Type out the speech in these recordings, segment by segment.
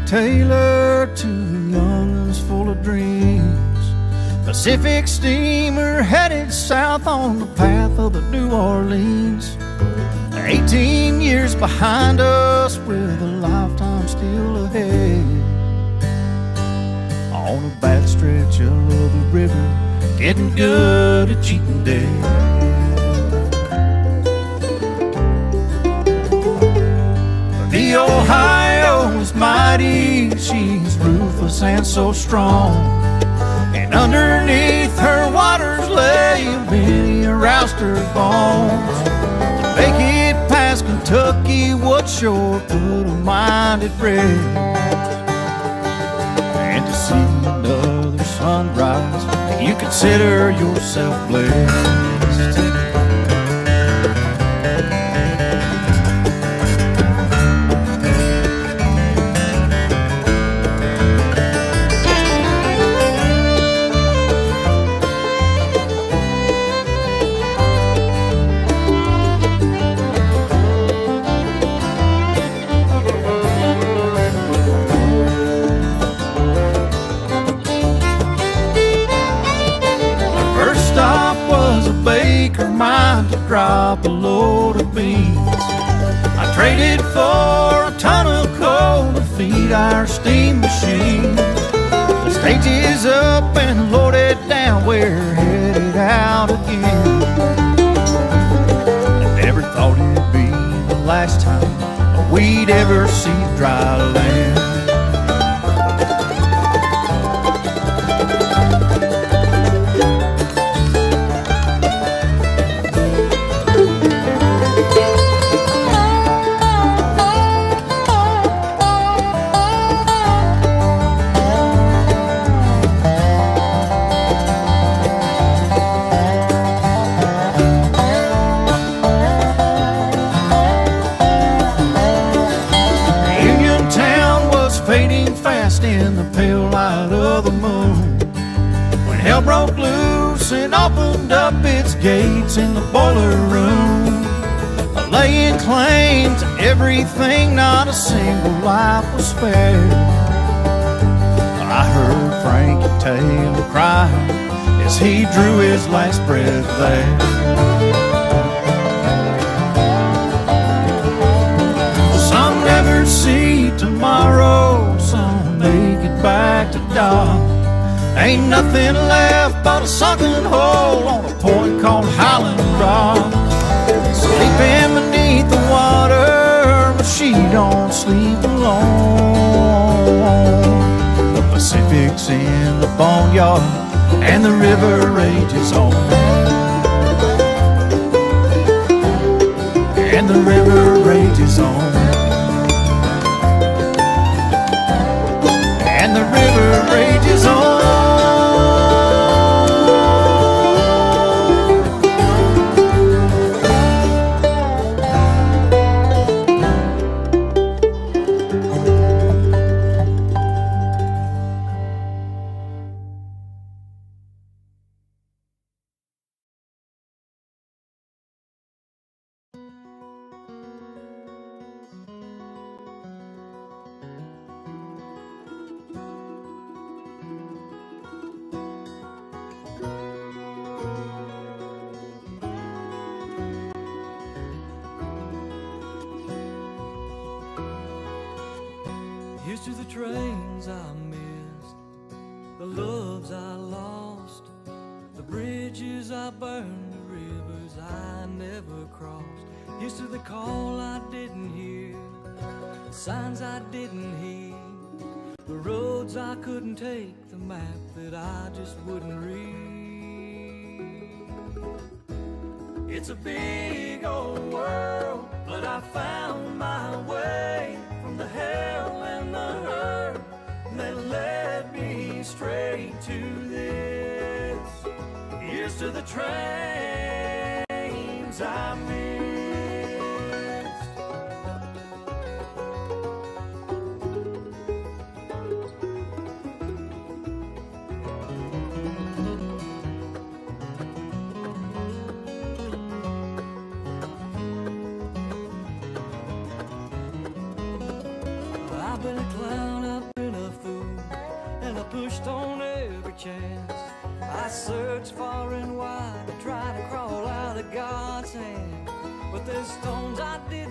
tailored to young'uns full of dreams. Pacific steamer headed south on the path of the New Orleans. 18 years behind us with a lifetime still ahead. On a back stretch of the river, getting good at cheating dead. The Ohio is mighty, she's ruthless and so strong. And underneath her waters lay many a rouster's bones. To make it past Kentucky would sure put a mind at rest. And to see another sunrise, you consider yourself blessed. Mind to drop a load of beans. I traded for a ton of coal to feed our steam machine. The stage is up and loaded down, we're headed out again. I never thought it'd be the last time we'd ever see dry land. In the pale light of the moon, when hell broke loose and opened up its gates in the boiler room, laying claim to everything, not a single life was spared. I heard Frankie Taylor cry as he drew his last breath there. Some never see tomorrow, some make it back to dawn. Ain't nothing left but a sunken hole on a point called Highland Rock. Sleeping beneath the water, but she don't sleep alone. The Pacific's in the boneyard and the river rages on. And the river rages on. And the river rages on. Here's to the trains I missed, the loves I lost, the bridges I burned, the rivers I never crossed. Here's to the call I didn't hear, the signs I didn't heed, the roads I couldn't take, the map that I just wouldn't read. It's a big old world, but I found my way from the hell and the hurt that led me straight to this. Here's to the trains I missed. I've been a clown, I've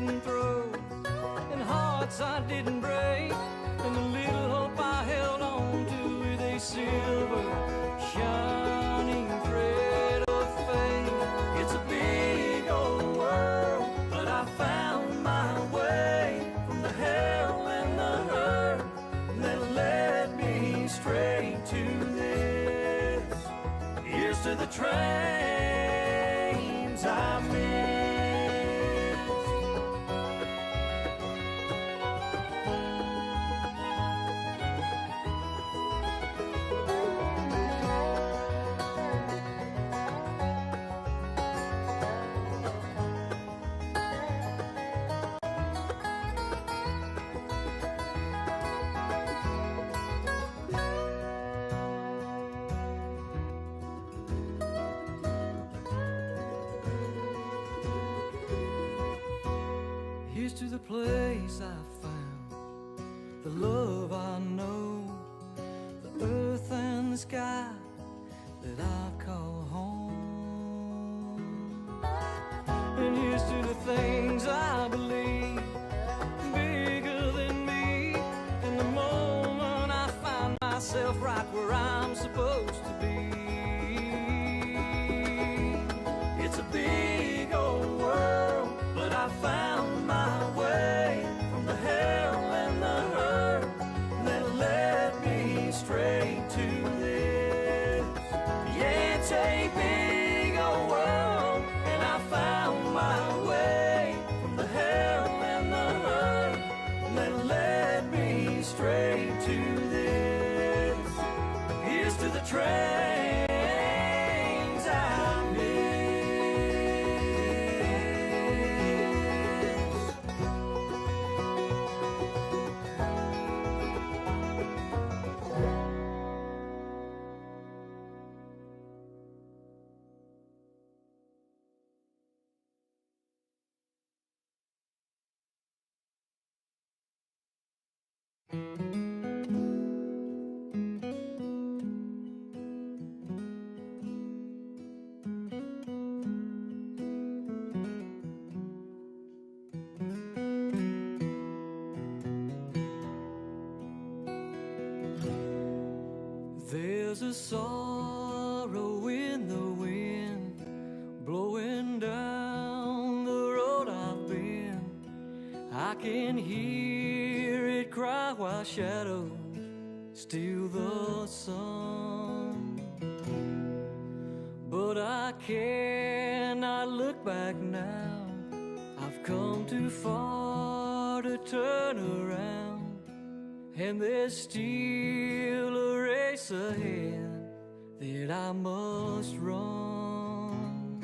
didn't throw, and hearts I didn't break, and the little hope I held on to with a silver shining thread of faith. It's a big old world, but I found my way from the hell and the hurt that led me straight to this. Here's to the trains I missed. Here's to the place I found, the love I know, the earth and the sky that I call home. And here's to the things I believe, bigger than me, and the moment I find myself right where I'm supposed to be. It's a big old world, but I found my way from the hell and the hurt that led me straight to this. Yeah, it's a big old world, and I found my way from the hell and the hurt that led me straight to this. Here's to the trains I miss. There's a sorrow in the wind blowing down the road I've been. I can hear it cry while shadows steal the sun. But I cannot look back now. I've come too far to turn around. And there's still a race ahead that I must run.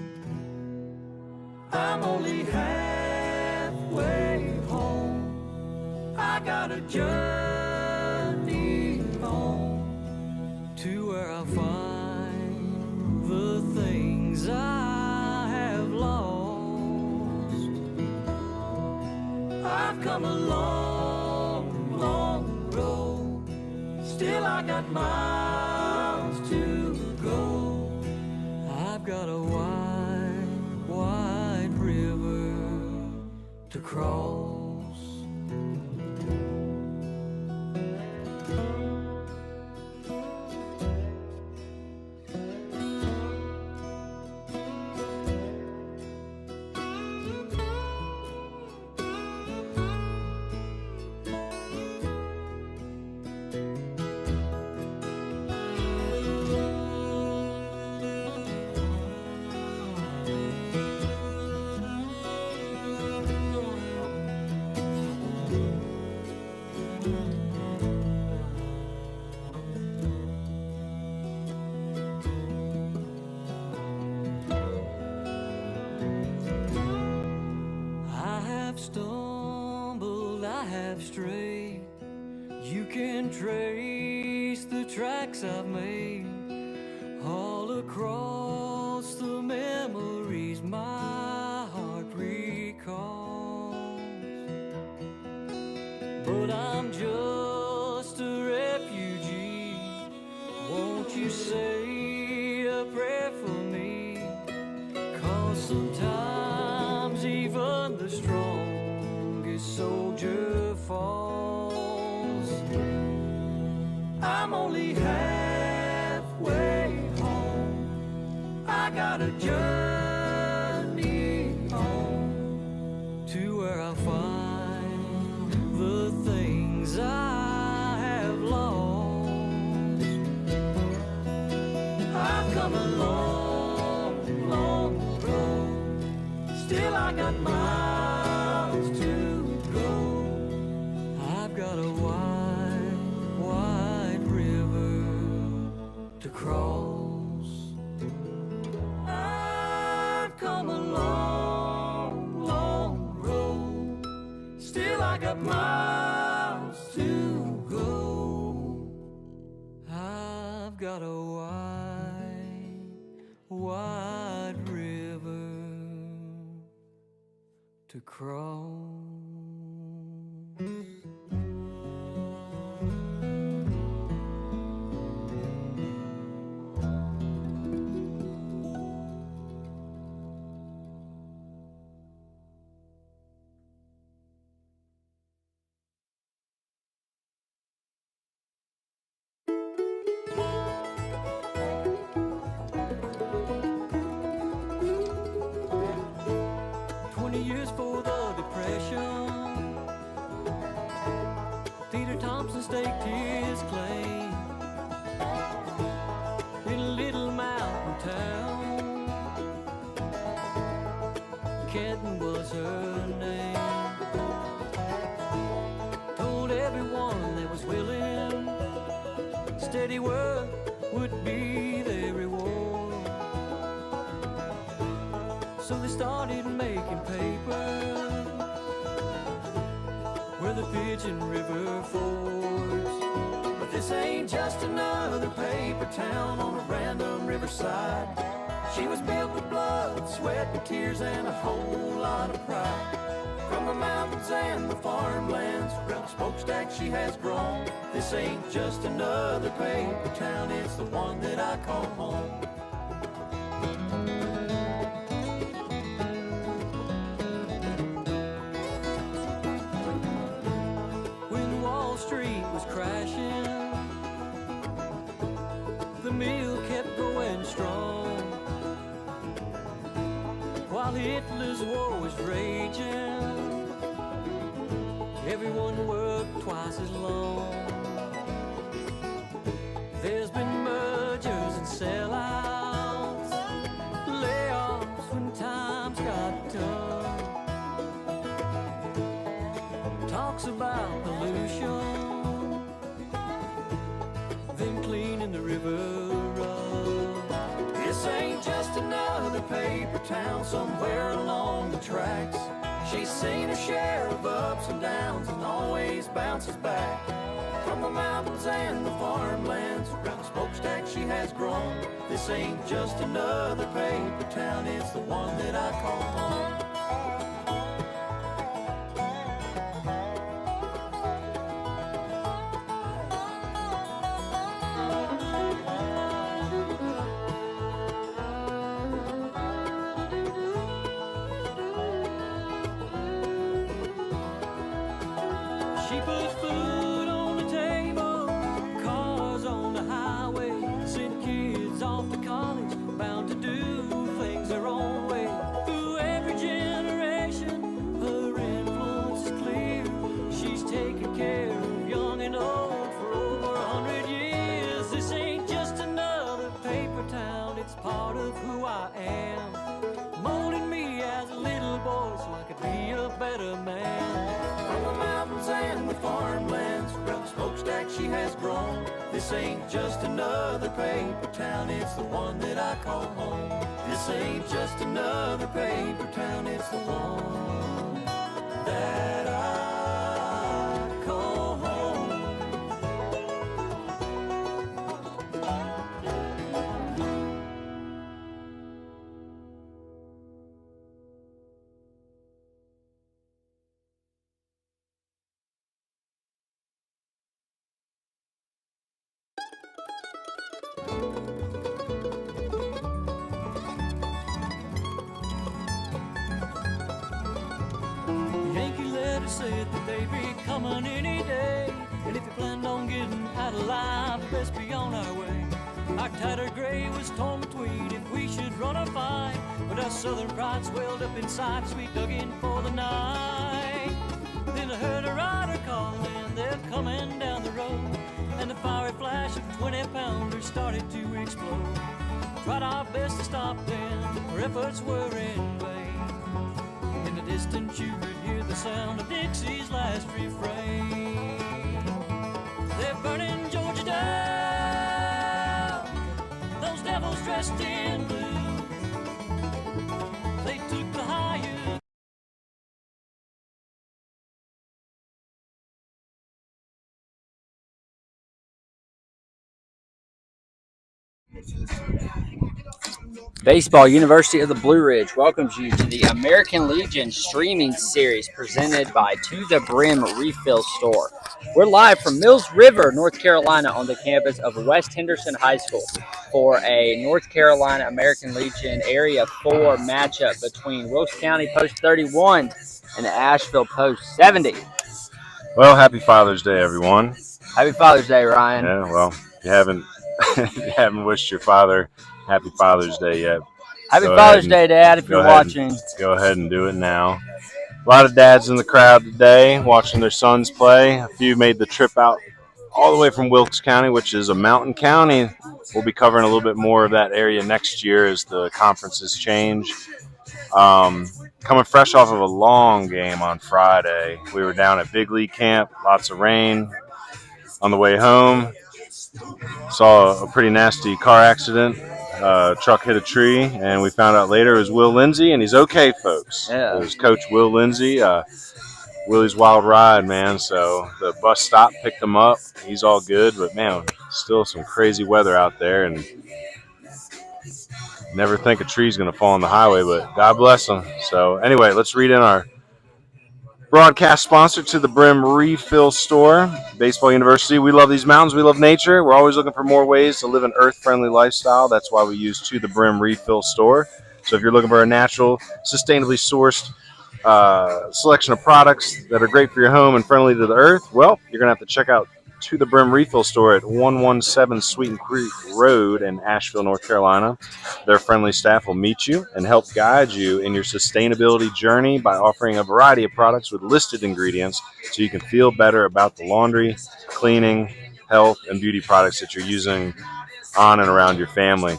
I'm only halfway home. I got a journey home to where I find the things I have lost. I've come a long, long road, still I got miles to go. I've got a wide, wide river to cross. Straight, you can trace the tracks I've made all across the memories my heart recalls. But I'm just a refugee. Won't you say a prayer for me? 'Cause sometimes even the strong soldier falls. I'm only halfway home. I got a journey home to where I'll find the things I have lost. I've come a long, long road. Still I got miles to go. I've got a wide, wide river to cross. I've come a long, long road. Still I got miles to go. I've got a wide, wide river to cross. Years for the Depression, Peter Thompson staked his claim in a little mountain town. Kenton was her name. Told everyone that was willing, steady work would be their reward. So they started making paper where the Pigeon River fords. But this ain't just another paper town on a random riverside. She was built with blood, sweat, and tears, and a whole lot of pride. From the mountains and the farmlands, around the smokestack she has grown. This ain't just another paper town, it's the one that I call home. Street was crashing, the mill kept going strong, while Hitler's war was raging. Everyone worked twice as long. There's been mergers and sellouts, layoffs when times got tough. Talks about pollution, then cleaning the river up. This ain't just another paper town somewhere along the tracks. She's seen her share of ups and downs and always bounces back. From the mountains and the farmlands, around the smokestack she has grown. This ain't just another paper town, it's the one that I call home. She puts food on the table, cars on the highway, sent kids off to college, bound to do things their own way. Through every generation, her influence is clear. She's taken care of young and old for over 100 years. This ain't just another paper town, it's part of who I am, molding me as a little boy so I could be a better man. From the mountains and the farmlands, around the smokestack she has grown. This ain't just another paper town, it's the one that I call home. This ain't just another paper town, it's the one that I call home. said that they'd be coming any day. And if you planned on getting out alive, best be on our way. Our tattered gray was torn between if we should run or fight. But our southern pride swelled up inside as we dug in for the night. Then I heard a rider calling, they're coming down the road. And the fiery flash of 20-pounders started to explode. Tried our best to stop them, but our efforts were in vain. In the distance you could hear the sound of Dixie's last refrain. They're burning Georgia down, those devils dressed in blue. They took the higher. Baseball University of the Blue Ridge welcomes you to the American Legion streaming series presented by To the Brim Refill Store. We're live from Mills River, North Carolina on the campus of West Henderson High School for a North Carolina American Legion Area 4 matchup between Wilkes County Post 31 and Asheville Post 70. Well, happy Father's Day, everyone. Happy Father's Day, Ryan. Yeah, well, if you haven't if you haven't wished your father happy Father's Day yet, Happy Father's Day, Dad, if you're watching. Go ahead and do it now. A lot of dads in the crowd today watching their sons play. A few made the trip out all the way from Wilkes County, which is a mountain county. We'll be covering a little bit more of that area next year as the conferences change. Coming fresh off of a long game on Friday. We were down at Big League Camp, lots of rain. On the way home, saw a pretty nasty car accident. Truck hit a tree, and we found out later it was Will Lindsay, and he's okay, folks. Yeah. It was Coach Will Lindsay. Willie's wild ride, man. So the bus stop picked him up. He's all good, but, man, still some crazy weather out there, and never think a tree's going to fall on the highway, but God bless him. So, anyway, let's read in our broadcast sponsor to the Brim Refill Store, Baseball University. We love these mountains. We love nature. We're always looking for more ways to live an earth-friendly lifestyle. That's why we use To the Brim Refill Store. So if you're looking for a natural, sustainably sourced selection of products that are great for your home and friendly to the earth, well, you're going to have to check out To the Brim Refill Store at 117 Sweeten Creek Road in Asheville, North Carolina. Their friendly staff will meet you and help guide you in your sustainability journey by offering a variety of products with listed ingredients so you can feel better about the laundry, cleaning, health, and beauty products that you're using on and around your family.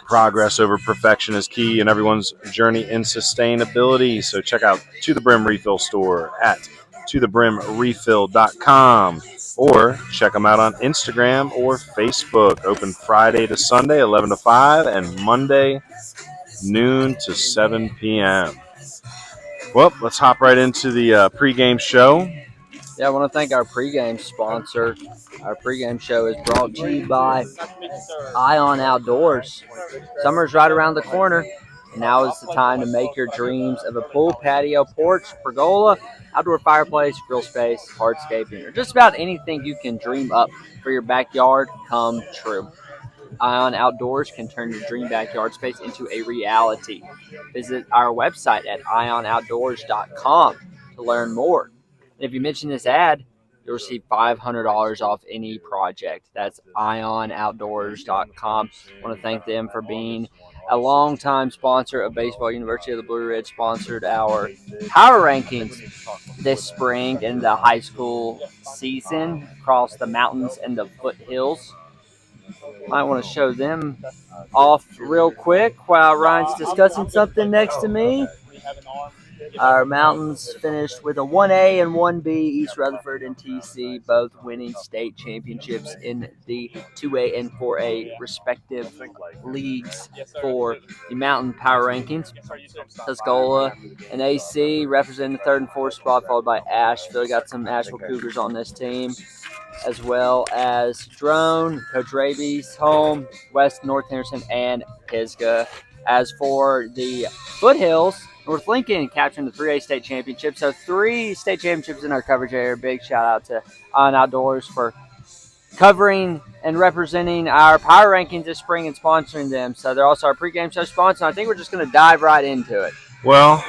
Progress over perfection is key in everyone's journey in sustainability. So check out To the Brim Refill Store at tothe-brim-refill.com. Or check them out on Instagram or Facebook. Open Friday to Sunday, 11 to 5, and Monday, noon to 7 p.m. Well, let's hop right into the pregame show. Yeah, I want to thank our pregame sponsor. Our pregame show is brought to you by Ion Outdoors. Summer's right around the corner, and now is the time to make your dreams of a pool, patio, porch, pergola, outdoor fireplace, grill space, hardscaping, or just about anything you can dream up for your backyard come true. Ion Outdoors can turn your dream backyard space into a reality. Visit our website at ionoutdoors.com to learn more. And if you mention this ad, you'll receive $500 off any project. That's ionoutdoors.com. I want to thank them for being a longtime sponsor of Baseball University of the Blue Ridge. Sponsored our power rankings this spring in the high school season across the mountains and the foothills. Might want to show them off real quick while Ryan's discussing something next to me. Our mountains finished with a 1A and 1B, East Rutherford and TC, both winning state championships in the 2A and 4A respective leagues for the mountain power rankings. Tuscola and AC representing the third and fourth spot, followed by Asheville. Got some Asheville Cougars on this team, as well as Drone, Coach Raby's home, West North Henderson, and Pisgah. As for the foothills, North Lincoln capturing the 3A state championship. So 3 state championships in our coverage area. Big shout out to Ion Outdoors for covering and representing our power rankings this spring and sponsoring them. So they're also our pregame show sponsor. I think we're just going to dive right into it. Well,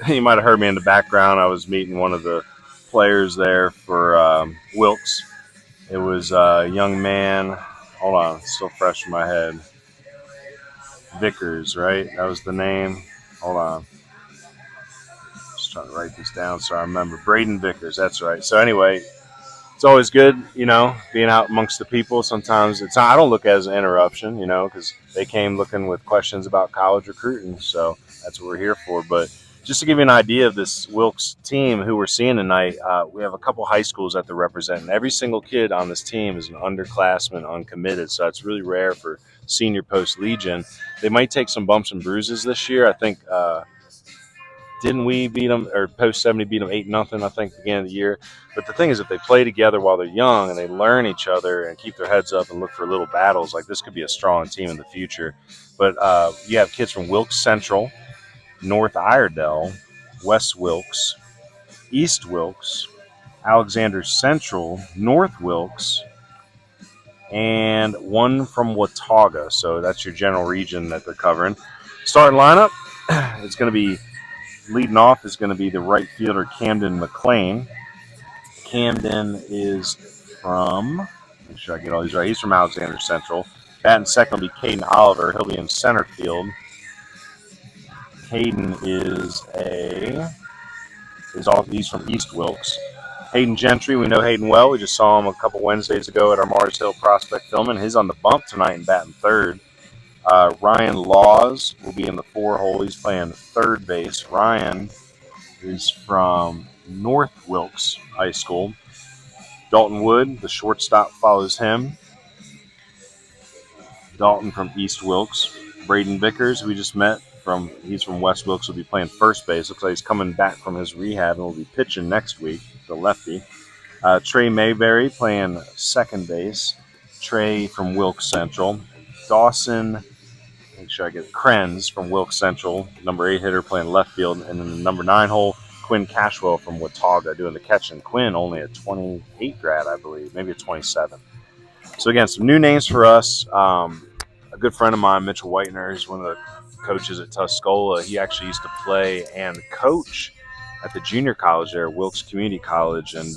you might have heard me in the background. I was meeting one of the players there for Wilkes. It was a young man. Hold on, it's still fresh in my head. Vickers, right? That was the name. Hold on. Just trying to write this down so I remember. Braden Vickers, that's right. So anyway, it's always good, being out amongst the people. Sometimes I don't look at it as an interruption, because they came looking with questions about college recruiting. So that's what we're here for. But just to give you an idea of this Wilkes team who we're seeing tonight, we have a couple high schools that they're representing. Every single kid on this team is an underclassman, uncommitted. So it's really rare for senior post Legion. They might take some bumps and bruises this year. I think didn't we beat them, or post 70 beat them 8-0, I think, beginning of the year. But the thing is, if they play together while they're young and they learn each other and keep their heads up and look for little battles, like this could be a strong team in the future. But you have kids from Wilkes Central, North Iredell, West Wilkes, East Wilkes, Alexander Central, North Wilkes, and one from Watauga. So that's your general region that they're covering. Starting lineup, it's going to be leading off is going to be the right fielder Camden McLean. Camden is from, make sure I get all these right, he's from Alexander Central. Batting second will be Caden Oliver. He'll be in center field. Caden he's from East Wilkes. Hayden Gentry, we know Hayden well. We just saw him a couple Wednesdays ago at our Mars Hill prospect filming. He's on the bump tonight and batting third. Ryan Laws will be in the 4-hole. He's playing third base. Ryan is from North Wilkes High School. Dalton Wood, the shortstop, follows him. Dalton from East Wilkes. Braden Vickers, we just met, he's from West Wilkes, will be playing first base. Looks like he's coming back from his rehab and will be pitching next week, the lefty. Trey Mayberry playing second base. Trey from Wilkes Central. Dawson, make sure I get it, Krenz from Wilkes Central, number 8 hitter, playing left field. And then the number 9 hole, Quinn Cashwell from Watauga doing the catching. Quinn only a 28 grad, I believe, maybe a 27. So again, some new names for us. A good friend of mine, Mitchell Whitener, is one of the coaches at Tuscola. He actually used to play and coach at the junior college there, Wilkes Community College. And,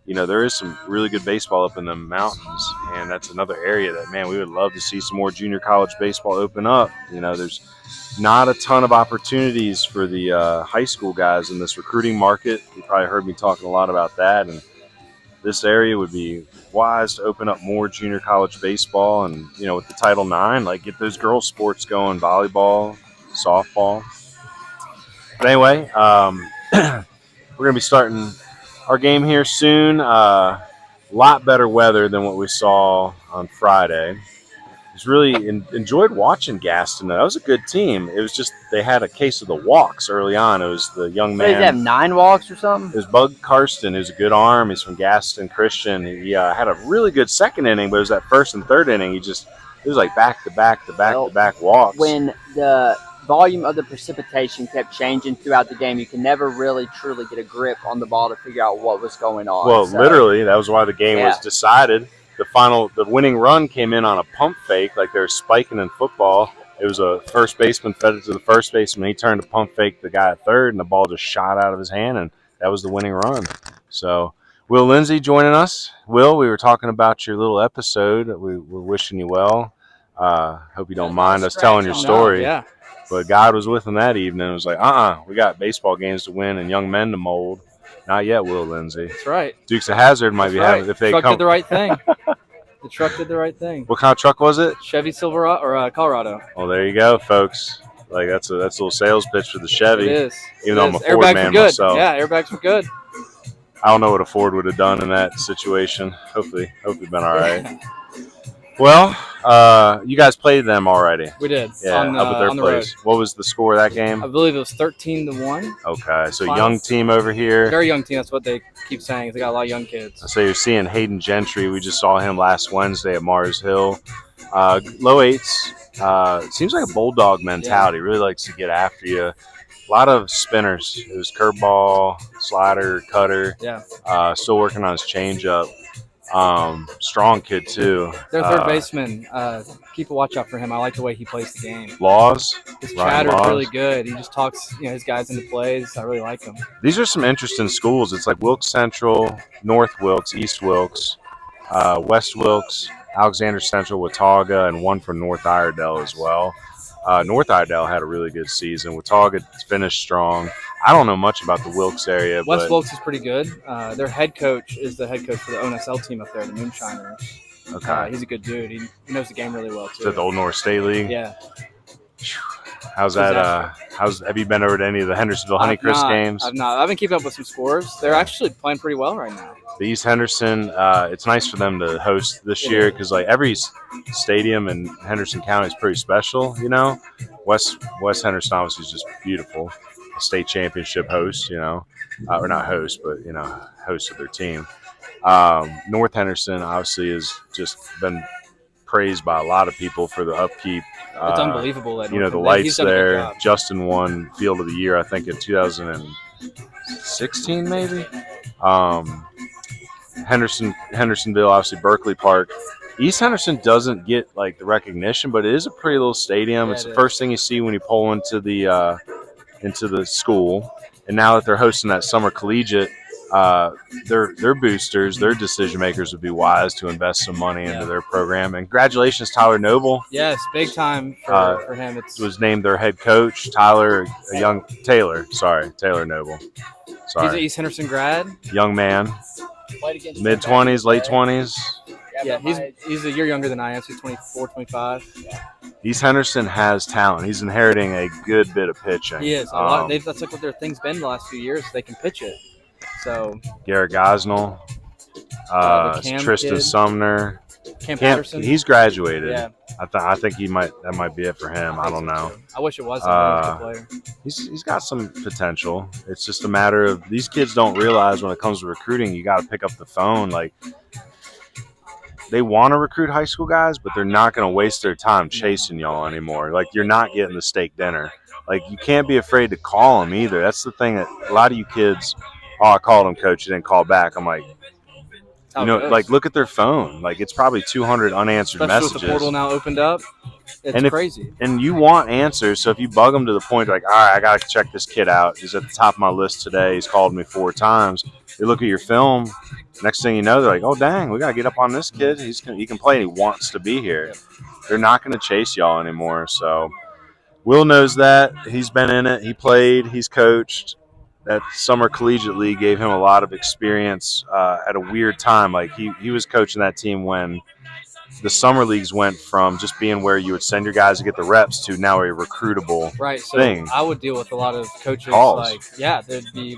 there is some really good baseball up in the mountains. And that's another area that, man, we would love to see some more junior college baseball open up. There's not a ton of opportunities for the high school guys in this recruiting market. You probably heard me talking a lot about that. And this area would be wise to open up more junior college baseball. And, with the Title IX, get those girls' sports going, volleyball, softball. But anyway, we're going to be starting our game here soon. A lot better weather than what we saw on Friday. Just really enjoyed watching Gaston. That was a good team. It was just they had a case of the walks early on. It was the young man. Did they have 9 walks or something? It was Bug Karsten, who's a good arm. He's from Gaston Christian. He had a really good second inning, but it was that first and third inning. It was like back to back walks. When the volume of the precipitation kept changing throughout the game, you can never really truly get a grip on the ball to figure out what was going on. Well, literally, that was why the game was decided. The winning run came in on a pump fake, like they're spiking in football. It was a first baseman fed it to the first baseman. He turned to pump fake the guy at third, and the ball just shot out of his hand, and that was the winning run. So, Will Lindsay joining us. Will, we were talking about your little episode. We're wishing you well. Hope you don't mind us telling your story. Yeah. But God was with him that evening. It was like, we got baseball games to win and young men to mold. Not yet, Will Lindsay. That's right. Dukes of Hazzard might be having if they truck come. Did the right thing. The truck did the right thing. What kind of truck was it? Chevy Silverado or Colorado. Well, there you go, folks. That's a little sales pitch for the Chevy. It is. Even though I'm a Ford airbags man were good. myself. Yeah, airbags were good. I don't know what a Ford would have done in that situation. Hopefully been all right. Well, you guys played them already. We did. Yeah, up at their place. Road. What was the score of that game? I believe it was 13-1. Okay, so young team over here. Very young team. That's what they keep saying. They got a lot of young kids. So you're seeing Hayden Gentry. We just saw him last Wednesday at Mars Hill. Low eights. Seems like a bulldog mentality. Really likes to get after you. A lot of spinners. It was curveball, slider, cutter. Yeah. Still working on his changeup. Strong kid too. Their third baseman, keep a watch out for him. I like the way he plays the game. Laws. His Ryan chatter is Laws. really good. He just talks, his guys into plays. I really like him. These are some interesting schools. It's like Wilkes Central, North Wilkes, East Wilkes, West Wilkes, Alexander Central, Watauga, and one from North Iredell as well. North Iredell had a really good season. Watauga finished strong. I don't know much about the Wilkes area. West Wilkes is pretty good. Their head coach is the head coach for the ONSL team up there, the Moonshiners. Okay. He's a good dude. He knows the game really well, too. Is that the Old North State League? Yeah. How's that? Have you been over to any of the Hendersonville Honeycrisp games? I've not. I've been keeping up with some scores. They're actually playing pretty well right now. The East Henderson, it's nice for them to host this year because like every stadium in Henderson County is pretty special. West Henderson obviously is just beautiful. A state championship host, or not host, but host of their team. North Henderson obviously has just been praised by a lot of people for the upkeep. It's unbelievable that the lights there. Justin won Field of the Year, I think, in 2016, maybe. Hendersonville, obviously Berkeley Park. East Henderson doesn't get like the recognition, but it is a pretty little stadium. It's the first thing you see when you pull into the school. And now that they're hosting that summer collegiate, their boosters, their decision makers would be wise to invest some money into their program. And congratulations, Tyler Noble. Yes, big time for him. Was named their head coach. Taylor Noble. Sorry. He's an East Henderson grad. Young man. Mid-20s, late 20s. Yeah, he's a year younger than I am, so he's 24, 25. East Henderson has talent. He's inheriting a good bit of pitching. He is. That's like what their thing's been the last few years. They can pitch it. So Garrett Gosnell, Tristan kid. Sumner, Cam Patterson. He's graduated. Yeah. I think that might be it for him. I don't know. I wish it was. He's a player. He's got some potential. It's just a matter of these kids don't realize when it comes to recruiting, you got to pick up the phone. Like they want to recruit high school guys, but they're not going to waste their time chasing y'all anymore. Like you're not getting the steak dinner. Like you can't be afraid to call them either. That's the thing that a lot of you kids. Oh, I called him, coach. He didn't call back. I'm like, like look at their phone. Like it's probably 200 unanswered messages. With the portal now opened up. It's crazy. And you want answers. So if you bug them to the point like, all right, I got to check this kid out. He's at the top of my list today. He's called me 4 times. You look at your film. Next thing you know, they're like, oh, dang, we got to get up on this kid. He can play and he wants to be here. They're not going to chase y'all anymore. So Will knows that. He's been in it. He played. He's coached. That summer collegiate league gave him a lot of experience at a weird time. Like he was coaching that team when the summer leagues went from just being where you would send your guys to get the reps to now a recruitable thing. I would deal with a lot of coaches. Calls. There'd be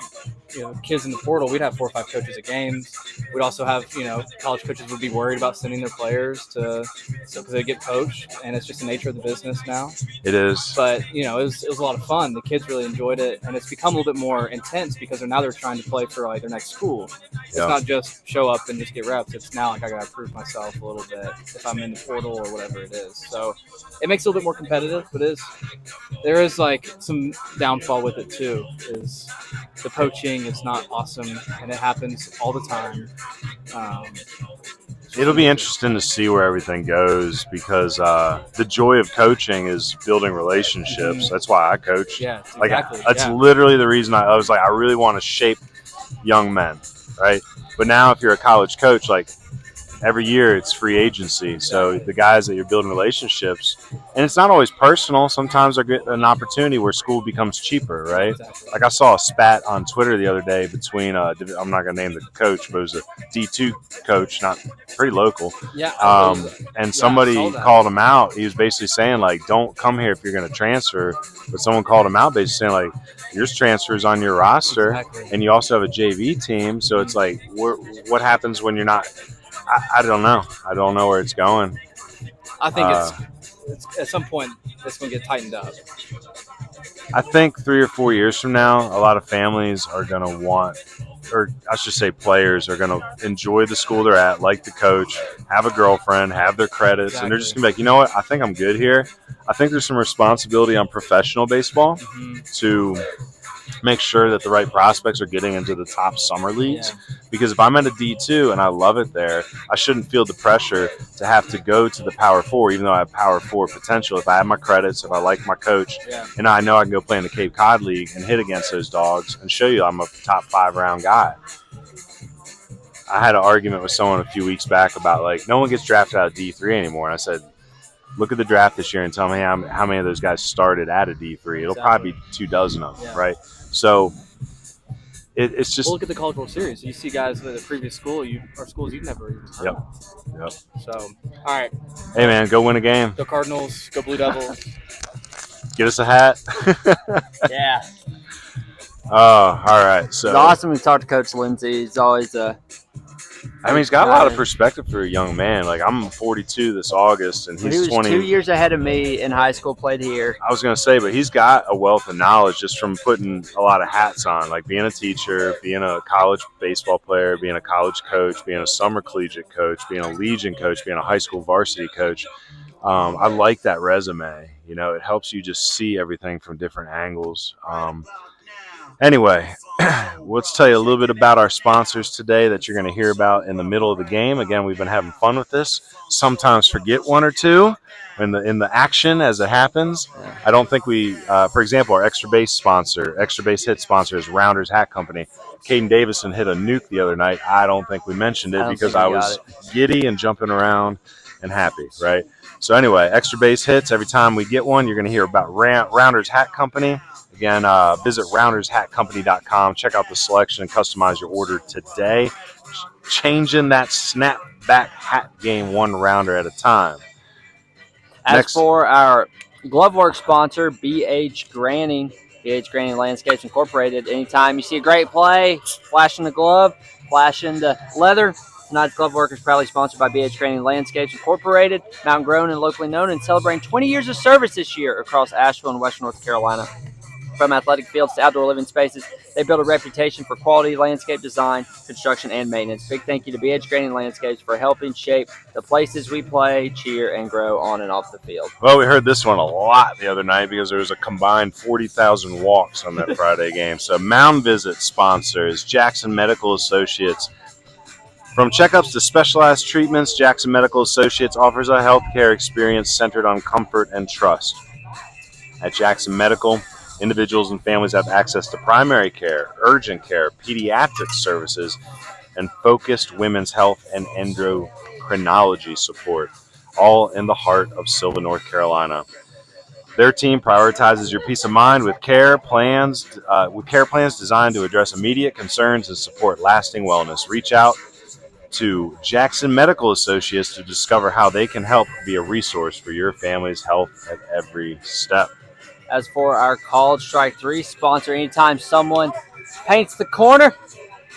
kids in the portal. We'd have 4 or 5 coaches at games. We'd also have college coaches would be worried about sending their players because they get poached, and it's just the nature of the business now. It is. But it was a lot of fun. The kids really enjoyed it, and it's become a little bit more intense because they're trying to play for like their next school. It's not just show up and just get reps. It's now like I got to prove myself a little bit if I'm in the portal or whatever it is. So it makes it a little bit more competitive, but there is like some downfall with it too. Is the poaching is not awesome, and it happens all the time. It'll be interesting to see where everything goes because the joy of coaching is building relationships. Mm-hmm. That's why I coach. Yeah, like exactly. That's literally the reason I was like, I really want to shape young men, right? But now if you're a college coach, like every year it's free agency. So the guys that you're building relationships, and it's not always personal. Sometimes I get an opportunity where school becomes cheaper, right? Exactly. Like I saw a spat on Twitter the other day between, I'm not going to name the coach, but it was a D2 coach, not pretty local. Yeah. And somebody called him out. He was basically saying like, don't come here if you're going to transfer. But someone called him out basically saying like, your transfers on your roster and you also have a JV team. So it's like, what happens when you're not – I don't know. I don't know where it's going. I think it's at some point it's going to get tightened up. I think 3 or 4 years from now, a lot of families are going to want, or I should say players are going to enjoy the school they're at, like the coach, have a girlfriend, have their credits, and they're just going to be like, you know what, I think I'm good here. I think there's some responsibility on professional baseball to make sure that the right prospects are getting into the top summer leagues. Because if I'm at a D2 and I love it there, I shouldn't feel the pressure to have to go to the Power 4, even though I have Power 4 potential. If I have my credits, if I like my coach, and I know I can go play in the Cape Cod League and hit against those dogs and show you I'm a top 5 round guy. I had an argument with someone a few weeks back about, like, no one gets drafted out of D3 anymore. And I said, look at the draft this year and tell me how many of those guys started at a D3. It'll probably be 24 of them, right? So it's just... Well, look at the College World Series. You see guys at the previous school, or schools you've never even heard of. Yep. So, all right. Hey, man, go win a game. Go Cardinals. Go Blue Devils. Get us a hat. Yeah. Oh, all right. So it's awesome to talk to Coach Lindsay. He's always he's got a lot of perspective for a young man. Like, I'm 42 this August, and he's he was 20. 2 years ahead of me in high school, played here. I was going to say, but he's got a wealth of knowledge just from putting a lot of hats on, like being a teacher, being a college baseball player, being a college coach, being a summer collegiate coach, being a Legion coach, being a high school varsity coach. I like that resume. You know, it helps you just see everything from different angles. Anyway, let's tell you a little bit about our sponsors today that you're going to hear about in the middle of the game. Again, we've been having fun with this. Sometimes forget one or two in the action as it happens. I don't think we, for example, our extra base hit sponsor is Rounders Hat Company. Caden Davison hit a nuke the other night. I don't think we mentioned it because I was giddy and jumping around and happy, right? So anyway, extra base hits. Every time we get one, you're going to hear about Rounders Hat Company. Again, visit roundershatcompany.com. Check out the selection and customize your order today. Changing that snapback hat game one rounder at a time. As for our glove work sponsor, BH Granning Landscapes Incorporated. Anytime you see a great play, flash in the glove, flash in the leather. Tonight's glove work is proudly sponsored by BH Granning Landscapes Incorporated, mountain grown and locally known, and celebrating 20 years of service this year across Asheville and Western North Carolina. From athletic fields to outdoor living spaces, they build a reputation for quality landscape design, construction, and maintenance. Big thank you to BH Granning Landscapes for helping shape the places we play, cheer, and grow on and off the field. Well, we heard this one a lot the other night because there was a combined 40,000 walks on that Friday game. So Mound Visit sponsors Jackson Medical Associates. From checkups to specialized treatments, Jackson Medical Associates offers a healthcare experience centered on comfort and trust. At Jackson Medical, individuals and families have access to primary care, urgent care, pediatric services, and focused women's health and endocrinology support, all in the heart of Sylva, North Carolina. Their team prioritizes your peace of mind with care plans designed to address immediate concerns and support lasting wellness. Reach out to Jackson Medical Associates to discover how they can help be a resource for your family's health at every step. As for our College Strike 3 sponsor, anytime someone paints the corner,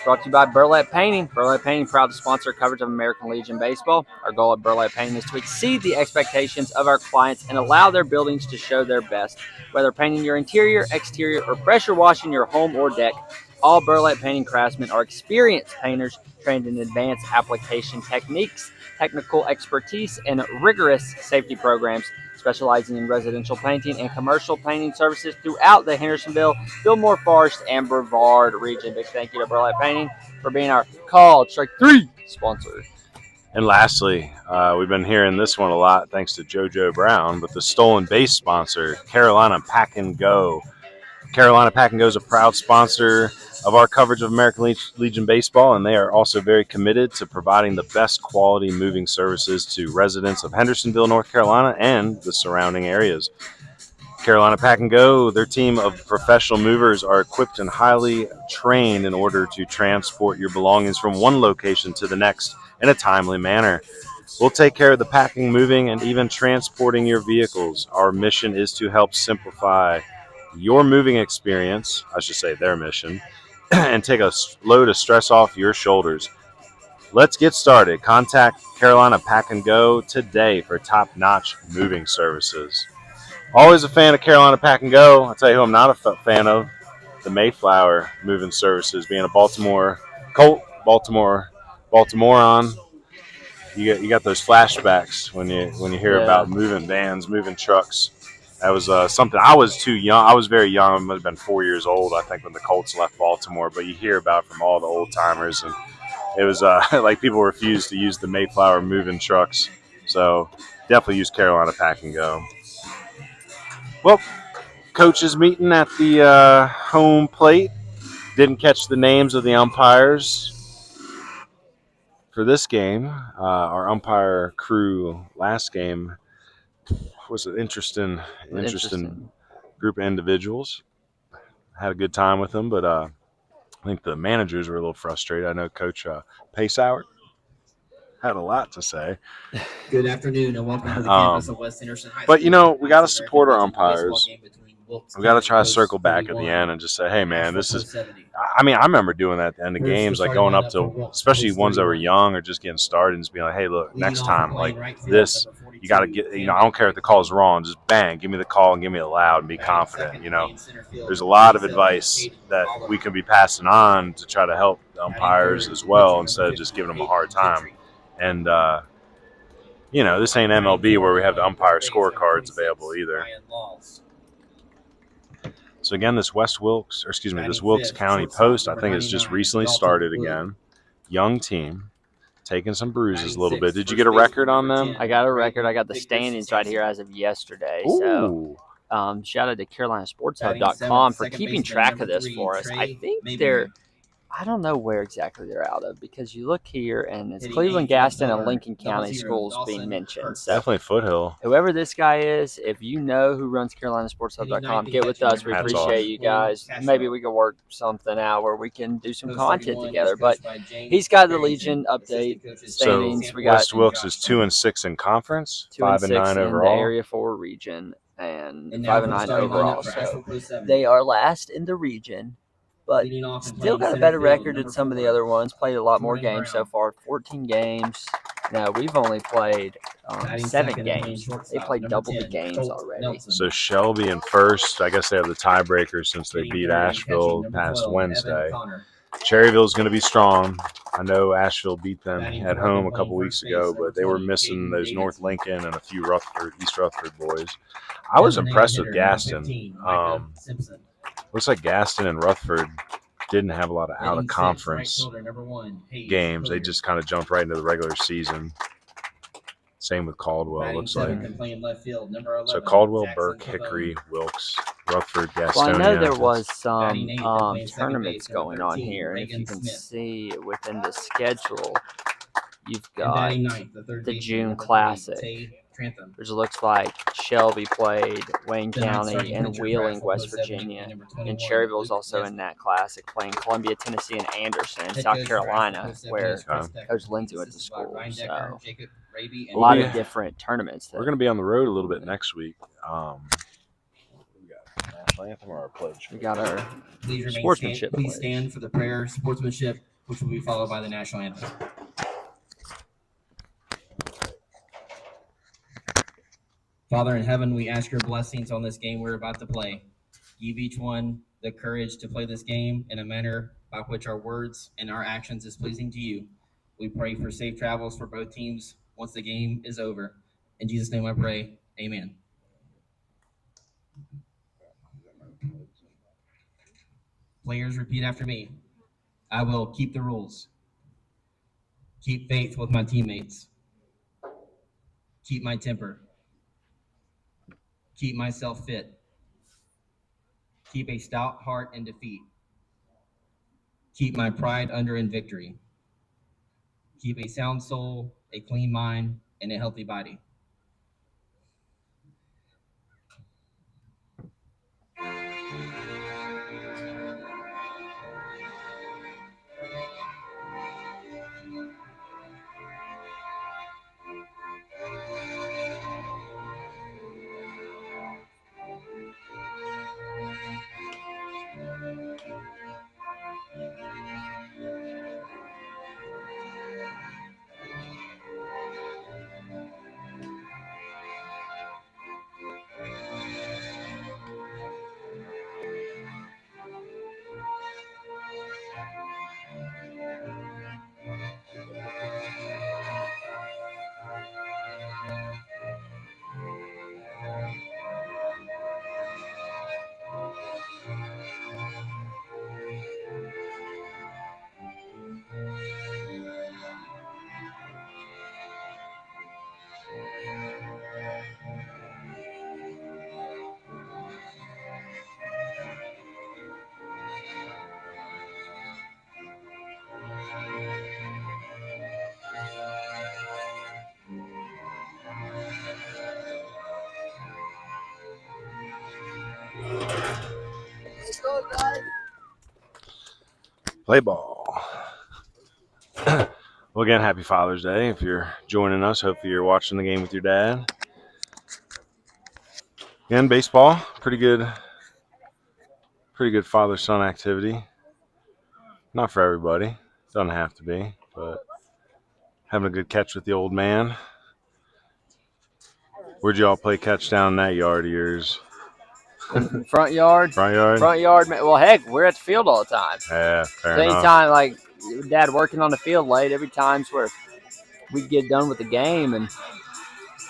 brought to you by Burlap Painting. Burlap Painting, proud to sponsor coverage of American Legion Baseball. Our goal at Burlap Painting is to exceed the expectations of our clients and allow their buildings to show their best. Whether painting your interior, exterior, or pressure washing your home or deck, all Burlap Painting craftsmen are experienced painters trained in advanced application techniques, technical expertise, and rigorous safety programs, specializing in residential painting and commercial painting services throughout the Hendersonville, Fillmore, Forest, and Brevard region. Big thank you to Burlap Painting for being our College Strike 3 sponsor. And lastly, we've been hearing this one a lot thanks to JoJo Brown, but the stolen base sponsor, Carolina Pack and Go. Carolina Pack and Go is a proud sponsor of our coverage of American Legion Baseball, and they are also very committed to providing the best quality moving services to residents of Hendersonville, North Carolina, and the surrounding areas. Carolina Pack and Go, their team of professional movers are equipped and highly trained in order to transport your belongings from one location to the next in a timely manner. We'll take care of the packing, moving, and even transporting your vehicles. Our mission is to help simplify your moving experience, I should say their mission, and take a load of stress off your shoulders. Let's get started. Contact Carolina Pack and Go today for top-notch moving services. Always a fan of Carolina Pack and Go. I'll tell you who I'm not a fan of, the Mayflower Moving Services. Being a Baltimore Colt, Baltimorean, you got those flashbacks when you hear about moving vans, moving trucks. That was something. I was too young. I was very young. I must have been 4 years old, I think, when the Colts left Baltimore. But you hear about it from all the old timers, and it was like people refused to use the Mayflower moving trucks. So definitely use Carolina Pack and Go. Well, coaches meeting at the home plate. Didn't catch the names of the umpires for this game. Our umpire crew last game was an interesting group of individuals. Had a good time with them, but I think the managers were a little frustrated. I know Coach Paysauer had a lot to say. Good afternoon and welcome to the campus of West Henderson High School. But, you know, we got to support our umpires. We got to try to circle back at the end and just say, hey, man, this is – I mean, I remember doing that at the end of games, like going up to – especially ones that were young or just getting started and just being like, hey, look, next time, like this, you got to get – you know, I don't care if the call is wrong. Just bang, give me the call and give me it loud and be confident, you know. There's a lot of advice that we can be passing on to try to help the umpires as well instead of just giving them a hard time. And, you know, this ain't MLB where we have the umpire scorecards available either. So again, this Wilkes County Post, I think, has just recently started again. Young team, taking some bruises a little bit. Did you get a record on them? I got a record. I got the standings right here as of yesterday. Ooh. So shout out to CarolinaSportsHub.com for keeping track of this for us. I think I don't know where exactly they're out of, because you look here and it's Cleveland, Gaston, and Lincoln County schools being mentioned. So definitely Foothill. Whoever this guy is, if you know who runs CarolinaSportsHub.com, get with us. We appreciate you guys. Maybe we can work something out where we can do some content together. But he's got the Legion update standings. So we got West Wilkes is 2-6 in conference, 5-9 in overall. the Area 4 region, and 5-9 overall. So they are last in the region, but still got a better record than some of the other ones. Played a lot more games so far, 14 games. No, we've only played 7 games. They played double the games already. So Shelby in first. I guess they have the tiebreaker since they beat Asheville past Wednesday. Cherryville's going to be strong. I know Asheville beat them at home a couple weeks ago, but they were missing those North Lincoln and a few East Rutherford boys. I was impressed with Gaston. Looks like Gaston and Rutherford didn't have a lot of out-of-conference games. They just kind of jumped right into the regular season. Same with Caldwell, looks like. So Caldwell, Burke, Hickory, Wilkes, Rutherford, Gastonia. Well, I know there was some tournaments going on here. And if you can see within the schedule, you've got the June Classic, which looks like Shelby played Wayne County and Wheeling, West Virginia. And Cherryville's also in that classic, playing Columbia, Tennessee, and Anderson, South Carolina, where Coach Lindsay went to school. So a lot of different tournaments. We're going to be on the road a little bit next week. We got national anthem or our pledge? We got our sportsmanship. Please stand for the prayer, sportsmanship, which will be followed by the national anthem. Father in heaven, we ask your blessings on this game we're about to play. Give each one the courage to play this game in a manner by which our words and our actions is pleasing to you. We pray for safe travels for both teams once the game is over. In Jesus' name I pray, amen. Players, repeat after me. I will keep the rules. Keep faith with my teammates. Keep my temper. Keep myself fit. Keep a stout heart in defeat. Keep my pride under in victory. Keep a sound soul, a clean mind, and a healthy body. Play ball. Well, again, happy Father's Day. If you're joining us, hopefully you're watching the game with your dad. Again, baseball, pretty good father-son activity. Not for everybody. Doesn't have to be, but having a good catch with the old man. Where'd you all play catch down in that yard of yours? Front yard. Front yard? Front yard. Well, heck, we're at the field all the time. Yeah, fair So enough. anytime, like, Dad working on the field late, every time's where we'd get done with the game, and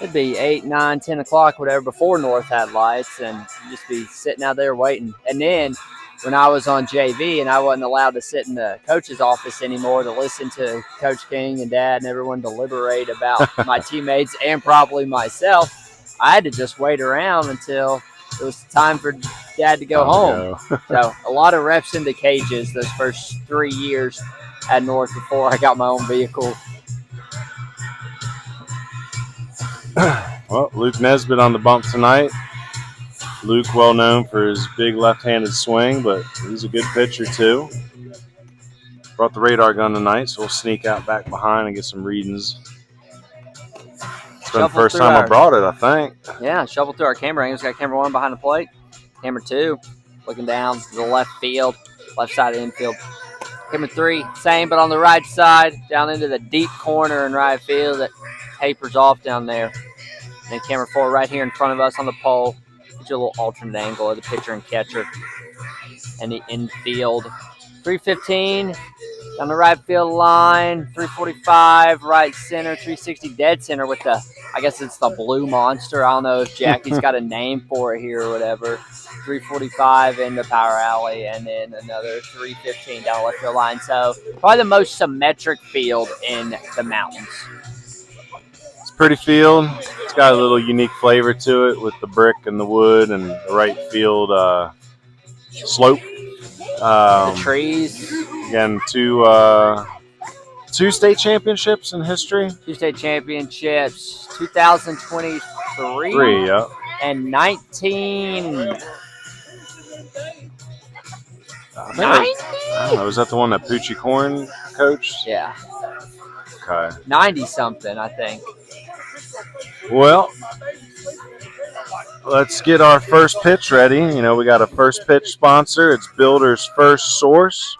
it'd be 8, 9, 10 o'clock, whatever, before North had lights, and just be sitting out there waiting. And then when I was on JV and I wasn't allowed to sit in the coach's office anymore to listen to Coach King and Dad and everyone deliberate about my teammates and probably myself, I had to just wait around until it was time for Dad to go home. So a lot of reps in the cages those first 3 years at North before I got my own vehicle. Well, Luke Nesbitt on the bump tonight. Luke, well known for his big left-handed swing, but he's a good pitcher too. Brought the radar gun tonight, so we'll sneak out back behind and get some readings. It's been the first time I brought it, I think. Yeah, shovel through our camera angles. Got camera 1 behind the plate. Camera 2 looking down to the left field, left side of the infield. Camera 3, same, but on the right side, down into the deep corner in right field that tapers off down there. And then camera 4 right here in front of us on the pole. Get you a little alternate angle of the pitcher and catcher. And the infield. 315 down the right field line. 345 right center. 360 dead center with the, I guess it's the blue monster. I don't know if Jackie's got a name for it here or whatever. 345 in the power alley, and then another 315 down the left field line. So probably the most symmetric field in the mountains. It's a pretty field. It's got a little unique flavor to it with the brick and the wood and the right field slope. The trees. Again, two state championships in history. 2 state championships, 2023 yeah. and 19. I don't know, was that the one that Poochie Corn coached? Yeah, Okay. 90 something, I think. Well, let's get our first pitch ready. You know, we got a first pitch sponsor. It's Builder's First Source.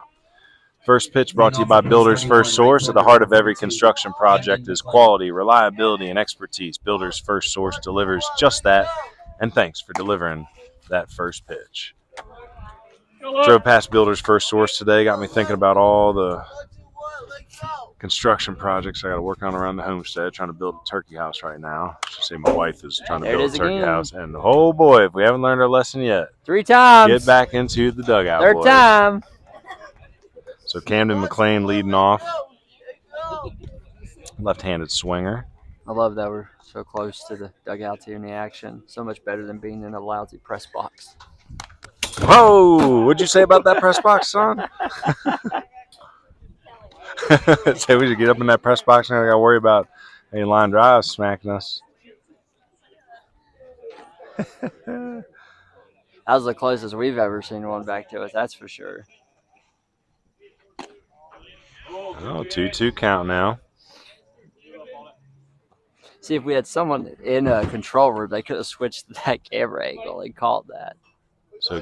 First pitch brought to you by Builder's First Source. At the heart of every construction project is quality, reliability, and expertise. Builder's First Source delivers just that. And thanks for delivering that first pitch. Drove past Builder's First Source today. Got me thinking about all the construction projects I got to work on around the homestead. Trying to build a turkey house right now. Should say my wife is trying to build a turkey house. And oh boy, if we haven't learned our lesson yet, 3 times. get back into the dugout. Third boys. time. So Camden McLean leading off. Left-handed swinger. I love that we're so close to the dugouts here in the action. So much better than being in a lousy press box. Whoa! What'd you say about that press box, son? Say we should get up in that press box and I got to worry about any line drives smacking us. That was the closest we've ever seen one back to us, that's for sure. Oh, 2-2 count now. See, if we had someone in a control room, they could have switched that camera angle and called that. So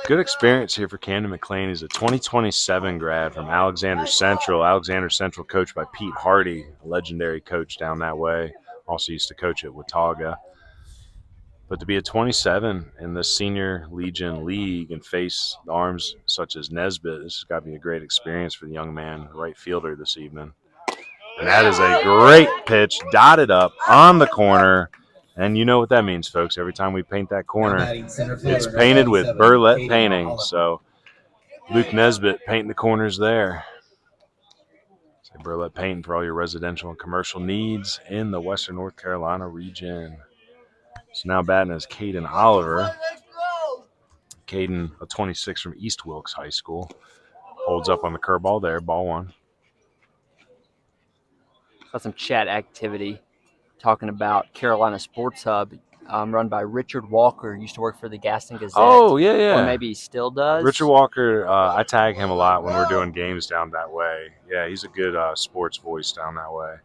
good experience here for Camden McLean. He's a 2027 grad from Alexander Central. Alexander Central coached by Pete Hardy, a legendary coach down that way. Also used to coach at Watauga. But to be a 27 in this senior Legion league and face the arms such as Nesbitt, this has got to be a great experience for the young man, right fielder this evening. And that is a great pitch, dotted up on the corner. And you know what that means, folks. Every time we paint that corner, it's painted with burlap painting. So Luke Nesbitt painting the corners there. Say burlap painting for all your residential and commercial needs in the Western North Carolina region. So now batting is Caden Oliver. Caden, a 26 from East Wilkes High School. Holds up on the curveball there, ball 1. got some chat activity talking about Carolina Sports Hub, run by Richard Walker. Used to work for the Gaston Gazette. Oh, yeah. Or maybe he still does. Richard Walker, I tag him a lot when we're doing games down that way. Yeah, he's a good sports voice down that way.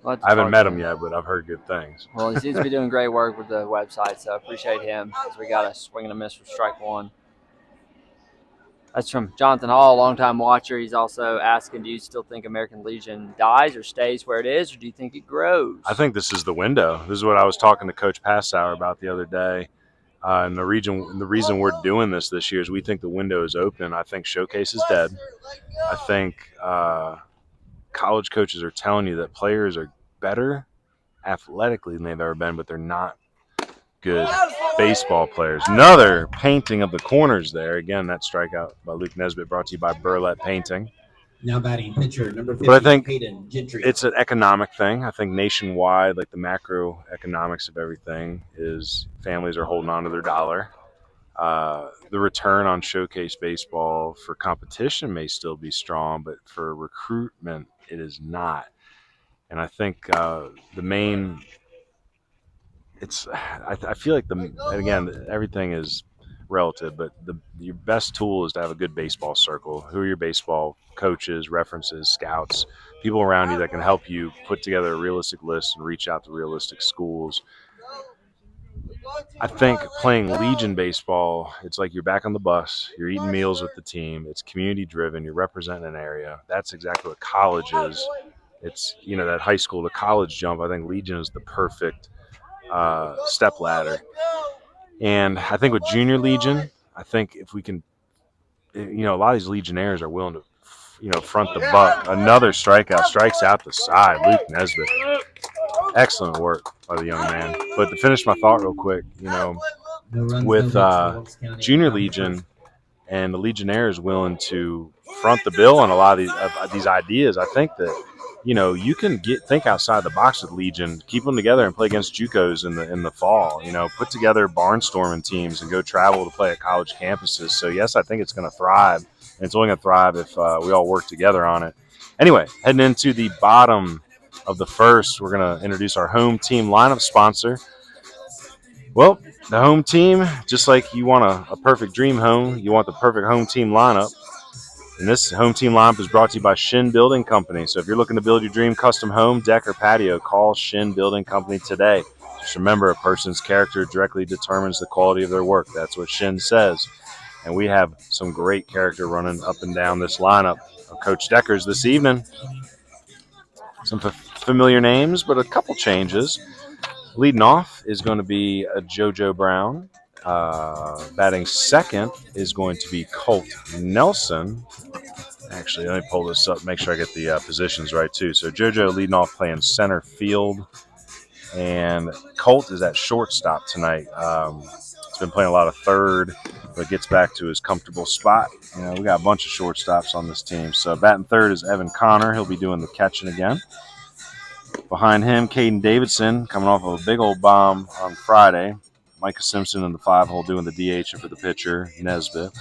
I haven't met him yet, but I've heard good things. Well, he seems to be doing great work with the website, so I appreciate him. As we got a swing and a miss for strike one. That's from Jonathan Hall, longtime watcher. He's also asking, do you still think American Legion dies or stays where it is, or do you think it grows? I think this is the window. This is what I was talking to Coach Passauer about the other day. And the reason we're doing this year is we think the window is open. I think Showcase is dead. I think college coaches are telling you that players are better athletically than they've ever been, but they're not good baseball players. Another painting of the corners there. Again, that strikeout by Luke Nesbitt brought to you by Burlett Painting. Now batting pitcher number 50, but I think Hayden Gentry. It's an economic thing. I think nationwide, like the macroeconomics of everything is families are holding on to their dollar. The return on Showcase baseball for competition may still be strong, but for recruitment, it is not. And I think the main I feel like and again, everything is relative, but your best tool is to have a good baseball circle. Who are your baseball coaches, references, scouts, people around you that can help you put together a realistic list and reach out to realistic schools. I think playing Legion baseball, it's like you're back on the bus, you're eating meals with the team, it's community driven, you're representing an area. That's exactly what college is. It's, that high school to college jump. I think Legion is the perfect step ladder. And I think with Junior Legion, I think if we can, a lot of these Legionnaires are willing to, front the buck. Another strikeout, strikes out the side. Luke Nesbitt. Excellent work by the young man. But to finish my thought real quick, with Junior Legion and the Legionnaires willing to front the bill on a lot of these ideas, I think that, you can think outside the box with Legion, keep them together and play against JUCOs in the fall. Put together barnstorming teams and go travel to play at college campuses. So yes, I think it's going to thrive, and it's only going to thrive if we all work together on it. Anyway, heading into the bottom of the first, we're going to introduce our home team lineup sponsor. Well, the home team, just like you want a perfect dream home, you want the perfect home team lineup. And this home team lineup is brought to you by Shin Building Company. So if you're looking to build your dream custom home, deck, or patio, call Shin Building Company today. Just remember, a person's character directly determines the quality of their work. That's what Shin says. And we have some great character running up and down this lineup of Coach Deckers this evening. Some familiar names, but a couple changes. Leading off is going to be JoJo Brown. Batting second is going to be Colt Nelson. Actually, let me pull this up, make sure I get the positions right too. So JoJo leading off playing center field, and Colt is at shortstop tonight. He's been playing a lot of third, but gets back to his comfortable spot. We got a bunch of shortstops on this team. So batting third is Evan Connor. He'll be doing the catching again. Behind him, Caden Davidson, coming off of a big old bomb on Friday. Micah Simpson in the 5-hole doing the DH for the pitcher, Nesbitt.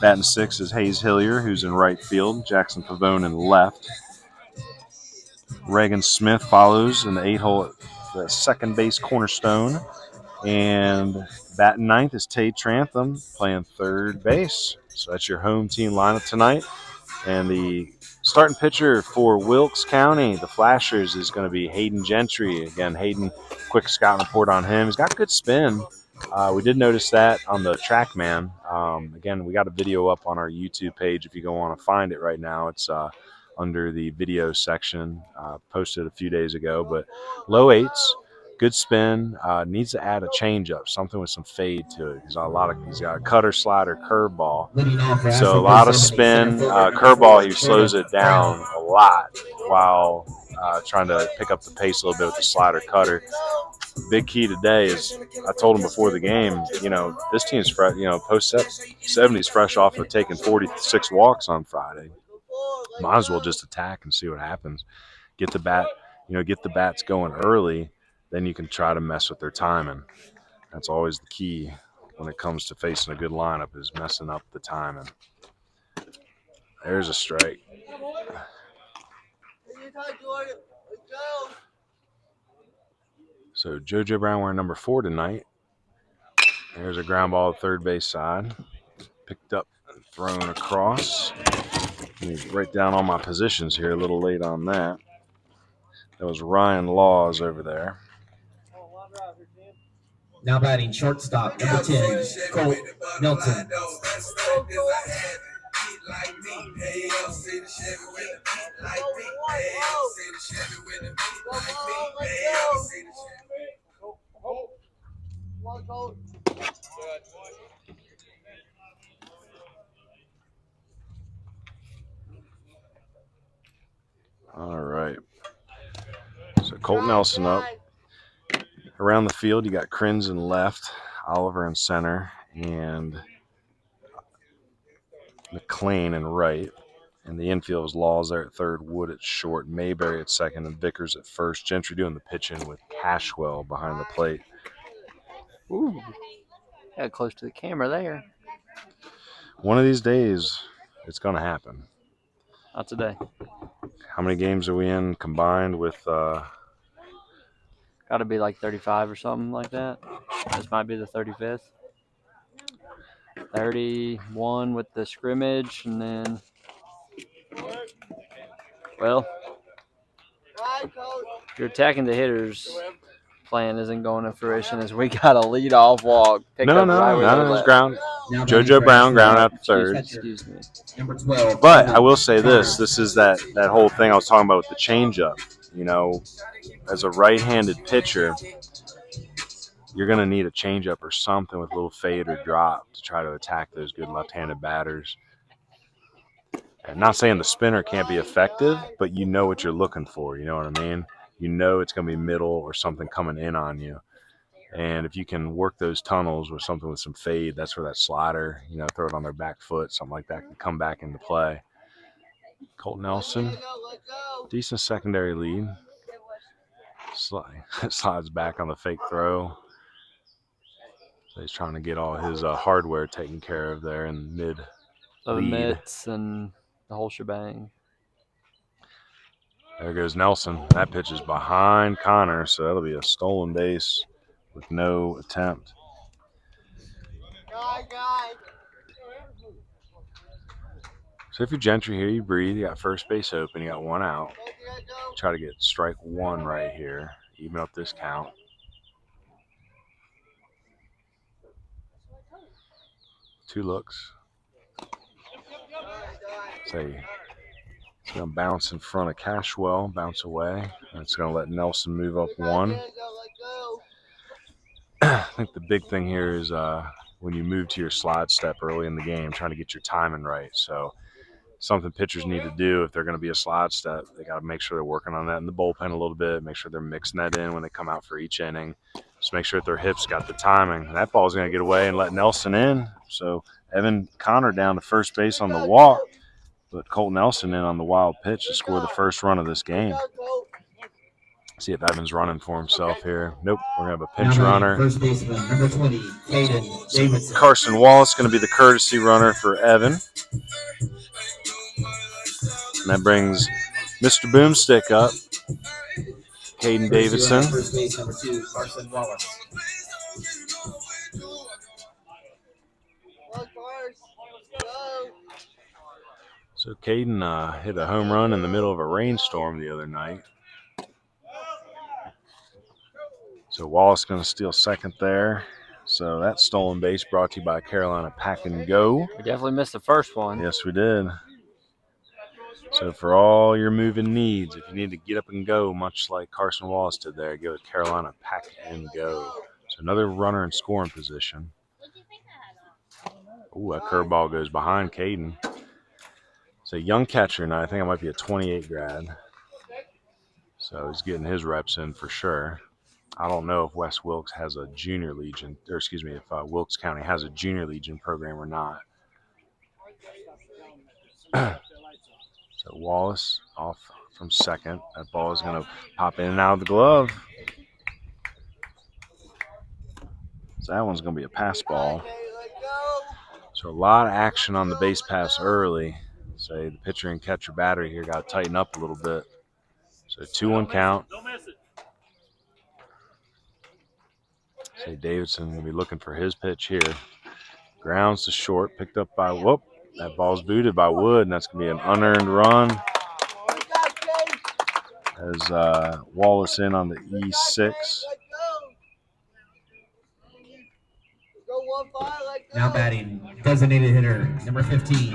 Batting six is Hayes Hillier, who's in right field. Jackson Pavone in left. Reagan Smith follows in the 8-hole at the second base cornerstone. And batting ninth is Tay Trantham playing third base. So that's your home team lineup tonight. And the starting pitcher for Wilkes County, the Flashers, is going to be Hayden Gentry. Again, Hayden, quick scouting report on him. He's got good spin. We did notice that on the TrackMan. Again, we got a video up on our YouTube page if you go want to find it right now. It's under the video section, posted a few days ago. But low eights, good spin, needs to add a changeup, something with some fade to it. He's got a cutter, slider, curveball. So a lot of spin, curveball, he slows it down a lot while trying to pick up the pace a little bit with the slider, cutter. Big key today is, I told him before the game, this team's fresh, post 70's fresh off of taking 46 walks on Friday. Might as well just attack and see what happens. Get the bats going early, then you can try to mess with their timing. That's always the key when it comes to facing a good lineup, is messing up the timing. There's a strike. So JoJo Brown wearing number 4 tonight. There's a ground ball at third base side. Picked up and thrown across. Let me write down all my positions here. A little late on that. That was Ryan Laws over there. Now batting shortstop, number 10, Colt Nelson. All right. So Colt Nelson up. Around the field, you got Crins in left, Oliver in center, and McLean in right. And the infield is Laws there at third, Wood at short, Mayberry at second, and Vickers at first. Gentry doing the pitching with Cashwell behind the plate. Ooh, got close to the camera there. One of these days, it's going to happen. Not today. How many games are we in combined with Got to be like 35 or something like that. This might be the 35th. 31 with the scrimmage, and then, well, you're attacking the hitters. Plan isn't going to fruition as we got a lead-off walk. No, it's ground. JoJo Brown ground out to third. Excuse me. Number 12. But I will say this. This is that whole thing I was talking about with the changeup. You know, as a right-handed pitcher, you're going to need a changeup or something with a little fade or drop to try to attack those good left-handed batters. I'm not saying the spinner can't be effective, but you know what you're looking for. You know what I mean? You know it's going to be middle or something coming in on you. And if you can work those tunnels with something with some fade, that's where that slider, you know, throw it on their back foot, something like that can come back into play. Colt Nelson, decent secondary lead. Slides back on the fake throw. So he's trying to get all his hardware taken care of there in mid The lead. mitts and the whole shebang. There goes Nelson. That pitch is behind Connor, so that'll be a stolen base with no attempt. So if you're Gentry here, you breathe. You got first base open. You got one out. Try to get strike one right here. Even up this count. Two looks. Say it's going to bounce in front of Cashwell, bounce away. And it's going to let Nelson move up one. I think the big thing here is when you move to your slide step early in the game, trying to get your timing right. So something pitchers need to do if they're going to be a slide step, they got to make sure they're working on that in the bullpen a little bit, make sure they're mixing that in when they come out for each inning. Just make sure that their hips got the timing. That ball's going to get away and let Nelson in. So Evan Connor down to first base on the walk, but Colt Nelson in on the wild pitch to score the first run of this game. See if Evan's running for himself here. Nope, we're going to have a pinch runner. First baseman, number 20, Caden Davidson. Carson Wallace going to be the courtesy runner for Evan. And that brings Mr. Boomstick up. Caden Davidson. First base, number 2, Carson Wallace. So Caden hit a home run in the middle of a rainstorm the other night. So Wallace going to steal second there. So that stolen base brought to you by Carolina Pack and Go. We definitely missed the first one. Yes, we did. So for all your moving needs, if you need to get up and go, much like Carson Wallace did there, go with Carolina Pack and Go. So another runner in scoring position. Ooh, that curveball goes behind Caden. It's a young catcher, and I think it might be a 28 grad. So he's getting his reps in for sure. I don't know if West Wilkes has a junior legion, or excuse me, if Wilkes County has a junior legion program or not. So Wallace off from second. That ball is going to pop in and out of the glove. So that one's going to be a pass ball. So a lot of action on the base pass early. Say the pitcher and catcher battery here got to tighten up a little bit. So 2-1 count. Say Davidson will be looking for his pitch here. Grounds to short, picked up by whoop. That ball's booted by Wood, and that's gonna be an unearned run. As Wallace in on the E6. Now batting, designated hitter, number 15,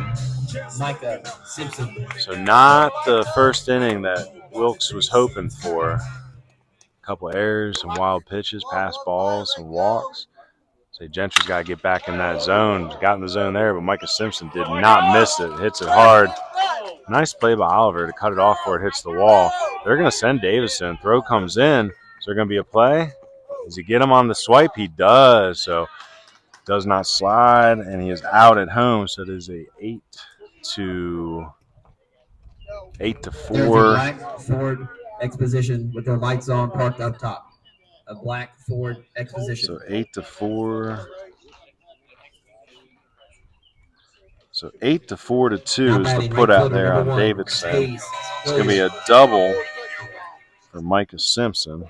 Micah Simpson. So not the first inning that Wilkes was hoping for. A couple errors, some wild pitches, pass balls, some walks. So Gentry's got to get back in that zone. Got in the zone there, but Micah Simpson did not miss it. Hits it hard. Nice play by Oliver to cut it off before it hits the wall. They're going to send Davison. Throw comes in. Is there going to be a play? Does he get him on the swipe? He does. So does not slide, and he is out at home. So it is a 8 to 4. There's a black Ford Exposition with their lights on, parked up top. A black Ford Exposition. So 8 to 4. So 8 to 4 to 2 is the put out there on Davidson. It's going to be a double for Micah Simpson.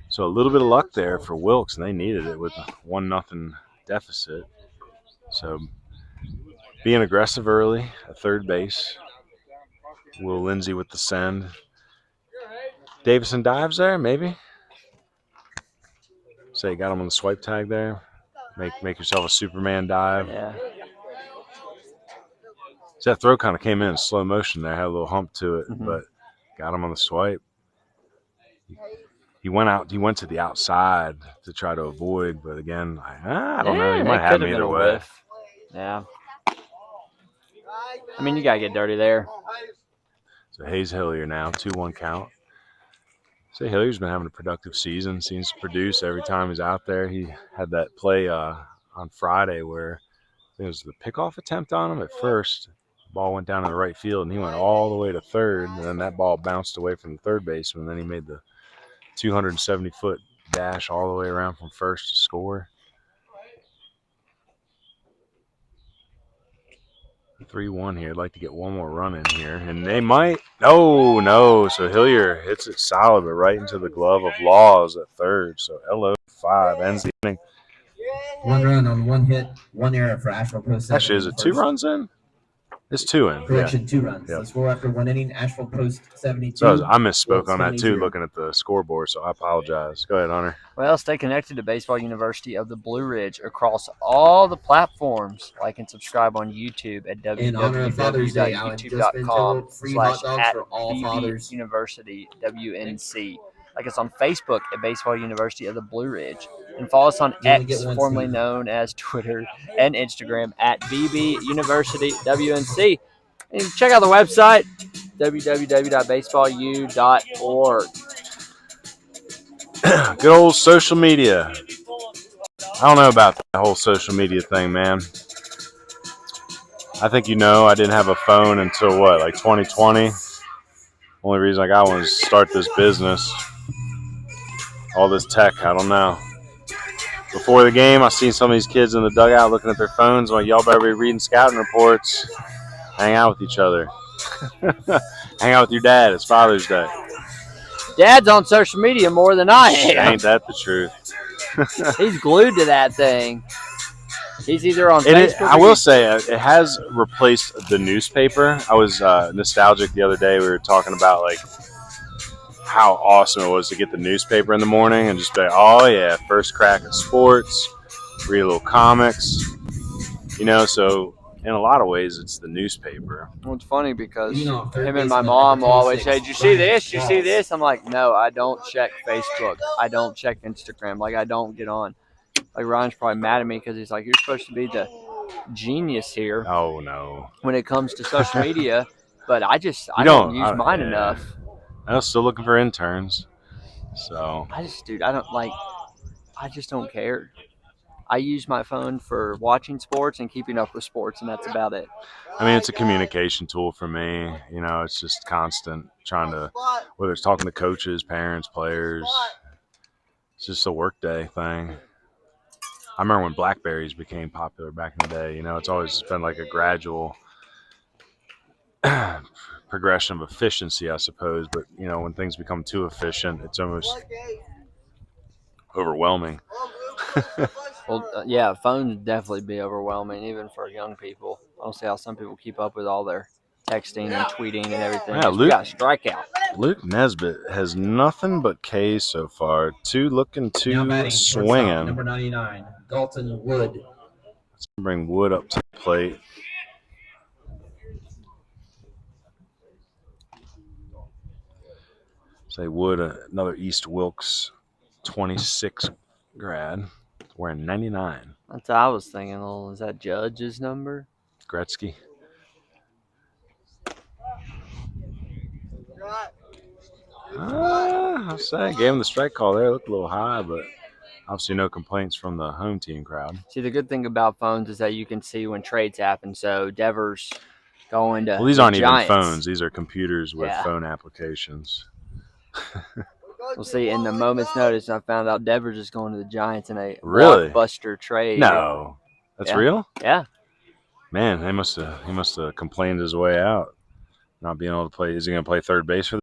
So a little bit of luck there for Wilkes, and they needed it with a 1-0 deficit. So being aggressive early at third base. Will Lindsay with the send. Davison dives there, maybe. Say got him on the swipe tag there. Make yourself a Superman dive. Yeah. So that throw kind of came in slow motion there, had a little hump to it, but got him on the swipe. He went to the outside to try to avoid, but again, I don't know. He might have me either way. Yeah. I mean, you got to get dirty there. So Hayes Hillier now, 2-1 count. Say Hillier's been having a productive season, seems to produce every time he's out there. He had that play on Friday where I think it was the pickoff attempt on him at first. The ball went down in the right field, and he went all the way to third, and then that ball bounced away from the third baseman, and then he made the 270-foot dash all the way around from first to score. 3-1 here. I'd like to get one more run in here. And they might. Oh, no. So Hillier hits it solid, but right into the glove of Laws at third. So LO5 ends the inning. 1 run on 1 hit, 1 error for Asheville Post. Actually, is it 2 runs in? It's 2 in. Correction, yeah. 2 runs. Yep. The score after 1 inning, Asheville Post 72. So I misspoke on that, too, 20. looking at the scoreboard, so I apologize. Go ahead, Hunter. Well, stay connected to Baseball University of the Blue Ridge across all the platforms. Like and subscribe on YouTube at In honor of Father's Day, Alan, just been told free hot dogs for all fathers. University WNC. Like us on Facebook at Baseball University of the Blue Ridge. And follow us on X, formerly known as Twitter and Instagram at BB University WNC. And check out the website, www.baseballu.org. Good old social media. I don't know about that whole social media thing, man. I think I didn't have a phone until like 2020. Only reason I got one was to start this business. All this tech, I don't know. Before the game, I seen some of these kids in the dugout looking at their phones. I'm like, y'all better be reading scouting reports. Hang out with each other. Hang out with your dad. It's Father's Day. Dad's on social media more than I am. Ain't that the truth? He's glued to that thing. He's either on Facebook. I will say, it has replaced the newspaper. I was nostalgic the other day. We were talking about like how awesome it was to get the newspaper in the morning and just be like, oh yeah, first crack at sports, read a little comics, so in a lot of ways it's the newspaper. Well, it's funny because him and my mom will always say, did you see this? You see this? I'm like, no, I don't check Facebook. I don't check Instagram. Like, I don't get on. Like, Ryan's probably mad at me because he's like, you're supposed to be the genius here. Oh, no. When it comes to social media. But I don't use mine enough. I was still looking for interns. So I just don't care. I use my phone for watching sports and keeping up with sports, and that's about it. I mean, it's a communication tool for me. It's just constant trying to, whether it's talking to coaches, parents, players, it's just a workday thing. I remember when BlackBerries became popular back in the day. It's always been like a gradual progression of efficiency, I suppose. But when things become too efficient, it's almost overwhelming. Well, yeah, phones would definitely be overwhelming, even for young people. I don't see how some people keep up with all their texting and tweeting and everything. Yeah, We got a strikeout. Luke Nesbitt has nothing but K's so far. Looking Now to batting, shortstop, swinging. number 99, Dalton Wood. Let's bring Wood up to the plate. Say Wood, another East Wilkes 26 grad, wearing 99. That's what I was thinking. Well, is that Judge's number? Gretzky. I'll say, gave him the strike call there. Looked a little high, but obviously no complaints from the home team crowd. See, the good thing about phones is that you can see when trades happen. So Devers going to These the aren't Giants. even phones. These are computers with Yeah. phone applications. We'll see. In the moment's notice, I found out Devers is going to the Giants in a Really? blockbuster trade. No. That's Yeah. real? Yeah. Man, he must have complained his way out, not being able to play. Is he going to play third base for them?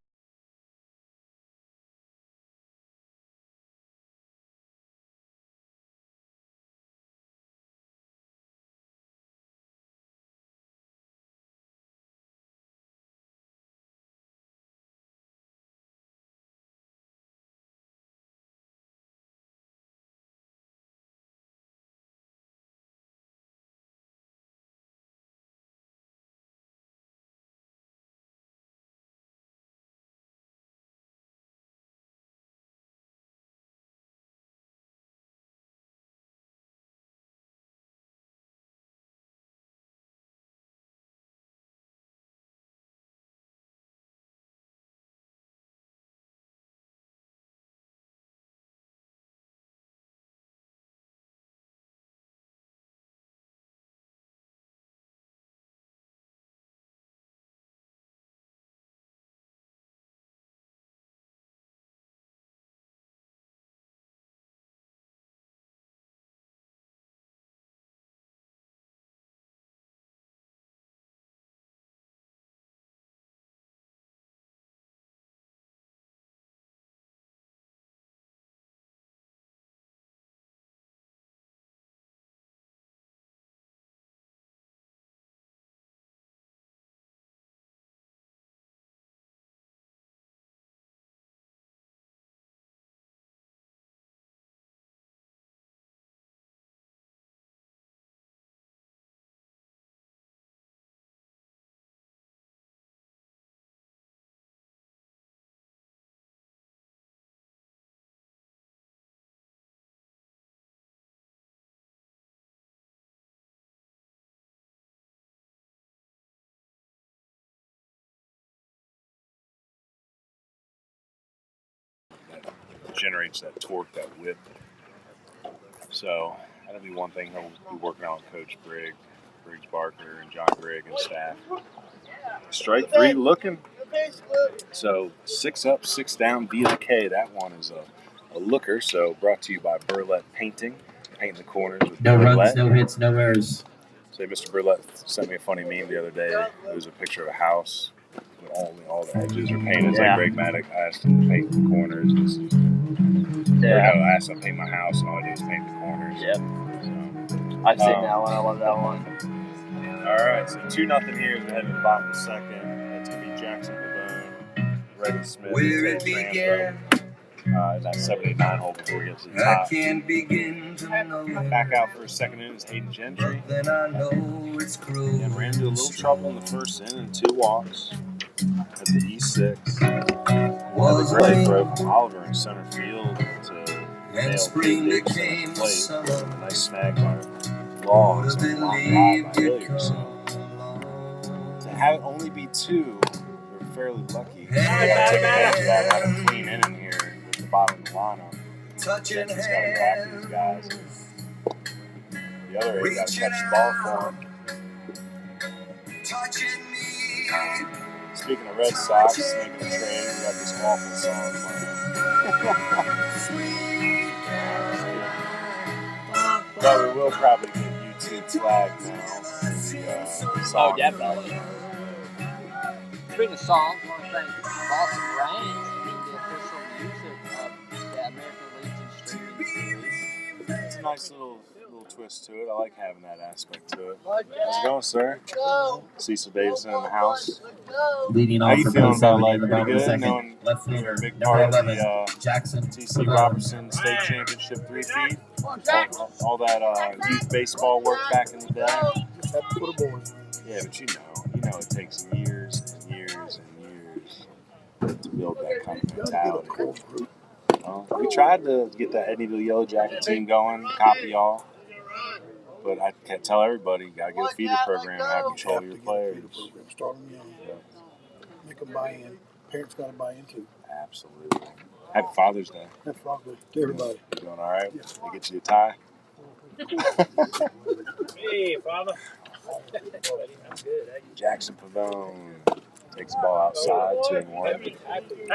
Generates that torque, that whip. So that'll be one thing he'll be working on with Coach Briggs Barker, and John Grigg and staff. Strike three looking. So 6 up, 6 down via the K. That one is a looker. So brought to you by Burlette Painting. Painting the corners with No Burlette. runs, no hits, no errors. So Mr. Burlette sent me a funny meme the other day. It was a picture of a house with only all the edges are painted. It's like Greg Maddox. I asked him to paint the corners. I asked him to paint my house, and all I did was paint the corners. Yep. So, I've seen that one. I love that one. All right, so 2-0 here as we head to the bottom of the second. It's going to be Jackson Pavone, Reagan Smith, Where it began, that 7-8-9 hole before we get to the I top. can't begin to know. Back out for a second inning is Hayden Gentry. Then I know it's cruel. And ran into a little trouble in the first inning, 2 walks at the E6. Was Another great rain, throw from Oliver in center field to and nail spring Pete Dixon became at the plate. summer. A nice snag by Law. Would It's a have long ride believed by it Hilliard. So come to have it only be 2, we're fairly lucky. So we Hey, got to take man. advantage of that. Have a clean inning here with the bottom of the lineup. touching Jensen's got to go after these guys. The other 8 got to catch the ball for him. touching me. Speaking of Red Sox, making a trade, we got this awful song playing. But we will probably get YouTube flagged now. Oh, definitely. Speaking of songs, I want to thank Balsam Range for being the official music of the American Legion streaming series. It's a nice little twist to it. I like having that aspect to it. How's it going, sir? Cecil Davidson in the house. Leading How off you for feeling post about 7 life? in the Pretty bottom of the good? second. Knowing Left you're hander, a big number part of 11, the Jackson. TC Robertson State Championship 3-peat. All that youth baseball work back in the day. Yeah, but you know it takes years and years and years to build that kind of mentality. We tried to get the Head Needle Yellow Jacket team going, copy y'all. But I can't tell everybody, you got to get a feeder program and have control of your players. Start them young. Make them buy in. Parents got to buy into. Absolutely. Happy Father's Day. That's Father's Day to everybody. You doing all right? They get you a tie? Hey, Father. Jackson Pavone takes the ball outside, 2-1.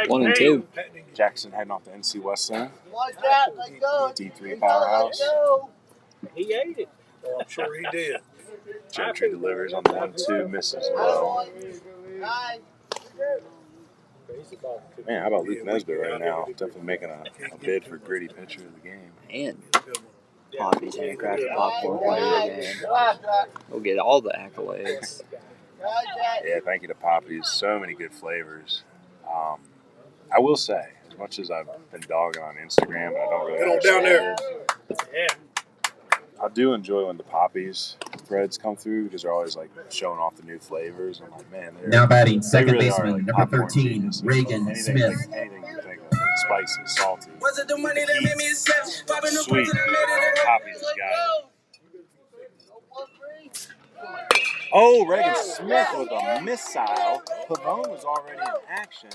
1-2. Jackson heading off to NC West Center. D3 Oh, powerhouse. He ate it. Oh, I'm sure he did. Gentry delivers on the 1-2, misses low. Man, how about Luke Nesbitt right now? Definitely making a bid for gritty pitcher of the game. And Poppy's handcrafted popcorn player of the game. We'll get all the accolades. Yeah, thank you to Poppy's. So many good flavors. I will say, as much as I've been dogging on Instagram, and I don't really understand it, I do enjoy when the Poppy's threads come through because they're always like showing off the new flavors. I'm like, man, Now batting, second really baseman, are, like, number popcorn 13, geniuses. Reagan anything, Smith. Like, anything you think of, spicy, salty. Was it the money that made me accept? Sweet. Poppy's has got it. Oh, Reagan Smith with a missile. Pavone was already in action.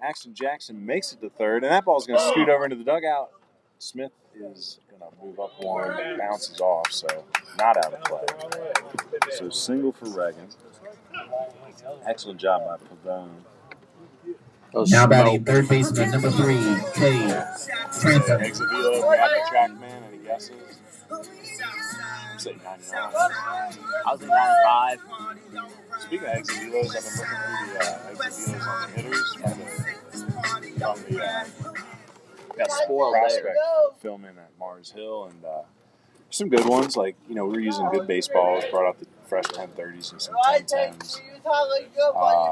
Axton Jackson makes it to third, and that ball's going to scoot over into the dugout. Smith is going to move up one, bounces off, so not out of play. So single for Reagan. Excellent job by Pavone. Now batting, third baseman, number 3, Cade Trantham. Exit velo, grab the track man, any guesses? I'm saying 99. I was in 95. Speaking of exit velos, I've been looking through the exit velos on the hitters from the Got spoiled prospect there. filming at Mars Hill, and some good ones. Like, we're using good baseballs, brought out the fresh 1030s and some 1010s.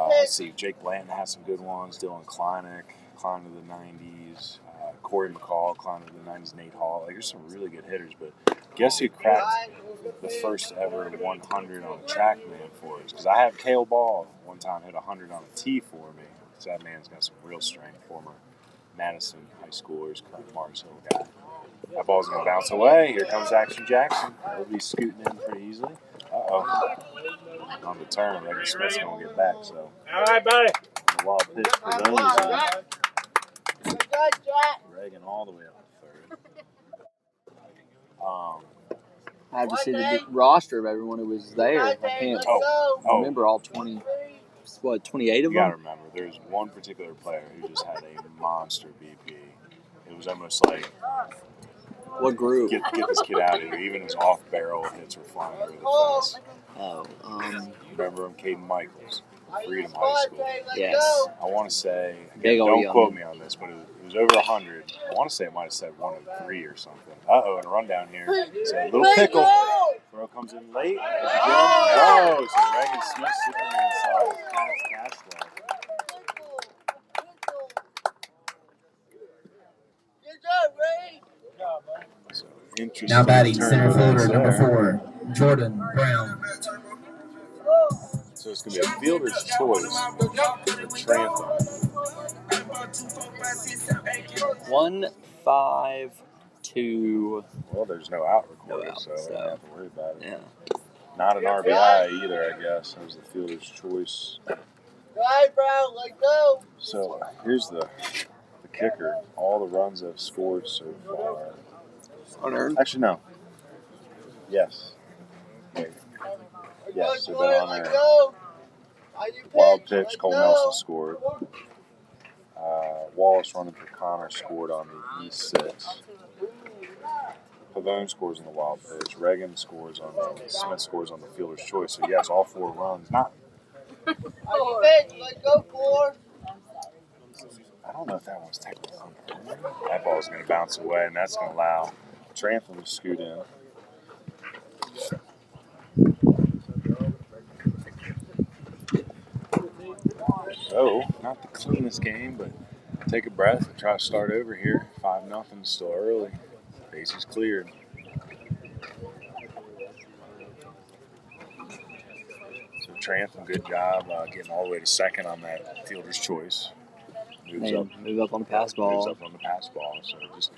Let's see, Jake Blanton has some good ones. Dylan Kleinek, climb to the 90s. Corey McCall, climb to the 90s. Nate Hall. Like, there's some really good hitters, but guess who cracked the first ever 100 on a TrackMan for us? Because I had Cale Ball one time hit 100 on a tee for me. So that man's got some real strength. Former Madison high schoolers, current Mars Hill guy. That ball's going to bounce away. Here comes Action Jackson. He'll be scooting in pretty easily. Uh-oh. On the turn, Reagan Smith's going to get back. So, All right, buddy. the wild pitch for those. Reagan all the way up to third. I had to see the roster of everyone who was there. I can't remember all 28 of You them? got to remember, there's one particular player who just had a monster BP. It was almost like, What group? get this kid out of here. Even his off-barrel hits were flying over the fence. Remember him, Caden Michaels, Freedom High School. Yes. I want to say, Big old don't young. quote me on this, but it was over 100. I want to say it might have said 103 or something. Uh-oh, and a rundown here. So a little pickle. Throw comes in late. Oh, so Reagan Smith, Superman saw his cash flow. So interesting. Now batting, turn center fielder, there. number 4, Jordan Brown. So it's going to be a fielder's choice for Trantham. 1-5-2. Well, there's no out recorded, No out, so I so- don't have to worry about it. Yeah. Not an RBI either, I guess. That was the fielder's choice. So here's the kicker. All the runs I've scored so far. Unearned. Actually, no. Yes. Wait. Yes, they've been on there. Wild pitch, Cole Nelson scored. Wallace running for Connor scored on the E6. Pavone scores on the wild pitch. Reagan scores on the Smith scores on the fielder's choice. So yes, all 4 runs. Not I don't know if that one's technically. That ball's going to bounce away, and that's going to allow Trantham to scoot in. So, not the cleanest game, but take a breath and try to start over here. 5-0, still early. Bases cleared. So Trantham, good job getting all the way to second on that fielder's choice. Move up on the pass ball. Moves up on the pass ball. So just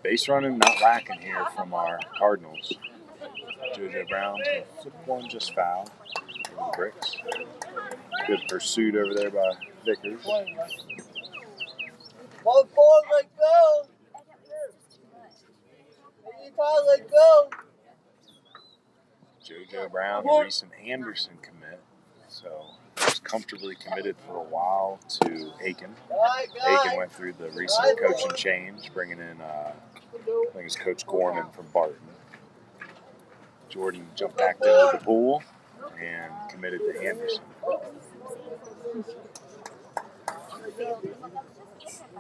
base running, not lacking here from our Cardinals. JoJo Brown's going to flip one just foul. Bricks. Good pursuit over there by Vickers. JoJo Brown, a recent Henderson commit. So was comfortably committed for a while to Aiken. Aiken went through the recent coaching change, bringing in, I think it's Coach Gorman from Barton. Jordan jumped back into the pool and committed to Henderson.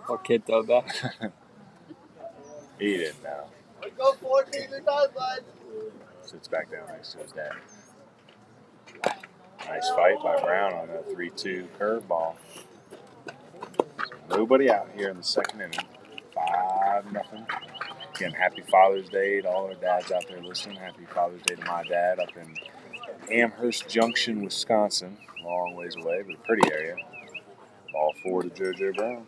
What kid throw back? He didn't know. Sits back down next to his dad. Nice fight by Brown on a 3-2 curveball. So nobody out here in the second inning. 5-0. Again, happy Father's Day to all our dads out there listening. Happy Father's Day to my dad up in Amherst Junction, Wisconsin. Long ways away, but a pretty area. Ball 4 to JoJo Brown.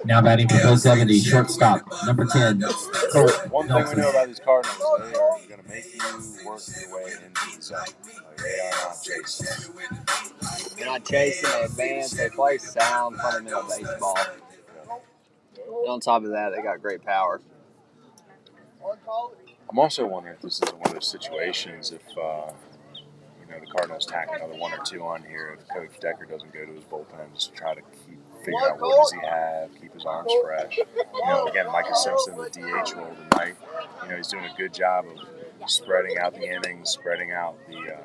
Now batting for 070, shortstop, number 10. One thing we know about these Cardinals, they are going to make you work your way into the zone. Like, they are not chasing. They're not chasing, they advance, they play sound, fundamental baseball. And on top of that, they got great power. I'm also wondering if this is one of those situations if, the Cardinals tack another 1 or 2 on here, if Coach Decker doesn't go to his bullpen, just try to figure out what does he have, keep his arms fresh. Again, Micah Simpson, the DH role tonight, he's doing a good job of spreading out the innings, spreading out the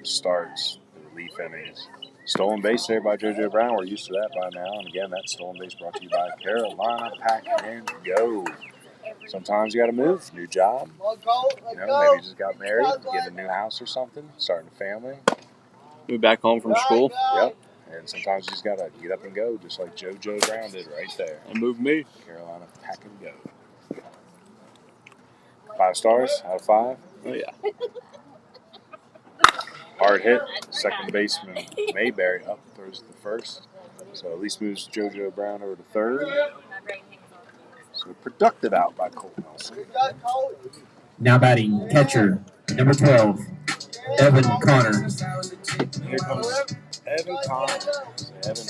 starts, the relief innings. Stolen base there by JoJo Brown. We're used to that by now. And again, that stolen base brought to you by Carolina Pack and Go. Sometimes you got to move. New job. Maybe you just got married, get a new house or something, starting a family. Move back home from school. Yep. And sometimes you just got to get up and go, just like JoJo Brown did right there. And move me. Carolina Pack and Go. 5 stars out of 5. Oh, yeah. Hard hit. Second baseman Mayberry up, throws to the first. So at least moves JoJo Brown over to third. So productive out by Colt Nelson. Now batting, catcher, number 12, Evan Connor. Here comes Evan Connor. Evan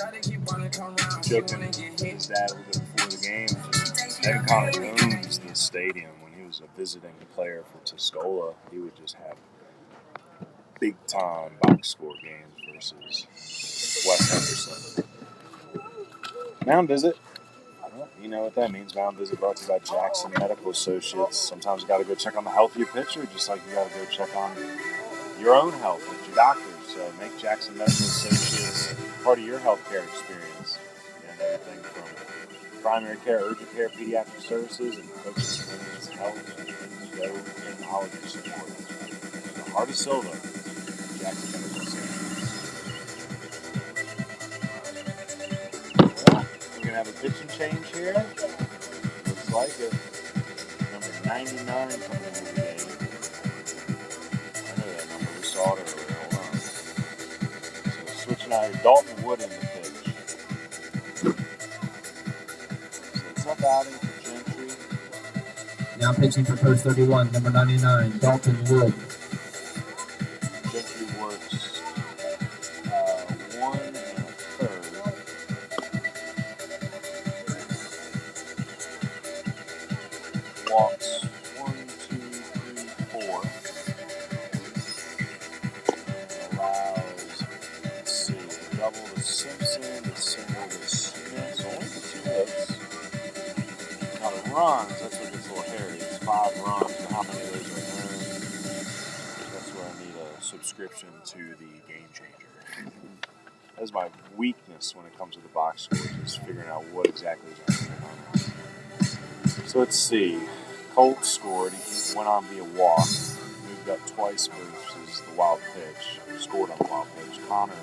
joking his dad a little bit before the game. Evan Connor owns the stadium. When he was a visiting player for Tuscola, he would just have big-time box score games versus West Henderson. Mound visit. Well, you know what that means. Mound visit brought to you by Jackson Medical Associates. Sometimes you got to go check on the health of your pitcher, just like you got to go check on your own health with your doctors. So make Jackson Medical Associates part of your healthcare experience. And everything from primary care, urgent care, pediatric services, and focus on women's health, go immunology support. The heart of silver. Jackson Medical Associates. Well, we're going to have a pitching change here. Looks like it. Number 99 coming into the game. I know that number. We saw it earlier. Hold on. So switching out here. Dalton Wood in the pitch. So tough outing for Gentry. Now pitching for post 31, number 99, Dalton Wood. Gentry works 1 and a third. Walks 1, 2, 3, 4. And allows, let's see, the double to Simpson, the single to Smith. So only the 2 hits. Now the runs, that's what gets a little hairy. how many of those are earned. That's where I need a subscription to the Game Changer. That's my weakness when it comes to the box scores, is figuring out what exactly is going on. So let's see. Colt scored. He went on via walk. Moved up twice versus the wild pitch. Scored on the wild pitch. Connor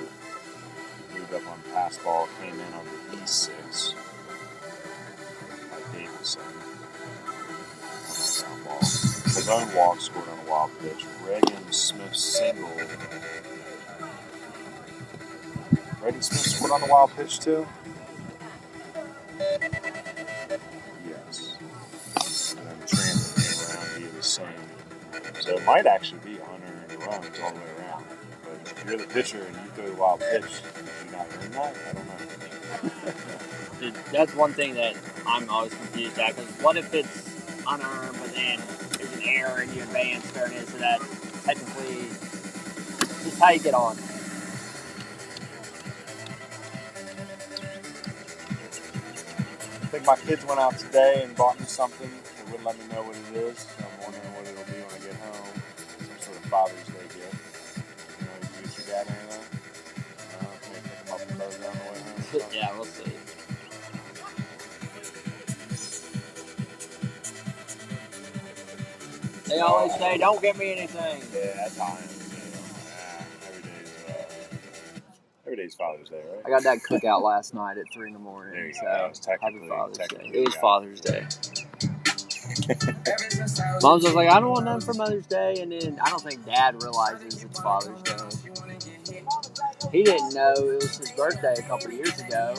moved up on pass ball. Came in on the E6. By Davidson. On that ground ball. His own walk scored on a wild pitch. Reagan Smith single. Reagan Smith scored on the wild pitch too? Yes. And then Transit came around via the same. So it might actually be unearned runs all the way around. But if you're the pitcher and you throw the wild pitch, do you not earn that? I don't know. Dude, that's one thing that I'm always confused at. Because what if it's unearned, but then there's an error and you advance turn it, so that technically, just how you get on. I think my kids went out today and bought me something. They wouldn't let me know what it is. So I'm wondering what it'll be when I get home. Some sort of Father's Day gift. You know, you get your dad anything? Maybe pick him up and throw it on the way home. Yeah, we'll see. They always say, "Don't get me anything." Yeah, that's how I am. Every day's Father's Day, right? I got that cookout last night at 3 in the morning. There you So go. That was happy Father's Day. technically, It was yeah. Father's Day. Mom's was like, "I don't want nothing for Mother's Day," and then I don't think Dad realizes it's Father's Day. He didn't know it was his birthday a couple years ago.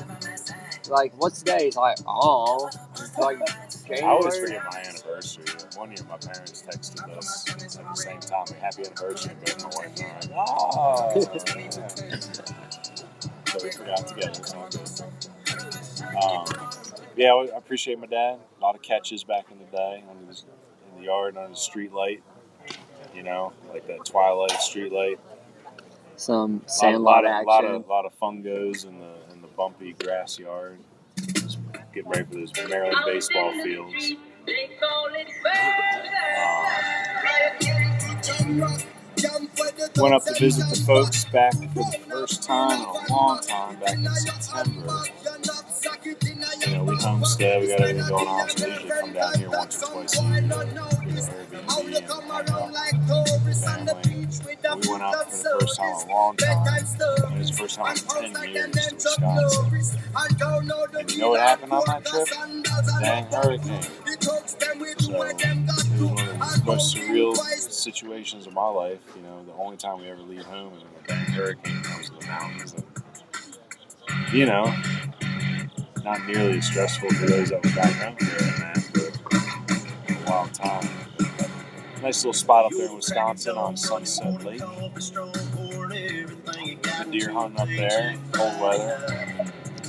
Like, what's today? He's like, "Oh, it's like January." I always forget my anniversary. One year my parents texted us at the same time, "Happy anniversary," but my wife and I were like, "Oh." So we forgot together. It's all good. Yeah, I appreciate my dad. A lot of catches back in the day in the yard under the street light. You know, like that twilight street light. Some sandlot action. Lot of fungos in the bumpy grass yard. Just getting ready for those Maryland baseball fields. Went up to visit the folks back for the first time in a long time, back in September. You know, we homestead, we got everything going on, so we usually come down here once or twice a year to Airbnb and hang out with family. We went out for the first time in a long time, and it was the first time in 10 years to Wisconsin. And you know what happened on that trip? Dang hurricane. So it was one of the most surreal situations of my life. You know, the only time we ever leave home is when a dang hurricane comes to the mountains. And, you know, not nearly as stressful for those that were back home during that, but a wild time. Nice little spot up there in Wisconsin on Sunset Lake. The deer hunting up there, cold weather.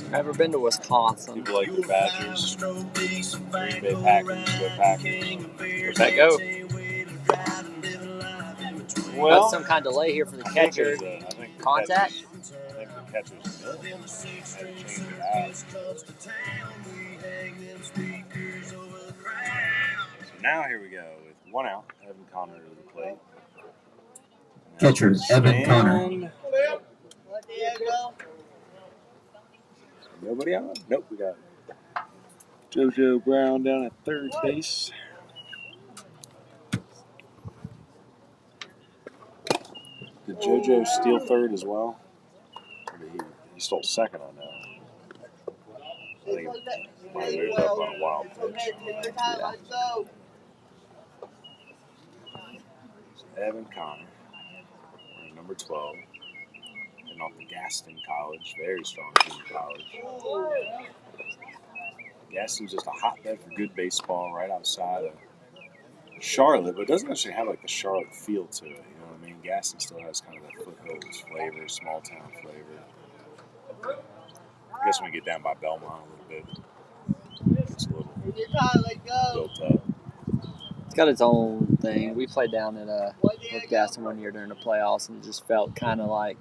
Never been to Wisconsin. People like the Badgers. Green Bay Packers, go Packers. Where'd that go? Well, got some kind of delay here for the catcher. I think Contact? I think the catcher's had to change it out. So now here we go with 1 out. Evan Connor to the plate. Catcher, Evan Connor. Nobody on? Nope, we got JoJo Brown down at third base. Did JoJo steal third as well? Or did he stole second on that? I think he might have moved up on a wild pitch. Yeah. So Evan Connor, wearing number 12. And off the Gaston College, very strong junior college. Gaston's just a hotbed for good baseball right outside of Charlotte, but it doesn't actually have like the Charlotte feel to it. You know what I mean? Gaston still has kind of that foothills flavor, small town flavor. I guess when we get down by Belmont a little bit, it's a little built up. It's got its own thing. We played down at with Gaston one year during the playoffs, and it just felt kind of like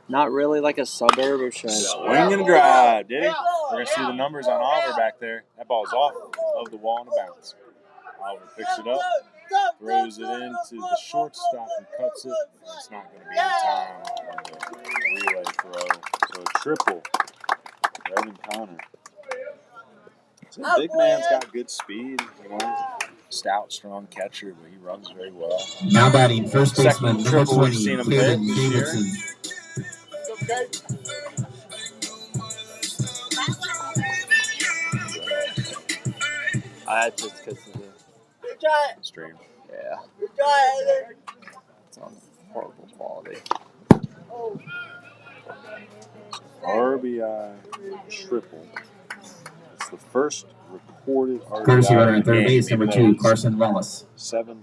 not really like a suburb of Charlotte. Swing and drive, did he? We're going to see the numbers on Oliver back there. That ball's off of the wall and a bounce. Oliver picks it up. throws it into the shortstop and cuts it. It's not going to be in time on the relay throw. So a triple for Evan Connor. So the big man's got good speed. You know, stout, strong catcher, but he runs very well. Now batting, first baseman, Second number triple 20, we've seen him Kevin hit this year. Davidson. That's just because of the Stream. yeah. It's on horrible quality. RBI triple. It's the first recorded RBI. Courtesy runner in at the third game, base, number even 2, though it's Carson Wallace. 6-0.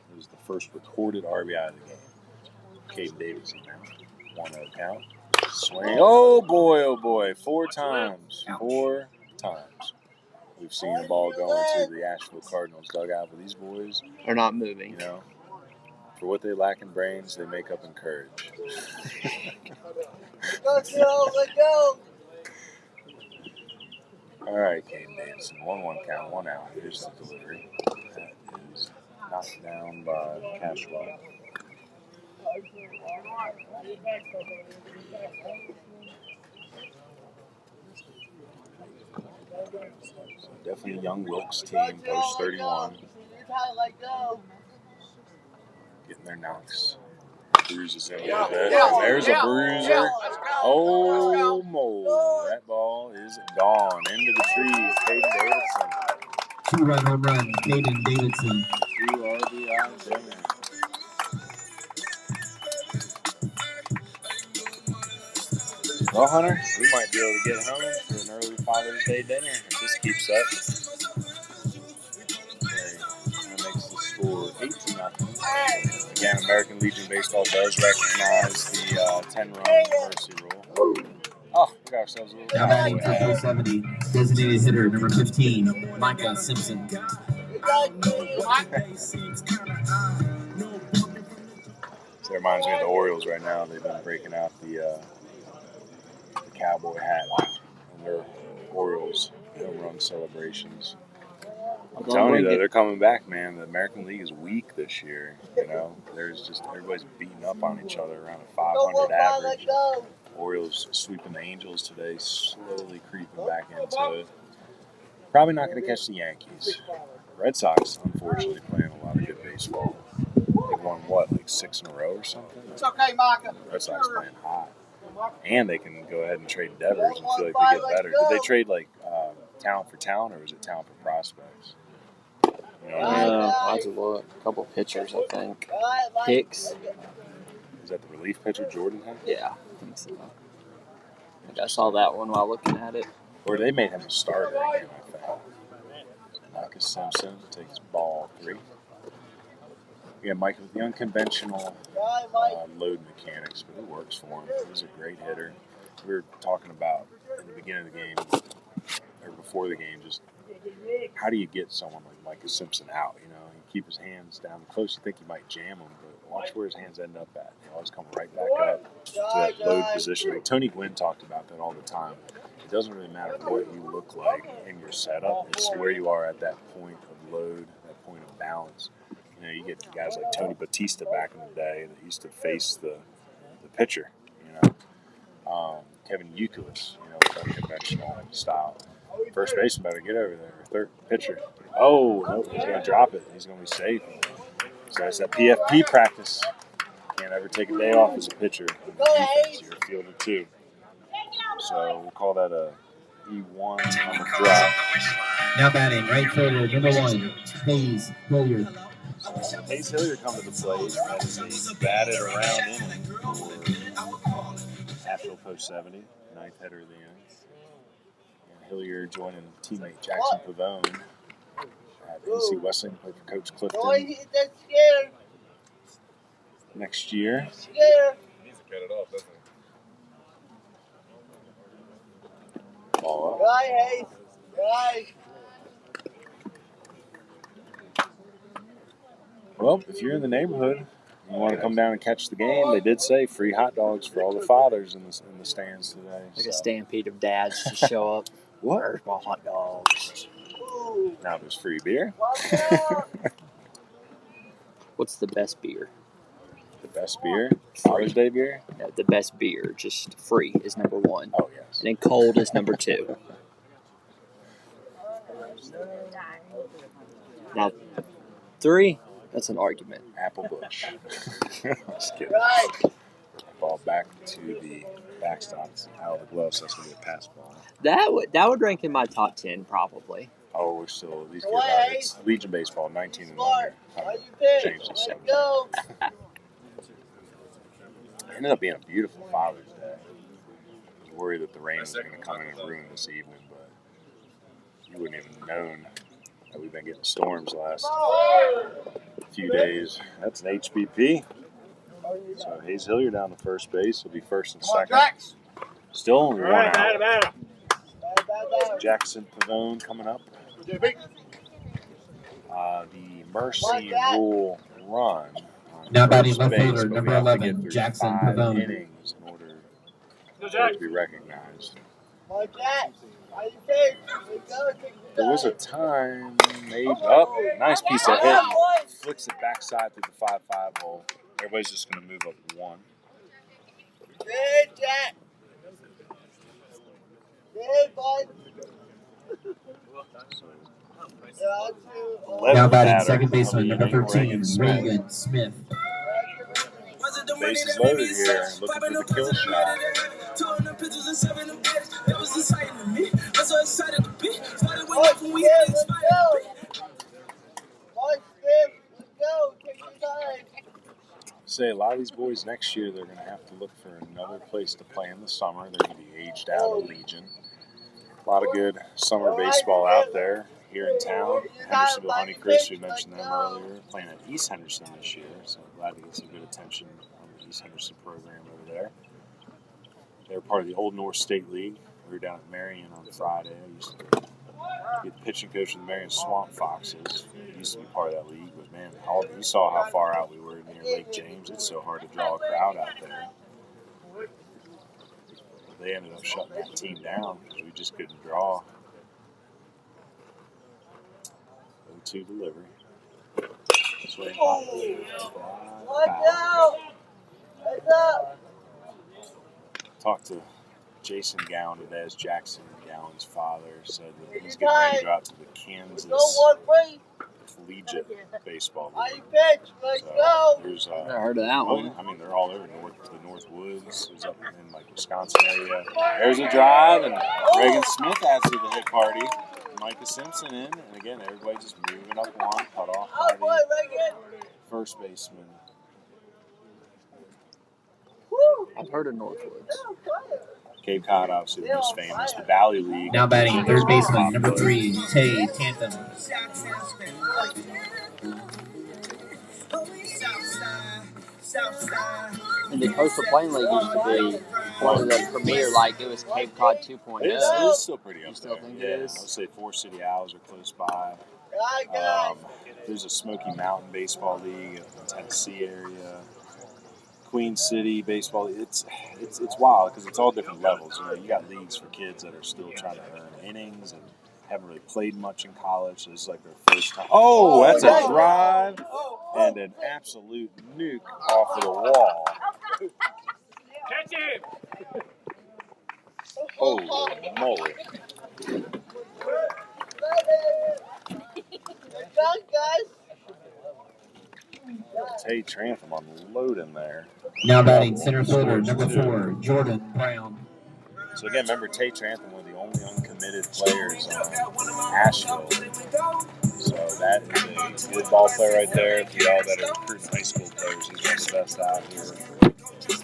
It was the first recorded RBI of the game. Caden Davidson now. 1-0 count. Swing. Oh boy. 4 times. 4 times. We've seen the ball go into the Asheville Cardinals dugout, but these boys They're not moving. You know, for what they lack in brains, they make up in courage. Let's go. All right, Caden Davidson. 1-1 count, 1 out. Here's the delivery. That is knocked down by Cashwell. So definitely a young Wilkes team, post 31. Getting their knocks. Bruises in a little bit. There's a bruiser. Oh, mo. That ball is gone into the trees. Caden Davidson. 2-run home run, Caden Davidson. 2 RBIs in there. Well, Hunter, we might be able to get home for an early Father's Day dinner if this keeps up. Okay, that makes the score 18-0. Again, American Legion Baseball does recognize the 10-run mercy rule. Oh, we got ourselves a little Now batting, 270, designated hitter, number 15, Micah Simpson. So it reminds me of the Orioles right now. They've been breaking out the cowboy hat and their Orioles home run celebrations. I'm telling you, though, they're coming back, man. The American League is weak this year. You know, there's just everybody's beating up on each other around a 500 average. Orioles sweeping the Angels today, slowly creeping back into it. Probably not going to catch the Yankees. Red Sox, unfortunately, playing a lot of good baseball. They've won, what, like 6 in a row or something? It's okay, Micah. Red Sox playing hot. And they can go ahead and trade Devers and feel like they get better. Did they trade, like, talent for talent, or was it talent for prospects? You know what I mean? I'll have to look. A couple pitchers, I think. Hicks. Is that the relief pitcher, Jordan? Yeah, I think so. I think I saw that one while looking at it. Or they made him a starter again, I think. Marcus Simpson takes ball 3. Yeah, Mike with the unconventional load mechanics, but it works for him. He's a great hitter. We were talking about in the beginning of the game, or before the game, just how do you get someone like Micah Simpson out? You know, you keep his hands down close. You think you might jam him, but watch where his hands end up at. They always come right back up to that load position. Like Tony Gwynn talked about that all the time. It doesn't really matter what you look like in your setup. It's where you are at that point of load, that point of balance. You know, you get guys like Tony Batista back in the day that used to face the pitcher, you know. Kevin Youkilis, you know, with unconventional style. First baseman better get over there. Third pitcher. Oh, nope, he's going to drop it. He's going to be safe. So it's that PFP practice. Can't ever take a day off as a pitcher. Defense, you're a fielder too. So we'll call that a E1 on the drop. Now batting, right fielder, number 1, Hayes Hilliard. So Hayes Hilliard come to the plate. That is a batted around inning for Asheville Post 70, 9th header of the inning. And Hilliard joining teammate Jackson Pavone at NC Wesleyan, played for Coach Clifton next year. He needs to cut it off, doesn't he? Ball up. Right, Hayes. Right. Well, if you're in the neighborhood, you want to come down and catch the game, they did say free hot dogs for all the fathers in the stands today. Like a stampede of dads to show up. Where's my hot dogs? Now there's free beer. What's the best beer? The best beer? Father's Day beer? No, the best beer, just free, is number 1. Oh, yes. And then cold is number 2. Now, 3, that's an argument. Apple Bush. Just kidding. Ball back to the backstops out of the glove, so that's going to be a pass ball. That would rank in my top 10, probably. Oh, we're still, these kids are, it's Legion Baseball, 19 and under. Change this up. Ended up being a beautiful Father's Day. I was worried that the rain was going to come in and ruin this evening, but you wouldn't even known that we've been getting storms the last few days. That's an HBP. So Hayes Hilliard down to first base. He'll be first and second. Still only one out. Jackson Pavone coming up. The Mercy Rule run. Now batting left base, fielder, but number we have to 11, get through Jackson 5 Pavone. innings in order for it to be recognized. There was a time maybe nice piece of hit. Flicks it backside through the 5-5 hole. Everybody's just going to move up 1. Now batting second baseman, number 13, Reagan Smith. Bases loaded here, looking for the kill shot. Say a lot of these boys next year, they're going to have to look for another place to play in the summer. They're going to be aged out of Legion. A lot of good summer baseball out there here in town. Hendersonville Honeycrisp, we mentioned them earlier, playing at East Henderson this year. So glad to get some good attention on the East Henderson program over there. They're part of the Old North State League. We were down at Marion on Friday. I used to be the pitching coach of the Marion Swamp Foxes. I used to be part of that league, but man, you saw how far out we were near Lake James. It's so hard to draw a crowd out there. They ended up shutting that team down because we just couldn't draw. 0-2 delivery. Swing. Talked to Jason Gowan today, as Jackson Gowan's father said that he's getting ready to go out to the Kansas Collegiate Baseball League. So there's Never heard of that one. I mean, they're all over the North Woods. It's up in like Wisconsin area. There's a drive, and Reagan Smith adds to the hit party. Micah Simpson in, and again, everybody just moving up 1, cut off by the first baseman. I've heard of Northwoods. Cape Cod, obviously, the most famous. The Valley League. Now batting third baseman, number 3, Tay Tantham. And the Coastal Plain League used to be one of the premier, like it was Cape Cod 2.0. It is still pretty up You still there. think Yeah, it is? I would say Forest City Owls are close by. There's a Smoky Mountain Baseball League in the Tennessee area. Queen City Baseball. It's wild because it's all different levels. You know, you got leagues for kids that are still trying to earn innings and haven't really played much in college. So this is like their first time. Oh, that's a drive and an absolute nuke off of the wall. Catch him! Holy moly. Tay Trantham unloading there. Now batting center fielder, number 4, Jordan Brown. So again, remember Tay Trantham, one of the only uncommitted players on Asheville. So that is a good ball player right there. For y'all that are recruiting high school players, he's one of the best out here. We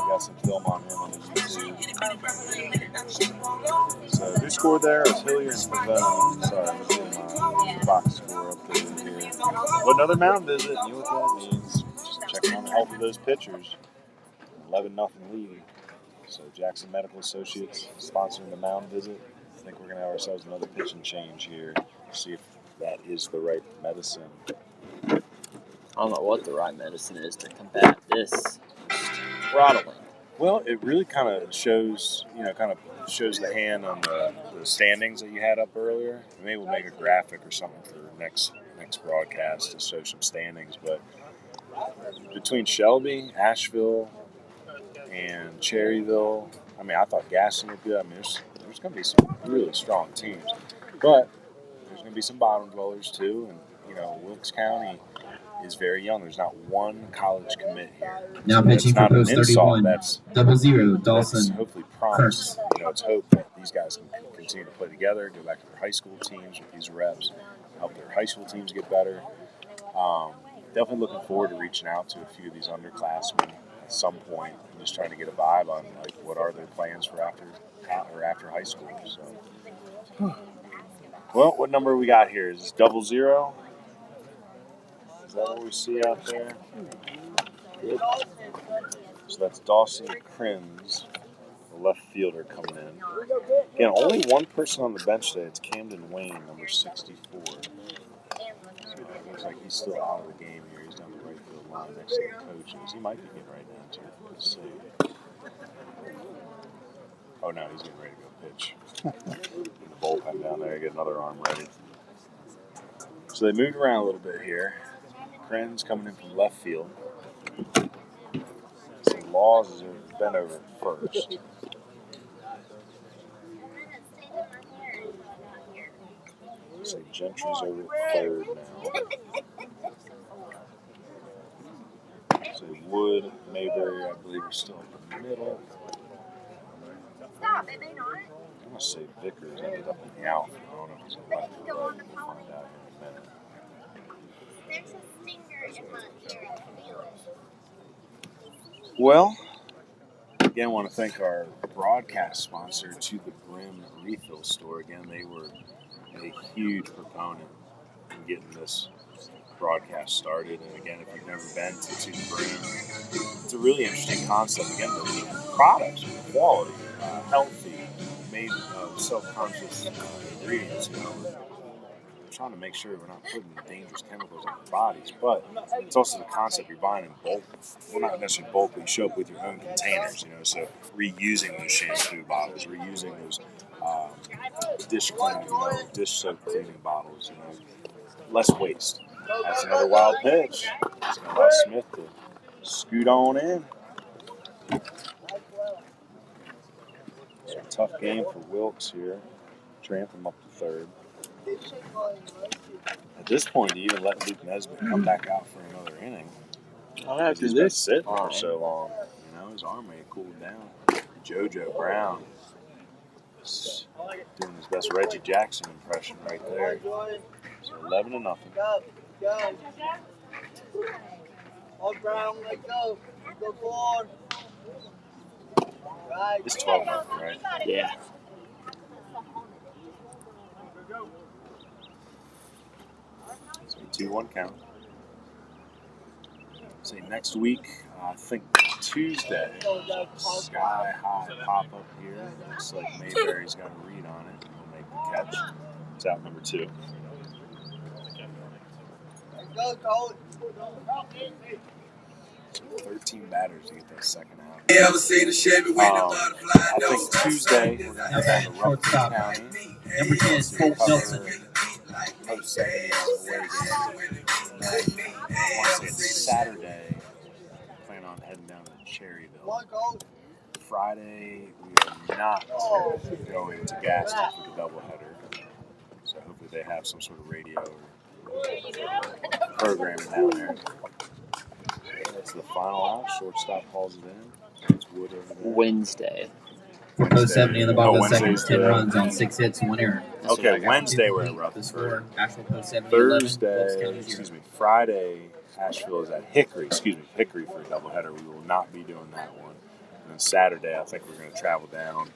got some film on him on the YouTube. So who scored there? It was Hilliard and Pavone. Sorry, I'm getting my box score up there here. But another mound visit, you know what that means. Just checking on the health of those pitchers. 11-0 lead. So Jackson Medical Associates sponsoring the mound visit. I think we're going to have ourselves another pitching change here. See if that is the right medicine. I don't know what the right medicine is to combat this throttling. Well, it really kind of shows, kind of shows the hand on the standings that you had up earlier. Maybe we'll make a graphic or something for next broadcast to show some standings. But between Shelby, Asheville, and Cherryville, I mean, I thought Gaston looked good. I mean, there's going to be some really strong teams. But there's going to be some bottom dwellers too. And, Wilkes County is very young. There's not one college commit here. Now pitching for post 31. That's 00, Dawson. Hopefully promise. It's hope that these guys can continue to play together, go back to their high school teams with these reps, help their high school teams get better. Definitely looking forward to reaching out to a few of these underclassmen at some point and just trying to get a vibe on what are their plans for after high school. So, well, what number we got here? Is this 00? Is that what we see out there? Good. So that's Dawson Crims, the left fielder, coming in. Again, only one person on the bench today. It's Camden Wayne, number 64. So it looks like he's still out of the game here. He's down the right field line next to the coaches. He might be getting right down to it. Let's see. Oh, no, he's getting ready to go pitch. The bullpen down there, get another arm ready. So they moved around a little bit here. Kren's coming in from left field. So Laws has been over first. So Gentry's over third now. So Wood, Mayberry, I believe, are still in the middle. Stop, it may not. I'm going to say Vickers ended up in the outfield. I don't know if he's in left field. We'll find out in a minute. There's a stinger in my ear. I feel it. Well, again, I want to thank our broadcast sponsor, To the Brim Refill Store. Again, they were a huge proponent in getting this broadcast started. And again, if you've never been to the Brim, it's a really interesting concept. Again, the products are quality, healthy, made of self-conscious ingredients. We're trying to make sure we're not putting dangerous chemicals in our bodies, but it's also the concept you're buying in bulk. Well, not necessarily bulk, but you show up with your own containers, so reusing those shampoo bottles, reusing those dish soap cleaning bottles, less waste. That's another wild pitch. It's going to allow Smith to scoot on in. So a tough game for Wilkes here. Trantham up to third. At this point, to even let Luke Nesbitt come back out for another inning, he's been sitting for so long. His arm may have cooled down. JoJo Brown doing his best Reggie Jackson impression right there. So 11-0. Go. On ground, let go. Go forward. Right. It's 12-0, right? Yeah. So 2-1 count. Say next week, I think Tuesday, sky high pop up here. Looks like Mayberry's got a read on it. He'll make the catch. It's out number 2. Go, Coach. 13 batters to get that second out. You ever seen a Chevy with the butterfly? I think Tuesday we're going to head down to Wilkes County. Number 10, Colt Nelson. Post 70 away game. And then I want to say it's Saturday. Plan on heading down to Cherryville. Friday we are not going to Gaston for the doubleheader. So hopefully they have some sort of radio or programming down there. That's the final out. Shortstop hauls it in. It's Wood over there. Wednesday. For post 70 in the bottom of the second, Wednesday's 10 the- runs on 6 hits and 1 error. Okay, Wednesday we're at The Rutherford. score, Asheville Post 70, 11, Wilkes Thursday, County 0. Friday, Asheville is at Hickory for a doubleheader. We will not be doing that one. And then Saturday, I think we're going to travel down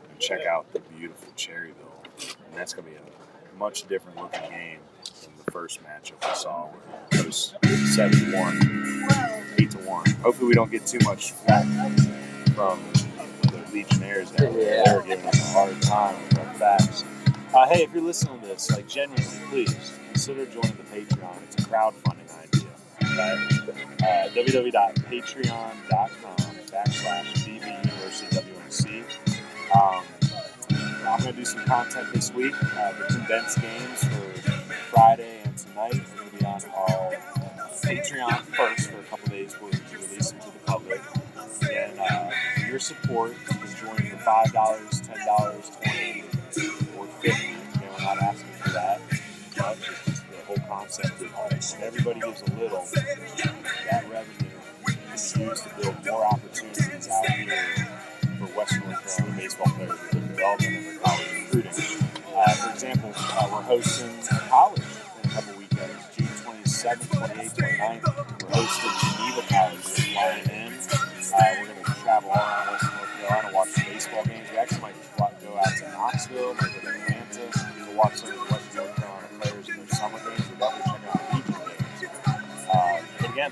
and check out the beautiful Cherryville. And that's going to be a much different looking game than the first matchup we saw. It was 7-1, 8-1. Hopefully we don't get too much flack from the Legionnaires down there. They're giving us a hard time with our facts. Hey, if you're listening to this, genuinely, please consider joining the Patreon. It's a crowdfunding idea. www.patreon.com/BB University WNC. I'm going to do some content this week. The condensed games for Friday and tonight are going to be on our Patreon first for a couple days before we release them to the public. Then your support is joining the $5, $10, $20, or $50. Again, we're not asking for that much. It's just the whole concept of when everybody gives a little, that revenue is used to build more opportunities out here for Western North Carolina baseball players with their development and their college recruiting. For example, we're hosting college in a couple weekends, June 27th, 28th, 29th. We're hosting Geneva College. We're flying in. We're going to travel all around Western North Carolina, watch the baseball games. We actually might go out to Knoxville, might go to Atlanta, to watch some of the Western North Carolina players in their summer games. We're definitely checking out the regional games. But again,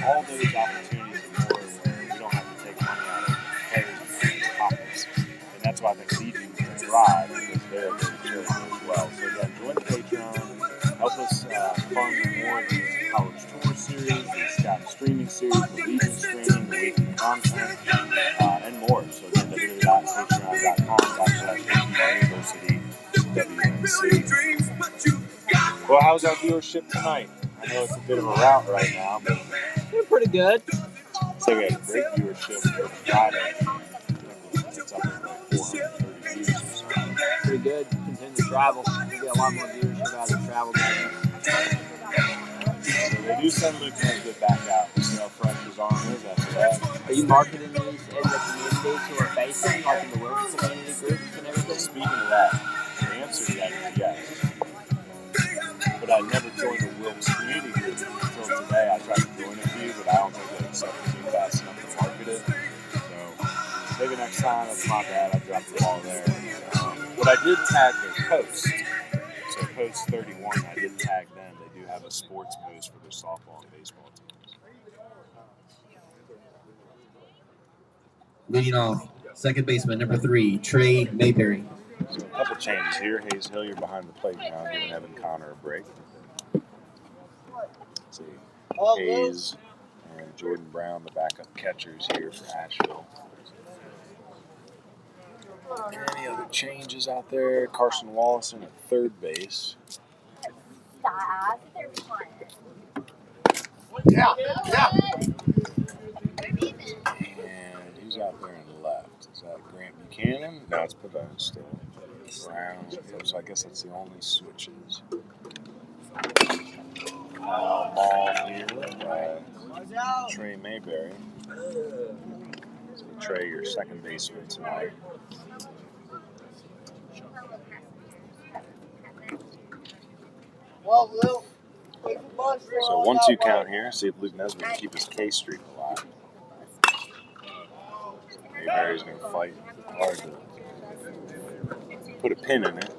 all those opportunities are more where we don't have to take money out of players' pockets. And that's why I think Legion can thrive, because they're a big charity as well. So again, join the Patreon, help us fund more of these college tour series, the scout streaming series, the Legion streaming, the weekly content, and more. So again, www.patreon.com/WNC. Well, how's our viewership tonight? I know it's a bit of a rout right now, but We're pretty good. so we had great viewership for Friday. It's up at like 430 views or something. Pretty good. Continue to travel. We get a lot more viewership out of the travel game. So they do send Luke Nesbitt back out. We'll see how fresh his arm is after that. Are you marketing these in the communities who are facing, like in the Wilkes community groups and everything? Speaking of that, the answer to that is yes. But I never joined the Wilkes community group until today. I tried to join a few, but I don't think they accepted me fast enough to market it. So maybe next time, that's my bad. I dropped the ball there. But I did tag their post. So post 31, I did tag them. They do have a sports post for their softball and baseball teams. Leading off, second baseman, number 3, Trey Mayberry. So a couple changes here. Hayes Hilliard behind the plate now, giving Evan Connor a break. Let's see. Hayes and Jordan Brown, the backup catchers here for Asheville. Any other changes out there? Carson Wallison at third base. Yeah. And who's out there in left? Is that Grant Buchanan? No, it's Pavone still. Brown. So I guess that's the only switches. Ball here by Trey Mayberry. So Trey, your second baseman tonight. So 1-2 count here. See if Luke Nesbitt can keep his K streak alive. Mayberry's going to fight hard to put a pin in it.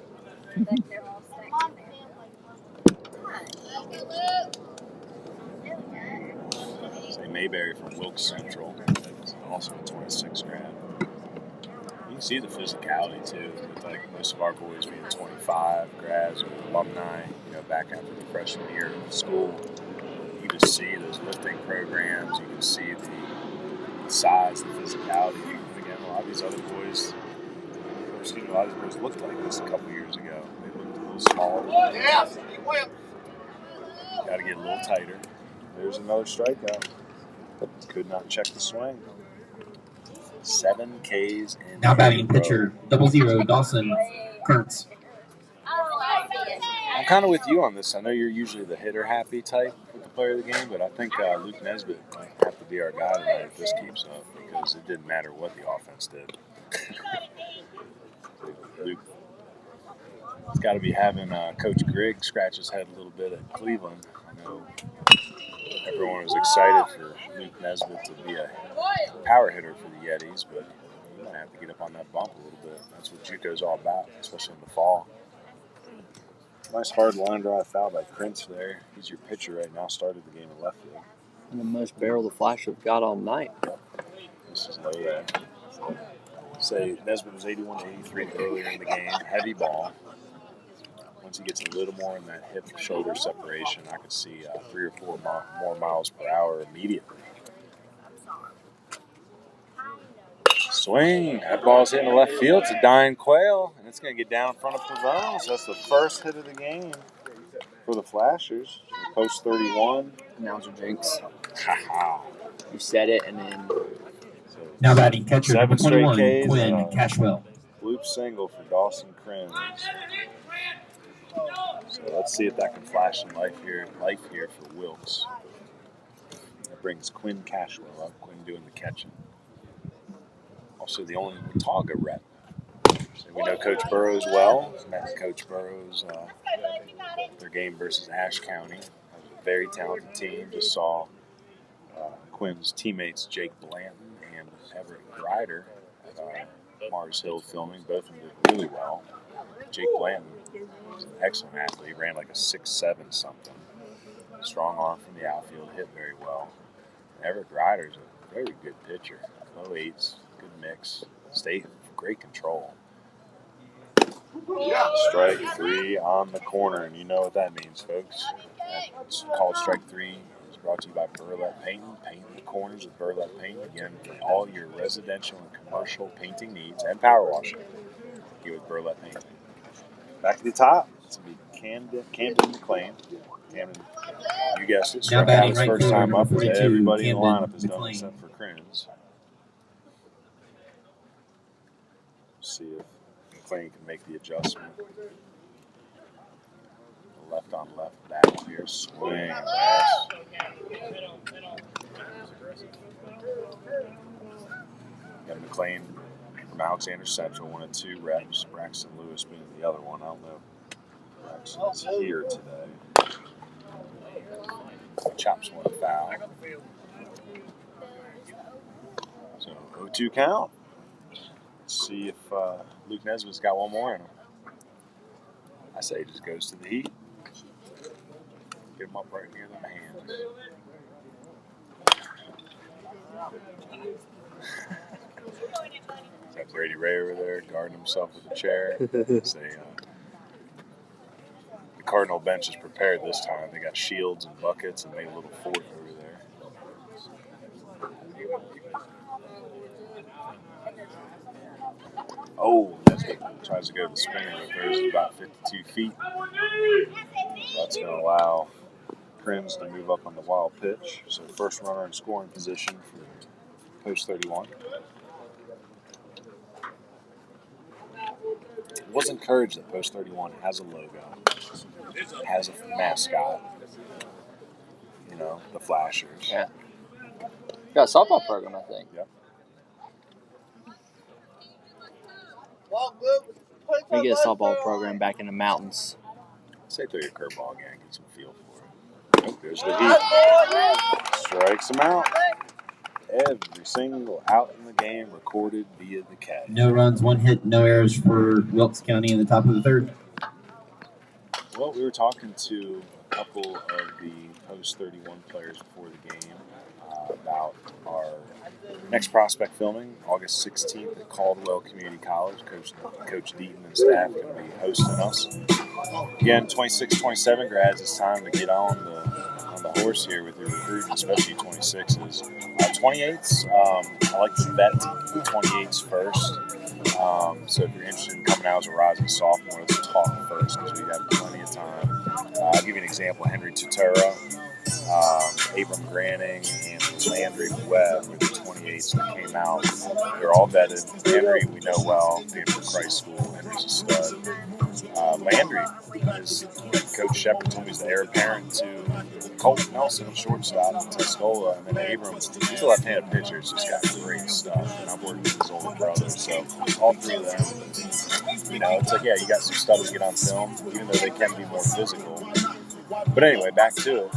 Say Mayberry from Wilkes Central. Also a 26 grad. You can see the physicality too. With like most of our boys being 25 grads or alumni, back after the freshman year of school. You can just see those lifting programs. You can see the size, the physicality. And again, a lot of these other boys, a lot of these boys looked like this a couple years ago. They looked a little smaller. Yes, he went. Got to get a little tighter. There's another strikeout. Could not check the swing. 7 Ks in Now batting pitcher, 00, Dawson Kurtz. I'm kind of with you on this. I know you're usually the hitter-happy type with the player of the game, but I think Luke Nesbitt might have to be our guy tonight if this keeps up, because it didn't matter what the offense did. Luke has got to be having Coach Grigg scratch his head a little bit at Cleveland. I know everyone was excited for Luke Nesbitt to be a power hitter for the Yetis, but you might have to get up on that bump a little bit. That's what JUCO's all about, especially in the fall. Nice hard line drive foul by Prince there. He's your pitcher right now, started the game in left field. And the most barrel the Flash have got all night. Yep. This is low. Say Nesbitt was 81 to 83 earlier in the game. Heavy ball. Once he gets a little more in that hip-shoulder separation, I could see 3 or 4 more miles per hour immediately. Swing. That ball's hitting the left field. It's a dying quail, and it's going to get down in front of Pavone. So that's the first hit of the game for the Flashers. Post 31. Announcer jinx. Ha-ha. You said it, and then Now batting catcher number 21, Ks Quinn and a Cashwell. Loop single for Dawson Crims. So let's see if that can flash in life here for Wilkes. That brings Quinn Cashwell up. Quinn doing the catching. Also the only Watauga rep. So we know Coach Burrows well. Met Coach Burrows their game versus Ashe County. That was a very talented team. Just saw Quinn's teammates Jake Blanton and Everett Grider at Mars Hill filming. Both of them did really well. Jake Blanton was an excellent athlete. He ran like a 6'7" something. Strong arm from the outfield, hit very well. Everett Grider's a very good pitcher. Low eights, good mix, great control. Strike 3 on the corner, and you know what that means, folks. It's called Strike 3. It's brought to you by Burlap Painting. Paint the corners with Burlap Paint. Again, for all your residential and commercial painting needs and power washing. Here with Burlap Painting. Back to the top. It's going to be Camden McLean. Camden, you guessed it, struck out his first time up. Everybody in the lineup has done except for Crims. See if McLean can make the adjustment. Left on left battle here. Swing. Yes. Got McLean from Alexander Central, one of 2 reps. Braxton Lewis being the other one. I don't know. Braxton's here today. Chops one foul. So 0-2 count. Let's see if Luke Nesbitt's got one more in him. I say he just goes to the heat. Get him up right near the hands. Is that Brady Ray over there guarding himself with a chair? The Cardinal bench is prepared this time. They got shields and buckets and made a little fort over there. Oh, Nesbitt tries to go to the spinner, but there's about 52 feet. So that's going to allow Crims to move up on the wild pitch. So first runner in scoring position for Post 31. It was encouraged that Post 31 has a logo, has a mascot. You know, the Flashers. Yeah. Got a softball program, I think. Yep. We get a softball program back in the mountains. Say throw your curveball again, get some feel for it. Oh, there's the heat. Strikes him out. Every single out in the game recorded via the catch. No runs, 1 hit, no errors for Wilkes County in the top of the 3rd. Well, we were talking to a couple of the Post 31 players before the game about our next prospect filming, August 16th at Caldwell Community College. Coach Deaton and staff are going to be hosting us. Again, 26, 27 grads, it's time to get on the horse here with your recruiting, especially 26s. 28s, I like to bet the 28s first. So if you're interested in coming out as a rising sophomore, let's talk first because we have plenty of time. I'll give you an example. Henry Tutera, Abram Granning, and Landry Webb were the 28s that came out. They're all vetted. Henry, we know well, being from Christ School. Henry's a stud. Landry, is Coach Shepard told me, he's the heir apparent to Colt Nelson, shortstop, Tuscola, and then Abram. He's a left-handed pitcher. He's just got great stuff. And I'm working with his older brother, so all 3 of them. You know, it's like, yeah, you got some stuff to get on film, even though they can be more physical. But anyway, back to it.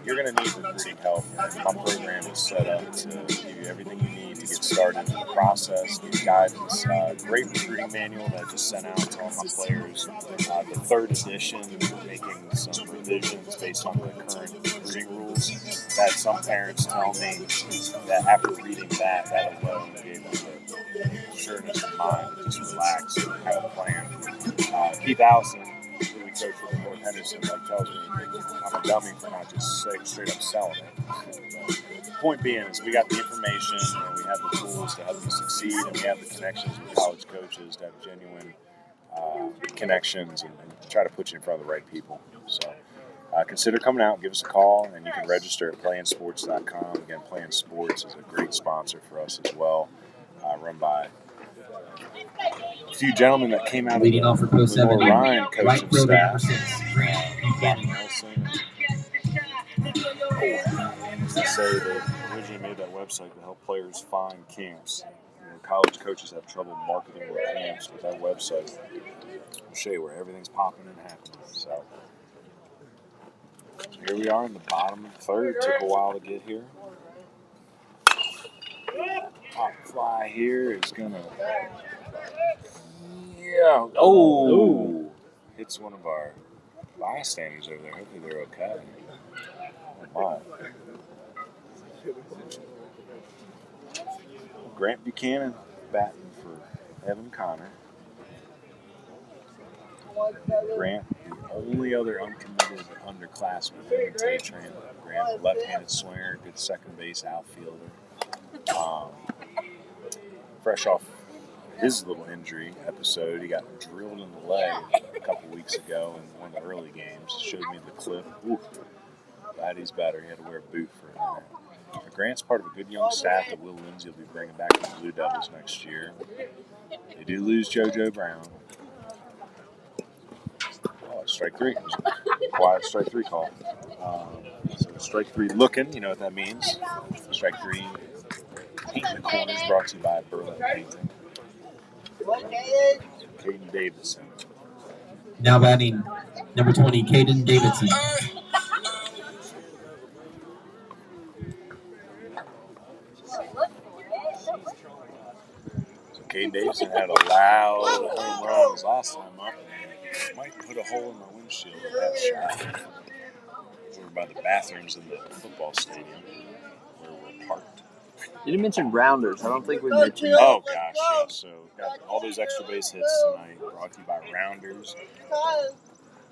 You're going to need recruiting help. My program is set up to give you everything you need to get started in the process. Give guidance. Great recruiting manual that I just sent out to all my players. The 3rd edition, making some revisions based on the current recruiting rules. That some parents tell me that after reading that alone gave them the sureness of mind to just relax and have a plan. Keith Allison, who we coach for the North Henderson tells me I'm a dummy for not just straight up selling it. But point being is we got the information and we have the tools to help you succeed, and we have the connections with college coaches to have genuine connections and try to put you in front of the right people. So consider coming out, give us a call, and you can register at playinsports.com. Again, Playin Sports is a great sponsor for us as well, run by a few gentlemen that came out Leading of off for the post 7, Ryan coaching right fielder staff. number 6, Grant Buchanan. Nelson. They say they originally made that website to help players find camps. College coaches have trouble marketing their camps with that website. I'll show you where everything's popping and happening. So here we are in the bottom of the third. Took a while to get here. Top fly here is gonna, hits one of our bystanders over there. Hopefully they're okay. Oh my. Grant Buchanan batting for Evan Connor. Grant, the only other uncommitted underclassman in the train. Grant, left-handed swinger, good second base outfielder. Fresh off his little injury episode, he got drilled in the leg a couple weeks ago in one of the early games. Showed me the clip. Ooh, glad he's better. He had to wear a boot for a minute. Grant's part of a good young staff that Will Lindsay will be bringing back to the Blue Devils next year. They do lose JoJo Brown. Oh, it's strike three. Quiet strike three call. So strike three looking, you know what that means. Strike three. Painting the corners brought to you by Berlin Painting. Caden Davidson. Now batting number 20, Caden Davidson. So Caden Davidson had a loud home run his last time up. Might put a hole in my windshield with that shot. Over by the bathrooms in the football stadium where we're parked. You didn't mention rounders. I don't think we mentioned that. Oh, gosh, yeah. So, got all those extra base hits tonight brought to you by Rounders.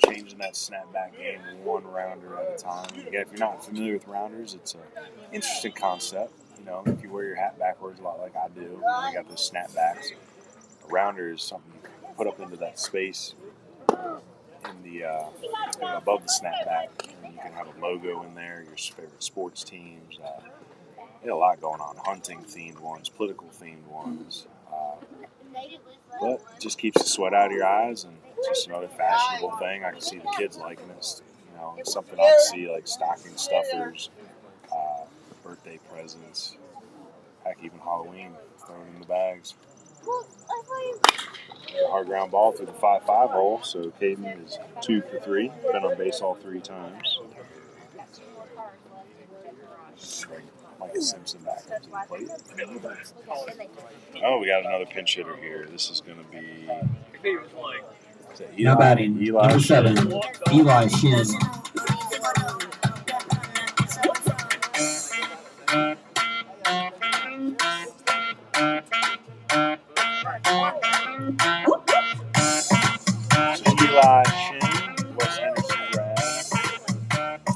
Changing that snapback game one rounder at a time. Again, if you're not familiar with Rounders, it's an interesting concept. You know, if you wear your hat backwards a lot like I do, you got those snapbacks. A rounder is something you can put up into that space in the above the snapback, and you can have a logo in there, your favorite sports teams. A lot going on, hunting themed ones, political themed ones, but it just keeps the sweat out of your eyes, and it's just another fashionable thing. I can see the kids liking it. You know, it's something I see like stocking stuffers, birthday presents, heck, even Halloween thrown in the bags. Hard ground ball through the 5-5 hole, so Caden is 2 for 3. Been on base all 3 times. Mike Simpson back up to the plate. Oh, we got another pinch hitter here. This is going to be Now batting number 7, Eli Shin. Eli Shin, West Henderson grad,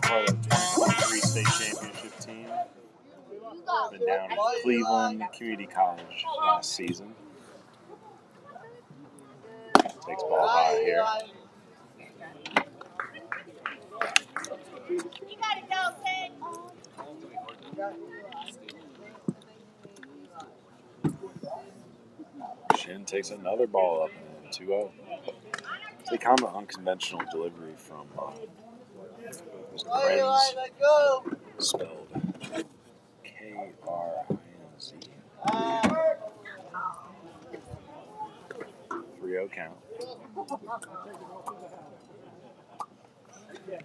part of the 2023 state championship team. Been down at Cleveland Community College last season. Takes ball high here. You gotta go, Sid. Shin takes another ball up and 2-0. It's a kind of unconventional delivery from Brim's, spelled K-R-I-N-Z. 3-0 count.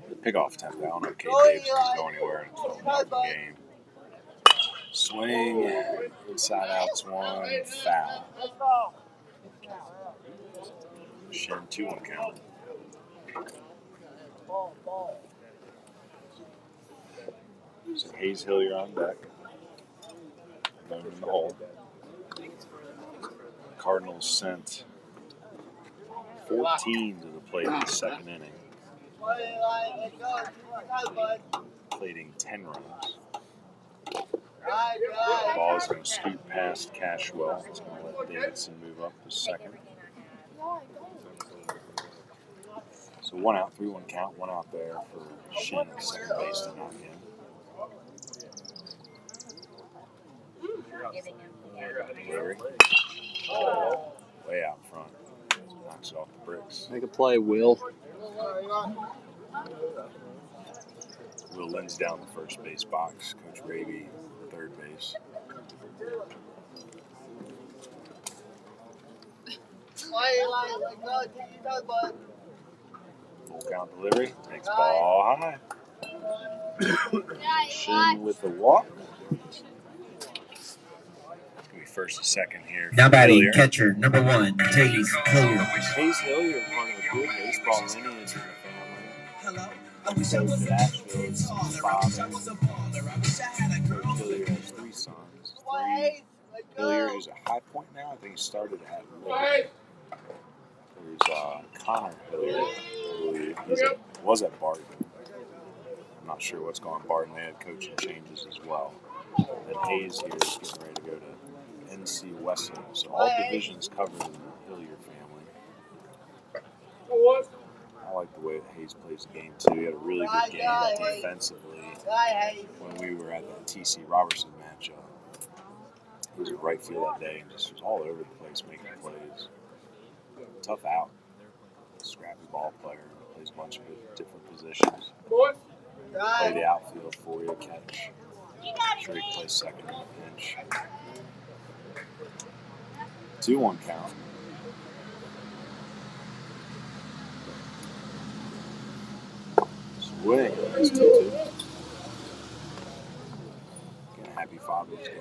The pickoff attempt. I don't know if Kate Davis can go anywhere until the game. Swing, inside outs 1, foul. Shin 2-1 count. So Hayes Hillier on deck. Alone in the hole. Cardinals sent 14 to the plate in the second inning, plating 10 runs. The ball is going to scoot past Cashwell. It's going to let Davidson move up to second. So 1 out, 3-1 count, 1 out there for Shin at second base to knock in. Larry. Way out front. Knocks it off the bricks. Make a play, Will. Will Lindsay down the first base box. Coach Raby, third base. Full count delivery. Makes ball high. Shin with the walk. First and second here. Now batting, Hillier. catcher, number 1, Hayes Hillier. Hayes Hillier, part of a good baseball lineage in the family. Coach at Asheville, his father. Coach Hillier has 3 sons. Hillier, who's a High Point now. I think he started at Liberty. There's Connor Hillier, I believe. Was at Barton. I'm not sure what's going on. Barton, they had coaching changes as well. And Hayes here is getting ready to go to NC Wesleyan. So all divisions covered in the Hillier family. I like the way that Hayes plays the game too. He had a really good game defensively when we were at the TC Robertson matchup. He was at right field that day and just was all over the place making plays. Tough out. Scrappy ball player. Plays a bunch of different positions. Play the outfield for you, catch. I'm sure he can play second on the bench. 2-1 count. Swing. It's 2-2. Again, happy Father's Day.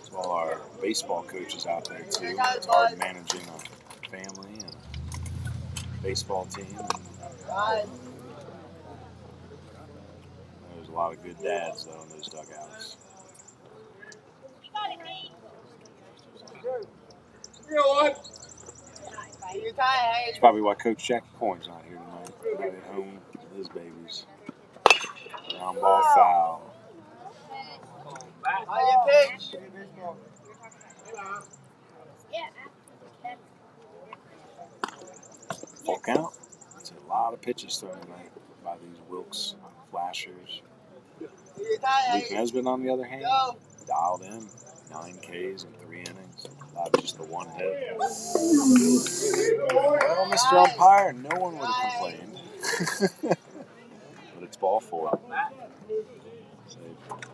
As well, our baseball coaches out there too. It's hard managing a family and a baseball team. There's a lot of good dads though in those dugouts. That's probably why Coach Jackie Point's not here tonight. Probably at home with his babies. Ground ball foul. Full count. That's a lot of pitches thrown tonight by these Wilkes flashers. Luke Nesbitt, on the other hand, dialed in 9 Ks in 3 innings. Allowed just the 1 hit. Well, Mr. Umpire, no one would have complained. But it's ball 4. So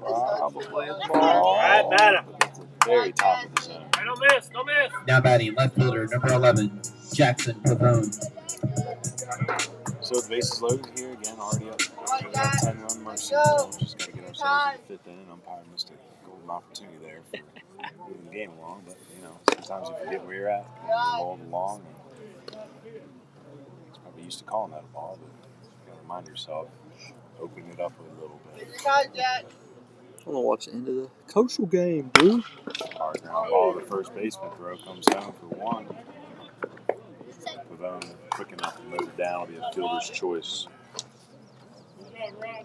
probably a ball. But that's the very top of the zone. Don't miss, don't miss. Now batting, left fielder, number 11, Jackson Pavone. So the bases loaded here again, already up 10-run mercy. So just got to get ourselves in the 5th inning. Umpire missed a golden opportunity there for moving the game along. But, you know, sometimes you forget where you're at. You roll along. And he's probably used to calling that a ball, but you got to remind yourself, open it up a little bit. I want to watch the end of the coastal game, dude. Hard ground ball to first baseman. Throw comes home for 1. Pavone quick enough to move it down. Will be a fielder's choice.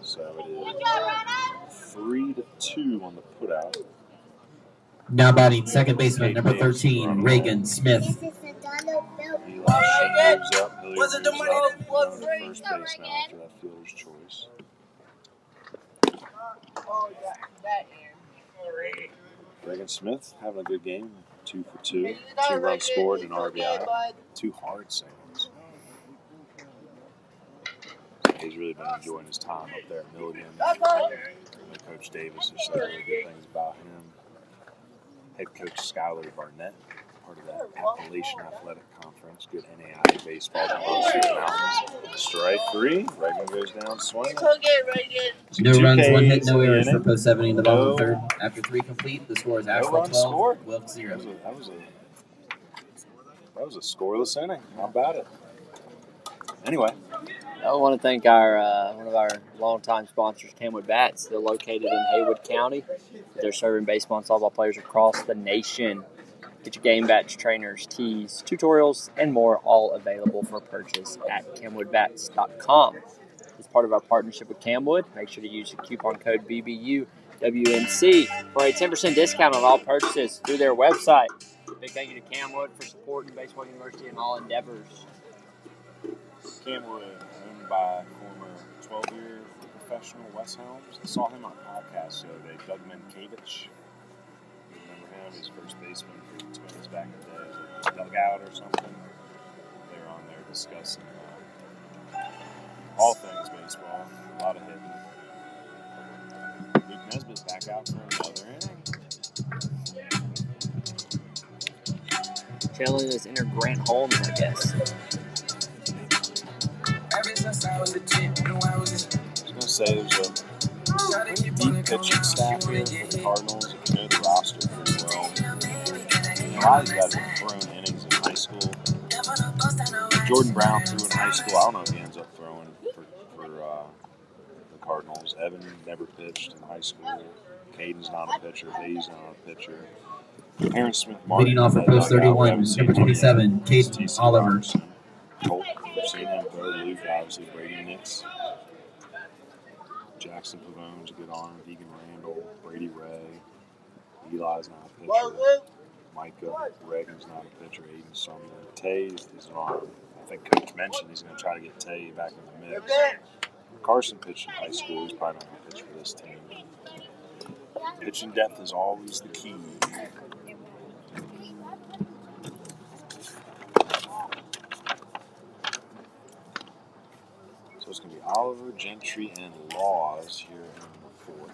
So it is 3-2 on the putout. Now batting, second baseman, number 13, Reagan Smith. Eli Shin moves up. Hillier moves up. First base now after that fielder's choice. Reagan Smith having a good game. 2 for 2. 2 runs scored and RBI. 2 hard singles. He's really been enjoying his time up there at Milligan. Coach Davis has said really good things about him. Head coach Skylar Barnett, part of that Appalachian Athletic Conference. Good NAIA baseball down through the mountains. Strike 3. Reagan goes down swinging. No runs, 1 hit, no errors for post 70 in the bottom of the 3rd. After 3 complete, the score is Asheville 12, Wilkes 0. That was a scoreless inning. How about it? Anyway. I want to thank our one of our longtime sponsors, Kenwood Bats. They're located in Haywood County. They're serving baseball and softball players across the nation. Get your game badge, trainers, tees, tutorials, and more, all available for purchase at camwoodbats.com. As part of our partnership with Camwood, make sure to use the coupon code BBUWNC for a 10% discount on all purchases through their website. Big thank you to Camwood for supporting Baseball University and all endeavors. Camwood, owned by former 12-year professional Wes Helms. I saw him on a podcast the other day, Doug Minkavich. You remember him? He's first baseman for the Twins back in the day. Was it Dugout or something? They were on there discussing all things baseball. A lot of hitting. Luke Nesbitt's back out for another inning. Chilling this inner Grant Holmes, I guess. I was going to say there's a deep pitching staff here for the Cardinals. If you know the roster pretty well, a lot of these guys have thrown innings in high school. Jordan Brown threw in high school. I don't know if he ends up throwing for the Cardinals. Evan never pitched in high school. Caden's not a pitcher. Hayes not a pitcher. Aaron Smith Martin. Leading off for post 31, number 27, Caden Oliver. Colt, we've seen him throw. Luke, obviously, Brady Nix. Jackson Pavone's a good arm. Vegan Randall, Brady Ray. Eli's not a pitcher. Micah Reagan's not a pitcher. Aiden Sumner. Tay is an arm. I think Coach mentioned he's going to try to get Tay back in the mix. Carson pitched in high school. He's probably not going to pitch for this team. Pitching depth is always the key. So it's going to be Oliver, Gentry, and Laws here in the fourth.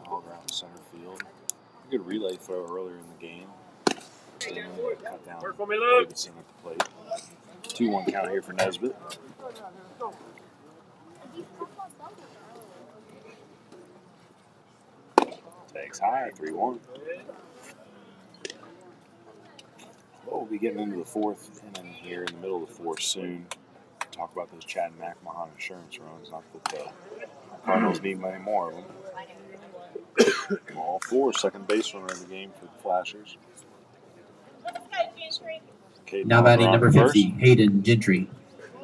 All around center field. A good relay throw earlier in the game. Cut down Davidson at the plate. 2-1 count here for Nesbitt. Takes high, 3-1. Well, we'll be getting into the fourth inning here in the middle of the fourth soon. Talk about those Chad McMahon insurance runs. Not that the Cardinals need many more of them. All four second base runner in the game for the Flashers. Now batting number 50, Hayden Gentry.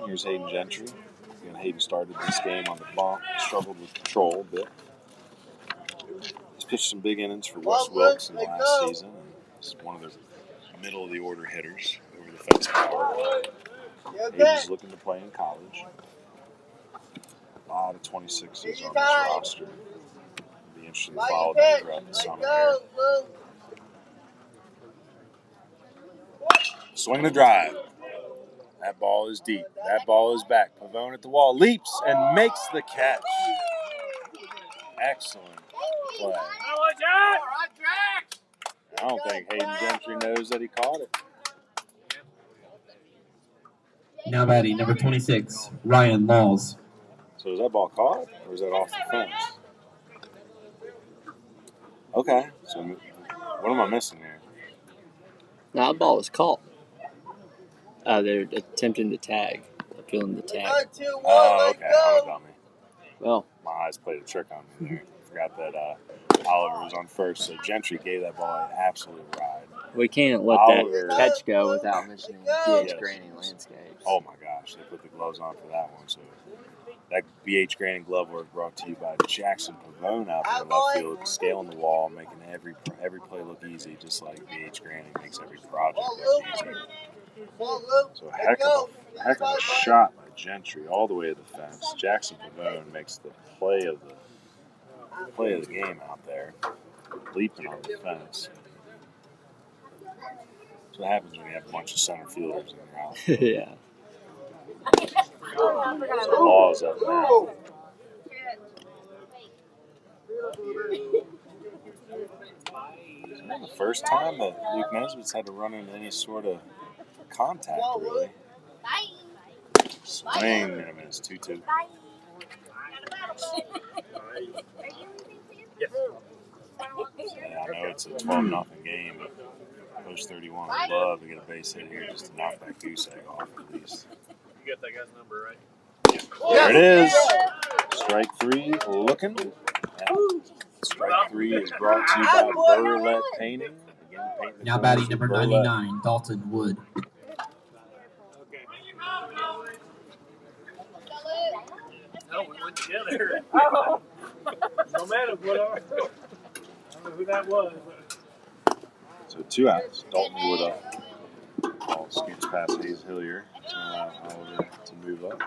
Here's Hayden Gentry. Again, Hayden started this game on the bump, struggled with control a bit. He's pitched some big innings for Wes Wilkes in the last season. And he's one of the middle of the order hitters over the fence power. Hayden's looking to play in college. A lot of 26s on this roster. It'll be interesting to follow them throughout the summer here. Swing the drive. That ball is deep. That ball is back. Pavone at the wall. Leaps and makes the catch. Excellent play. I don't think Hayden Gentry knows that he caught it. Now batting number 26, Ryan Laws. So is that ball caught or is that off the fence? Okay. So what am I missing here? Now the ball is caught. They're attempting to tag, appealing the tag. Oh, okay. I'm a dummy. Well, my eyes played a trick on me there. Forgot that Oliver was on first, so Gentry gave that ball an absolute ride. We can't let that catch go without mentioning BH Granny Landscapes. Oh my gosh, they put the gloves on for that one. So that BH Granny glove work brought to you by Jackson Pavone out there in left field, scaling the wall, making every play look easy, just like BH Granny makes every project look easy. So a heck of a shot by Gentry all the way to the fence. Jackson Pavone makes the play of the game out there, leaping on the fence. That's what happens when you have a bunch of center fielders in your outfield. Yeah. So Laws up now. It's not the first time that Luke Nesbitt's had to run into any sort of contact, really. Swing and a miss, 2-2. Yeah, I know it's a 12-0 game, but post 31 would love to get a base hit here just to knock that goose egg off at least. You got that guy's number, right? There it is. Strike three, looking. Strike three is brought to you by Burlette Painting. Again, paint the Now corners batting with number burlap. 99, Dalton Wood. No, we went together. Oh. No matter what. I don't know who that was. So 2 outs. Dalton Wood up. Ball scoots past Hayes Hillier. Oliver to move up.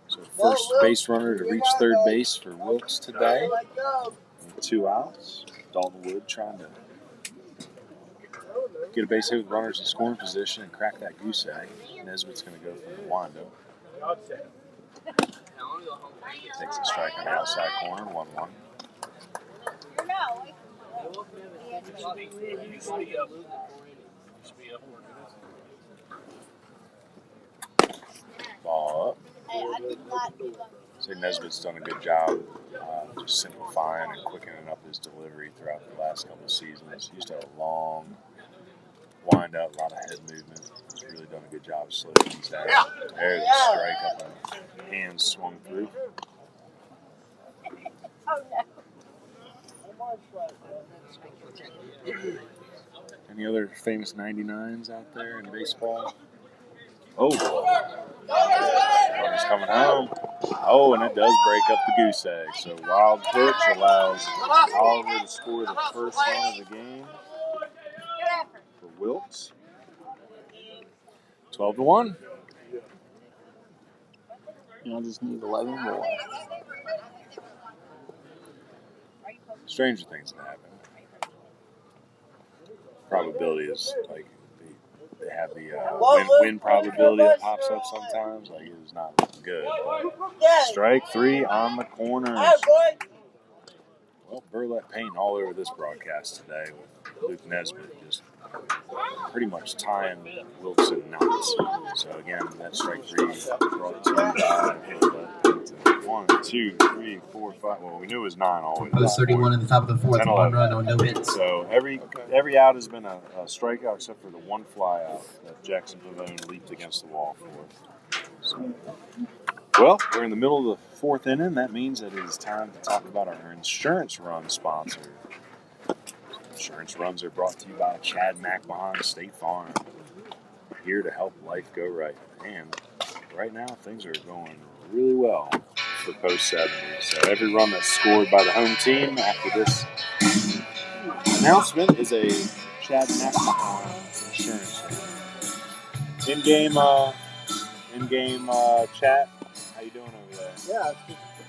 So first base runner to reach third base for Wilkes today. With 2 outs. Dalton Wood trying to get a base hit with runners in scoring position and crack that goose egg. Nesbitt's going to go for the windup. Takes a strike on the outside corner, 1-1. Ball up. So Nesbitt's done a good job just simplifying and quickening up his delivery throughout the last couple of seasons. He used to have a long wind up, a lot of head movement. He's really done a good job of slowing things down. There's a strike up and hands swung through. Any other famous 99s out there in baseball? Oh, runner's coming home. Oh, and it does break up the goose egg. So wild pitch allows Oliver to score the first run of the game for Wilkes. 12-1. I just need 11 more. Stranger things can happen. Probability is like they have the win probability that pops up sometimes. Like it is not looking good. But strike 3 on the corners. Well, burlap paint all over this broadcast today with Luke Nesbitt just pretty much tying Wilkes in knots. So again, that strike 3 brought to by 1, 2, 3, 4, 5. Well, we knew it was 9 all the way. Post 31 in the top of the fourth. 10, 1 run on no hits. So every out has been a strikeout except for the one fly out that Jackson Pavone leaped against the wall for. So, well, we're in the middle of the 4th inning. That means that it is time to talk about our insurance run sponsor. Insurance runs are brought to you by Chad McMahon State Farm. Here to help life go right. And right now, things are going really well for Post 70. So every run that's scored by the home team after this announcement is a Chad McMahon insurance run. In-game chat. How you doing over there? Yeah,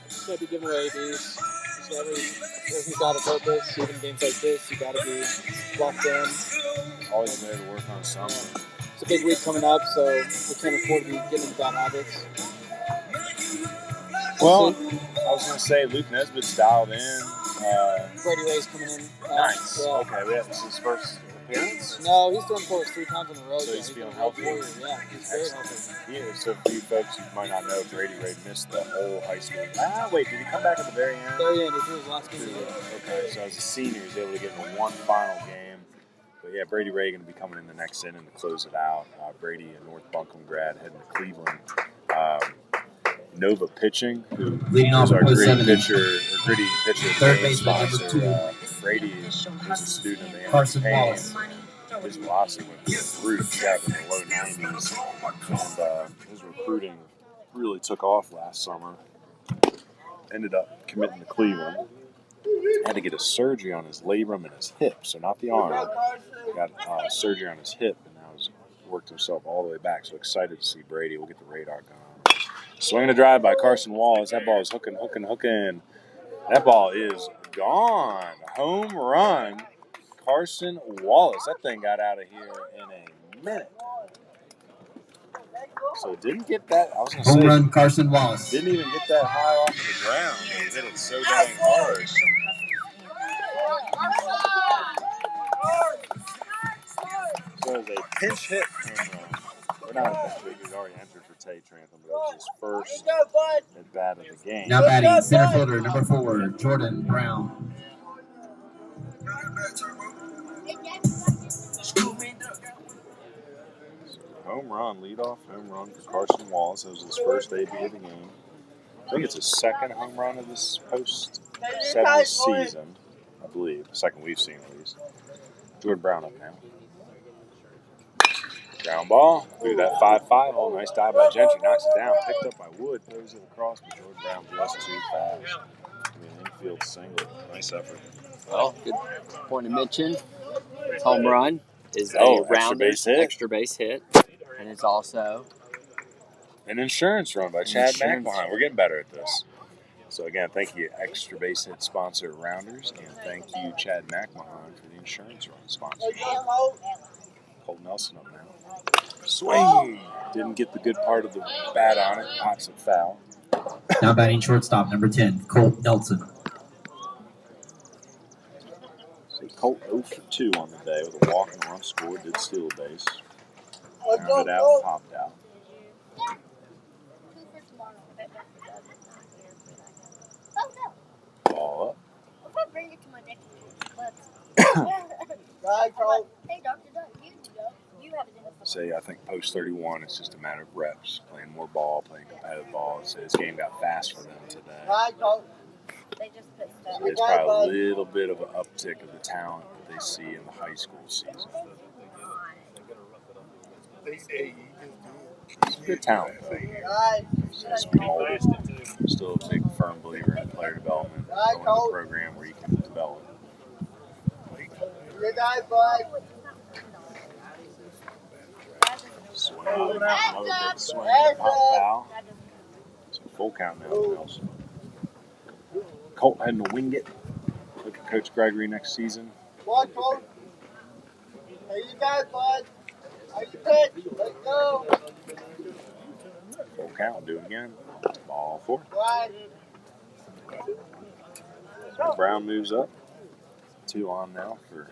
it's going to be giving away these. So everything's got a purpose. Even games like this, you got to be locked in. Always there to work on something. It's a big week coming up, so we can't afford to be getting into bad habits. Well, I was going to say Luke Nesbitt's dialed in. Brady Ray's coming in. Nice. Yeah. Okay, this is his first appearance? No, he's doing for us 3 times in a row. So he's feeling healthy? Yeah, he's very healthy. Yeah, so for you folks who might not know, Brady Ray missed the whole high school. Wait, did he come back at the very end? Very end, he threw his last game of the year. Okay, so as a senior, he's able to get in one final game. But yeah, Brady Ray going to be coming in the next inning to close it out. Brady, a North Buncombe grad, heading to Cleveland. Nova Pitching, who is our gritty pitcher, third baseman number 2. Brady is a student of the Carson Wallace. His velocity went through the roof, got in the low 90s, and his recruiting really took off last summer. Ended up committing to Cleveland. Had to get a surgery on his labrum and his hip, so not the arm. Got surgery on his hip, and now he's worked himself all the way back. So excited to see Brady. We'll get the radar going. Swinging a drive by Carson Wallace. That ball is hooking. That ball is gone. Home run. Carson Wallace. That thing got out of here in a minute. So didn't get that. I was going to say. Home run, Carson Wallace. Didn't even get that high off of the ground. He hit it so dang hard. So it was a pinch hit home run. Or not a pinch hit. He was already entered for Tay Trantham, but it was his first at bat of the game. Now batting, center fielder, number 4, Jordan Brown. Home run, leadoff home run for Carson Wallace. That was his first AB of the game. I think it's his second home run of this post 70 season. believe. The second we've seen at least. Jordan Brown up now. Ground ball through that 5-5 hole. Nice dive by Gentry. Knocks it down. Picked up by Wood. Throws it across, but Jordan Brown just too fast. Infield single. Nice effort. Well, good point to mention. Home run is a extra rounder, base hit. extra base hit. And it's also an insurance run by Chad McMahon. We're getting better at this. So, again, thank you, Extra Base Hit sponsor Rounders, and thank you, Chad McMahon, for the insurance run sponsor. Colt Nelson up now. Swing! Didn't get the good part of the bat on it. Pops it foul. Now batting shortstop, number 10, Colt Nelson. So Colt 0 for 2 on the day with a walk and run scored. Did steal a base. Rounded out, popped out. Ball up. If I bring it to my next one, hey, Dr. Doug, you have it in the Say, I think post 31, it's just a matter of reps, playing more ball, playing competitive ball. So this game got fast for them today. They just put stuff. So there's probably a little bit of an uptick of the talent that they see in the high school season. It's a good talent, though. So it's been molded. I'm still a big, firm believer in player development, going to a program where you can develop. Swing, another big swing, pop foul. So full count now to Nelson. Colt heading to wing it. Look at Coach Gregory next season. What, Colt? How you guys, bud? How you pitch? Let's go. Full count, do it again. Ball 4. So Brown moves up. 2 on now for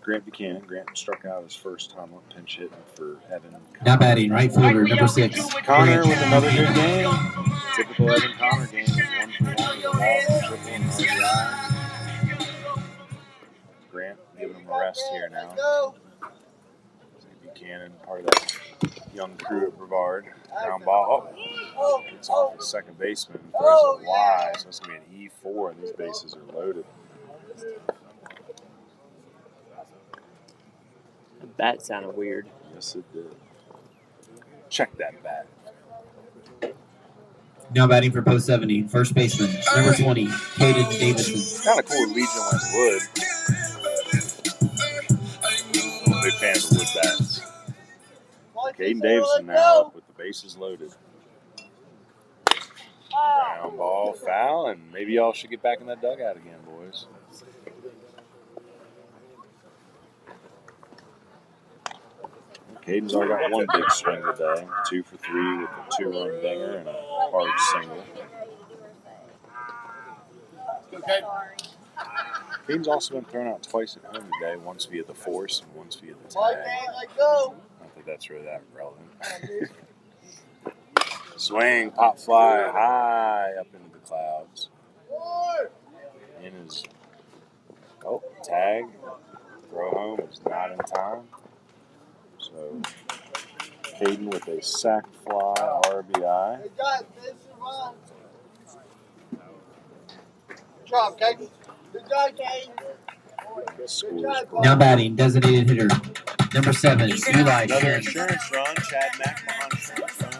Grant Buchanan. Grant struck out his first time on pinch hitting for Evan. Now batting right fielder, number 6. Connor with another good game. Typical Evan Connor game is 1 for 1 with a walk, triple, and RBI. Grant giving him a rest here now. Buchanan, part of that young crew at Brevard. Ground ball. Oh, it's off the second baseman. Throws it wide. So it's going to be an E4, and these bases are loaded. the bat sounded weird. Yes, it did. Check that bat. Now batting for post 70, first baseman, number 20, Caden Davidson. Kind of cool Legion went wood. I'm a big fan of the wood bats. Caden Davidson now up with the bases loaded. Ground ball, foul, and maybe y'all should get back in that dugout again, boys. Caden's already got one big swing today. 2 for 3 with a 2-run dinger and a hard single. Caden's also been thrown out twice at home today, once via the force and once via the tag. Not that that's really that relevant. Swing, pop fly, high up into the clouds. In his tag. Throw home is not in time. So, Caden with a sac fly RBI. Good job, Caden. Good job, Caden. Now batting, designated hitter, number 7, Eli Another Shin. insurance run, Chad McMahon insurance run.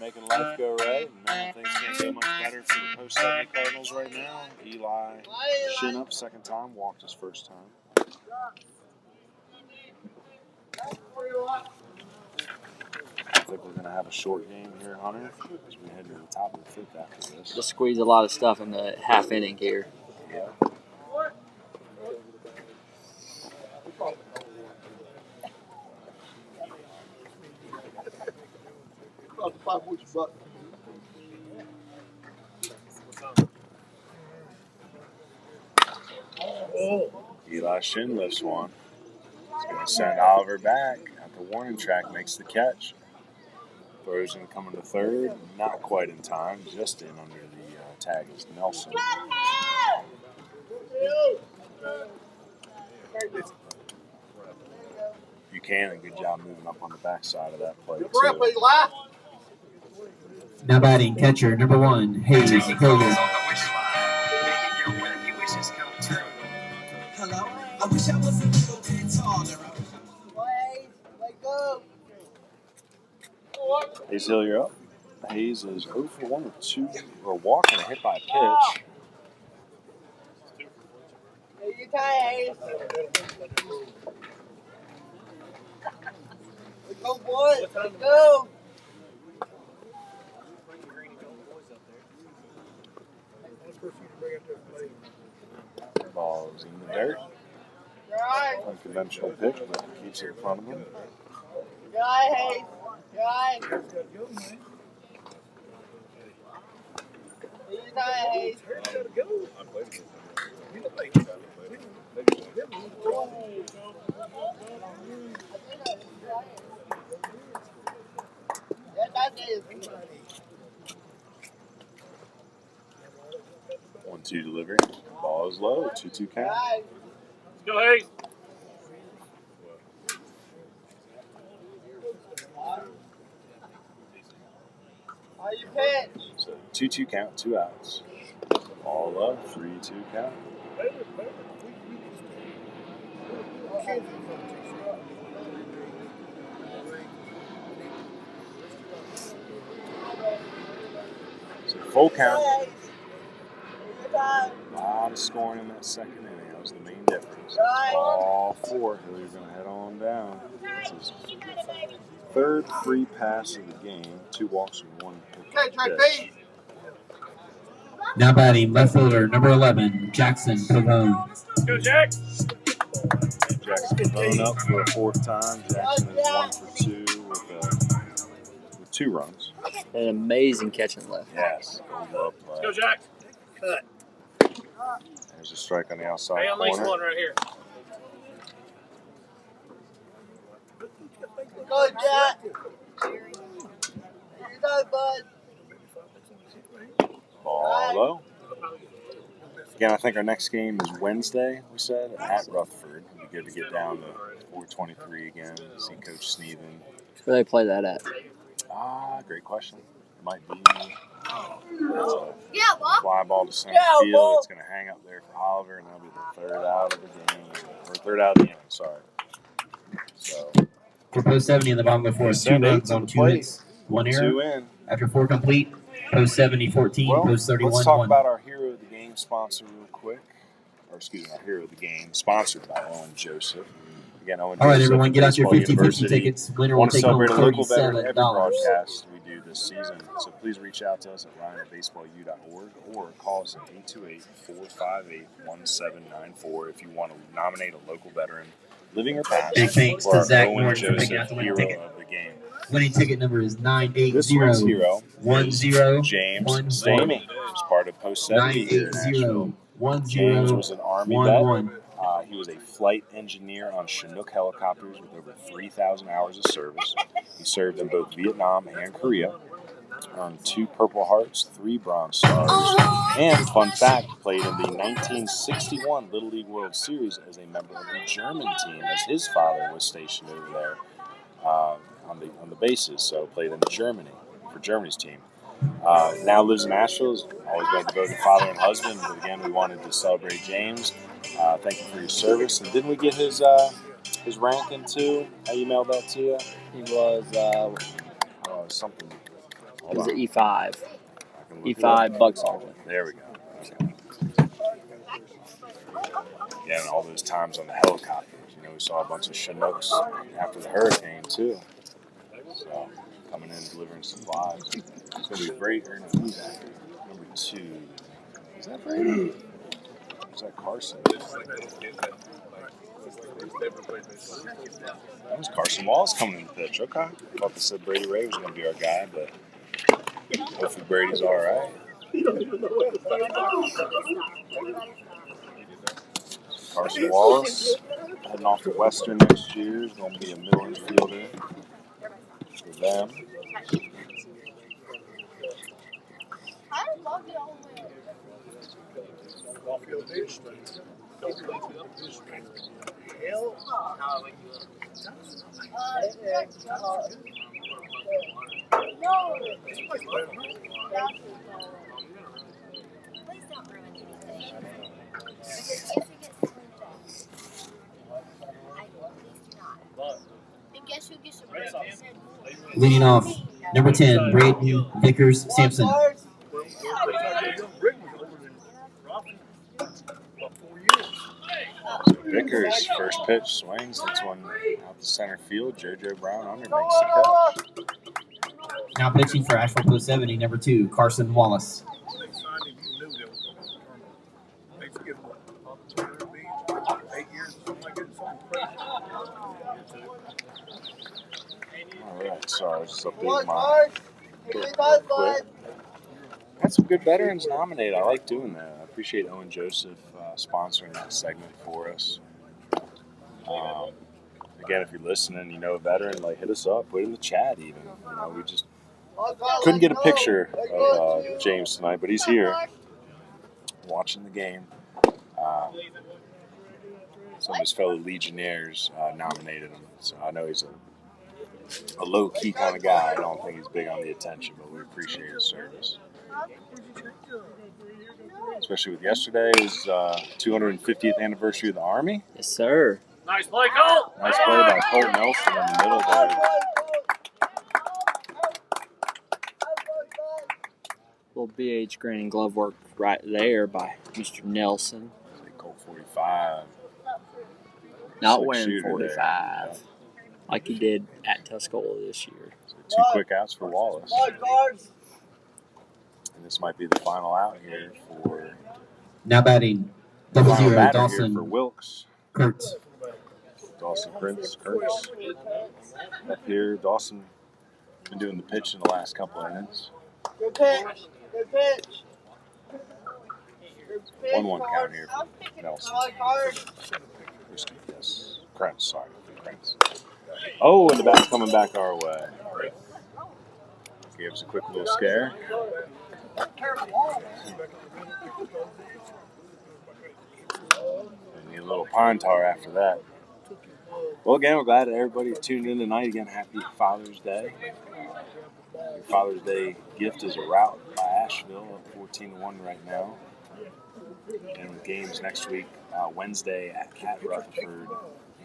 Making life go right, and things can't get much better for the post 70 Cardinals right now. Eli Shin up second time, walked his first time. I think we're going to have a short game here, Hunter, as we head to the top of the 5th after this. Just squeeze a lot of stuff in the half inning here. Yeah. Eli Shin lifts one. He's going to send Oliver back at the warning track, makes the catch. Throws in coming to third, not quite in time, just in under the tag is Nelson. Buchanan, good job moving up on the backside of that play, too. Now batting, catcher, number 1, Hayes Hilliard. I wish I was a little bit taller. Wait, let go. Hayes Hill, you're up. Hayes is 0 for 1 with 2 or walk and a hit by a pitch. Hey, you tired, Let's go, boys. Let's go. Ball's in the dirt. Unconventional pitch, but keeps it in front of him. Good eye, Hayes. Good eye. Hey, you tired, Hayes. Yeah, that is. 1-2 delivery. Ball is low. 2-2 count. Let's go, Hayes. How you pitch? So 2-2 count, 2 outs. Ball low. 3-2 count. So full count. A lot of scoring in that second inning. That was the main difference. Ball 4. Hilly's going to head on down. This is third free pass of the game. 2 walks and 1 pitch. Now batting left fielder number 11, Jackson Pavone. Go, Jack. Jackson Pavone up for a 4th time. Jackson is 1 for 2 with 2 runs. An amazing catch and lift. Yes. Let's go, Jack. Cut. There's a strike on the outside Hey, unleash corner. one right here. Go, Jack. You go, bud. Ball low. Again, I think our next game is Wednesday, we said, at Rutherford. It'd be good to get down to 423 again, see Coach Sneven. Where they play that at? Great question. It might be Yeah, well. fly ball to center field. It's going to hang up there for Oliver, and that'll be the 3rd out of the game. Or 3rd out of the inning, sorry. So, For post 70 in the bottom of the 4th, 2 runs on 2 hits, 1 error. 2 in. After 4 complete, post 70, 14, Well, post 31, let's talk 1. about our hero of the game sponsor real quick. Or excuse me, our hero of the game, sponsored by Owen Joseph. Again, Owen All right, Joseph, everyone, get out your Baseball 50-50 University. tickets. Winner will Want to take home celebrate a local veteran every $37. broadcast we do this season. So please reach out to us at ryan@baseballu.org or call us at 828-458-1794 if you want to nominate a local veteran, living or past, Big thanks for to our Zach Owen Norton for picking out Joseph the winning hero ticket. of the game. Winning ticket number is This week's hero is 980-10-14. James Stamey, who's part of Post 70 here in Asheville. James was an Army vet. He was a flight engineer on Chinook helicopters with over 3,000 hours of service. He served in both Vietnam and Korea. Earned 2 Purple Hearts, 3 Bronze Stars, and, fun fact, played in the 1961 Little League World Series as a member of the German team, as his father was stationed over there on the bases, so played in Germany for Germany's team. Now lives in Asheville. Has always been a devoted father and husband. But again, we wanted to celebrate James. Thank you for your service. And didn't we get his ranking too? I emailed that to you. He was Something. it was an E5. E5 E5 Bug Sergeant. There we go. Okay. Again, all those times on the helicopters. We saw a bunch of Chinooks after the hurricane too. So coming in delivering supplies. It's gonna be great. Who's that? Number 2. Is that Brady? Is that Carson? That was Carson Wallace coming in the pitch. Okay. I thought they said Brady Ray was going to be our guy, but hopefully Brady's all right. Carson Wallace heading off to Western next year. Is going to be a middle infielder for them. Guess who gets a break? Leading off, number 10, Braden Vickers Sampson. Vickers, first pitch, swings. That's one out the center field. JoJo Brown under makes the catch. Now pitching for Asheville Post 70, number 2, Carson Wallace. All right, sorry, I was just updating my book real quick. Got some good veterans nominated. I like doing that. I appreciate Owen Joseph sponsoring that segment for us. Again, if you're listening, you know a veteran, like hit us up, put it in the chat even. You know, we just couldn't get a picture of James tonight, but he's here watching the game. Some of his fellow Legionnaires nominated him, so I know he's a low-key kind of guy. I don't think he's big on the attention, but we appreciate his service. Especially with yesterday, his 250th anniversary of the Army. Yes, sir. Nice play, Colt. Nice play by Colt Nelson in the middle there. Little BH green and glove work right there by Mr. Nelson. Colt 45. Not Slick wearing shooter 45 there. like he did at Tuscola this year. So 2 quick outs for Wallace. And this might be the final out here for. Now batting, double zero, Dawson for Wilkes. Kurtz. Dawson Kurtz. Up here, Dawson been doing the pitch in the last couple of innings. Good pitch. Good pitch. 1-1 count here for Nelson. Yes. Krentz, sorry. Krentz. Oh, and the bat's coming back our way. Gave us a quick little scare. And need a little pine tar after that. Well, again, we're glad that everybody tuned in tonight. Again, happy Father's Day. Your Father's Day gift is a rout by Asheville, up 14-1 right now. And with games next week, Wednesday at Rutherford,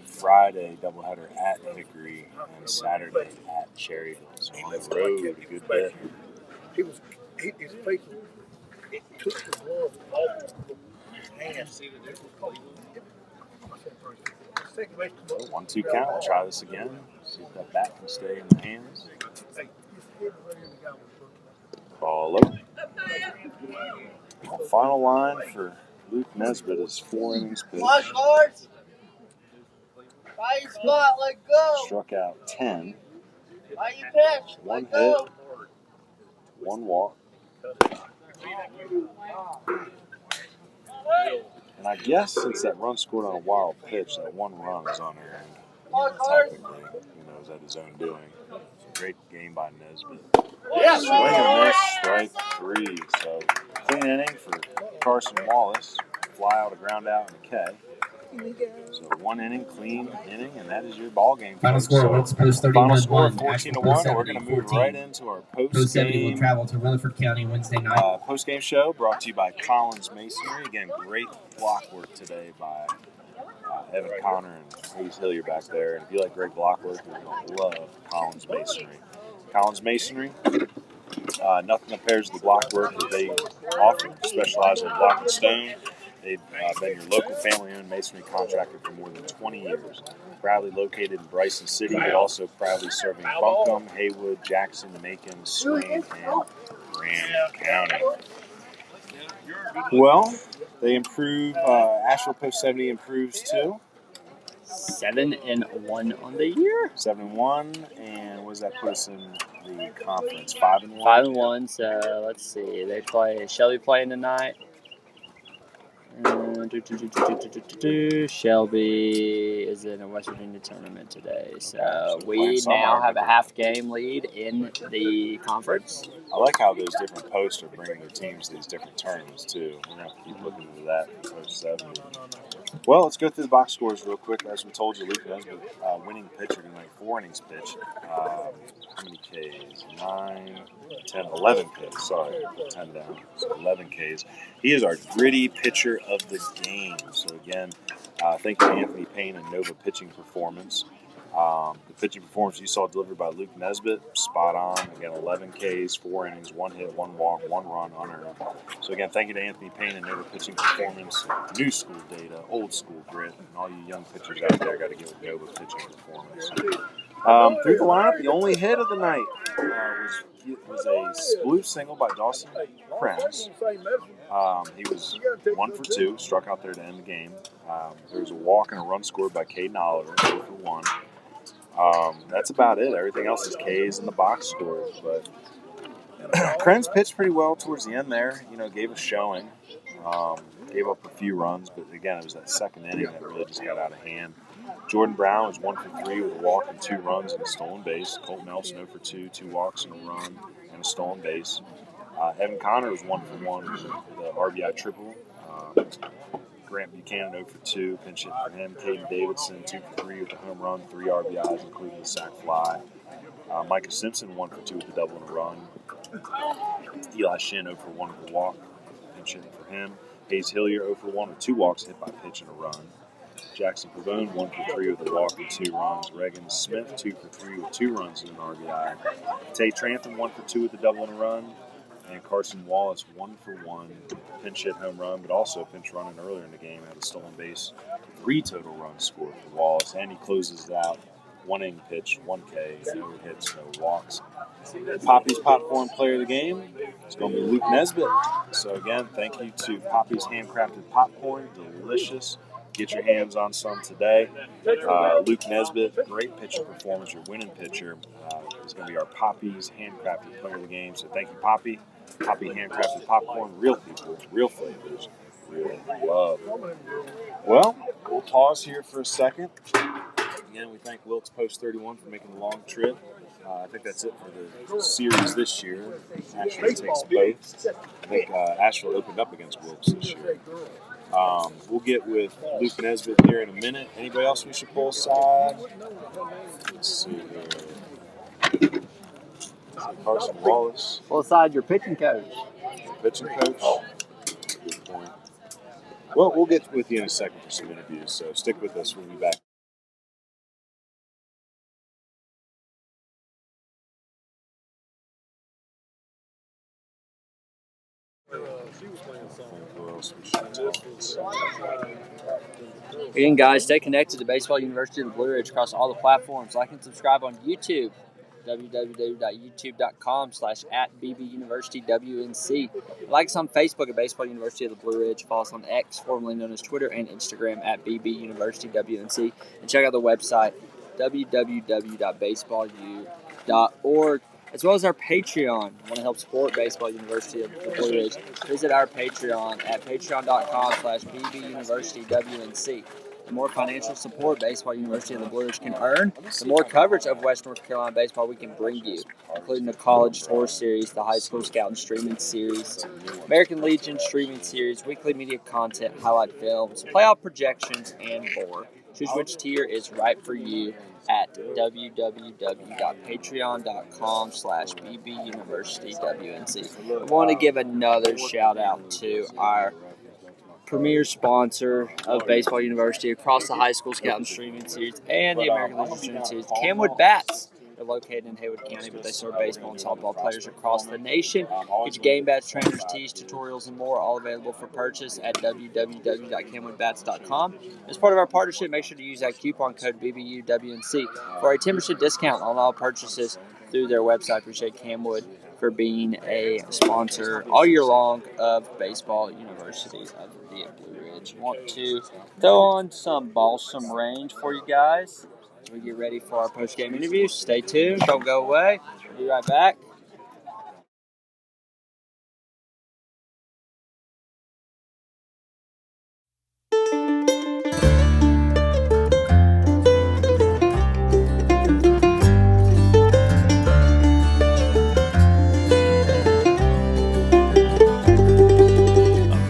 Friday doubleheader at Hickory, and Saturday at Cherryville. So on the road a good bit. His face took the glove off his hand. 1-2 count. We'll try this again. See if that bat can stay in the hands. Ball low. Final line for Luke Nesbitt is 4 innings pitched. Right spot, let go. Struck out 10. Right you pitch, 1 let go. hit. 1 walk. And I guess since that run scored on a wild pitch, that 1 run is on her end. Technically, who knows that his own doing. Great game by Nesbitt. Yes, Swing and miss, strike 3. So clean inning for Carson Wallace. Fly out, a ground out, and a K. So 1 inning, clean inning, and that is your ball game. Final score, Wilkes Post 31-1. Final score 14-1, and we're going to move 14. right into our Post 70 will post-game. travel to Rutherford County Wednesday night. Post-game show brought to you by Collins Masonry. Again, great block work today by Evan Connor and Hayes Hillier back there. And if you like great block work, you're going to love Collins Masonry. Collins Masonry, nothing compares to the block work that they offer, specializing in block and stone. They've been your local family-owned masonry contractor for more than 20 years. Proudly located in Bryson City, but also proudly serving Buncombe, Haywood, Jackson, Macon, Swain, and Graham County. Well, they improve. Asheville Post 70 improves too. 7-1 on the year. 7-1, and what does that put us in the conference? 5-1. 5-1. So let's see. They play. Shelby playing tonight. Shelby is in a West Virginia tournament today, so we now have a half game lead in the conference. I like how those different posts are bringing their teams to these different tournaments too. We're gonna have to keep looking into that in Post 7. Well, let's go through the box scores real quick. As we told you, Luke Nesbitt, winning pitcher tonight, 4 innings pitched. How many Ks? 9, 10, 11 Ks. Sorry, 10 down. So 11 Ks. He is our gritty pitcher of the game. So again, thank you to Anthony Payne and Nova Pitching Performance. The pitching performance you saw delivered by Luke Nesbitt, spot on. Again, 11 Ks, 4 innings, 1 hit, 1 walk, 1 run, unearned. So again, thank you to Anthony Payne and their pitching performance. New school data, old school grit, and all you young pitchers out there got to get with Nova pitching performance. Through the lineup, the only hit of the night was a blue single by Dawson Krenz. He was 1 for 2, struck out there to end the game. There was a walk and a run scored by Caden Oliver, 2 for 1. That's about it. Everything else is K's in the box scores. But Krenz pitched pretty well towards the end there. Gave a showing. Gave up a few runs, but again, it was that second inning that really just got out of hand. Jordan Brown was 1 for 3 with a walk and 2 runs and a stolen base. Colt Nelson 0 for 2, 2 walks and a run and a stolen base. Evan Connor was 1 for 1 with the RBI triple. Grant Buchanan 0 for 2, pinch hit for him. Caden Davidson 2 for 3 with a home run, 3 RBIs, including the sac fly. Micah Simpson 1 for 2 with a double and a run. Eli Shin 0 for 1 with a walk, pinch hit for him. Hayes Hillier 0 for 1 with 2 walks, hit by pitch and a run. Jackson Pavone 1 for 3 with a walk and 2 runs. Reagan Smith 2 for 3 with 2 runs and an RBI. Tay Trantham 1 for 2 with a double and a run. And Carson Wallace 1 for 1, pinch hit home run, but also pinch running earlier in the game, had a stolen base. 3 total runs scored for Wallace, and he closes it out. 1 inning pitch, 1 K, no hits, no walks. Poppy's Popcorn Player of the Game is going to be Luke Nesbitt. So again, thank you to Poppy's Handcrafted Popcorn, delicious. Get your hands on some today. Luke Nesbitt, great pitcher performance, your winning pitcher, is going to be our Poppy's Handcrafted Player of the Game. So thank you, Poppy. Poppy Handcrafted Popcorn, real people, real flavors, real love. Well, we'll pause here for a second. Again, we thank Wilkes Post 31 for making the long trip. I think that's it for the series this year. Asheville takes both. I think Asheville opened up against Wilkes this year. We'll get with Luke Nesbitt here in a minute. Anybody else we should pull aside? Let's see here. Carson Wallace. Pull aside your pitching coach. Pitching coach. Good point. Well, we'll get with you in a second for some interviews, so stick with us. We'll be back. Again, guys, stay connected to Baseball University of the Blue Ridge across all the platforms. Like and subscribe on YouTube, www.youtube.com/@bbuniversitywNC. Like us on Facebook at Baseball University of the Blue Ridge. Follow us on X, formerly known as Twitter, and Instagram at @bbuniversitywNC. And check out the website, www.baseballu.org. As well as our Patreon. Want to help support Baseball University of the Blue Ridge? Visit our Patreon at patreon.com/bbuniversitywNC. The more financial support Baseball University of the Blue Ridge can earn, the more coverage of West North Carolina baseball we can bring you, including the College Tour Series, the High School Scout and Streaming Series, American Legion Streaming Series, weekly media content, highlight films, playoff projections, and more. Choose which tier is right for you at www.patreon.com/bbuniversitywNC. I want to give another shout out to our premier sponsor of Baseball University across the High School Scout and Streaming Series and the American Legion Streaming Series, Camwood Bats. They're located in Haywood County, but they serve baseball and softball players across the nation. Get your game bats, trainers, tees, tutorials, and more, all available for purchase at www.camwoodbats.com. As part of our partnership, make sure to use that coupon code BBUWNC for a 10% discount on all purchases through their website. Appreciate Camwood for being a sponsor all year long of Baseball University of the Blue Ridge. Want to throw on some Balsam Range for you guys as we get ready for our post-game interview. Stay tuned. Don't go away. We'll be right back.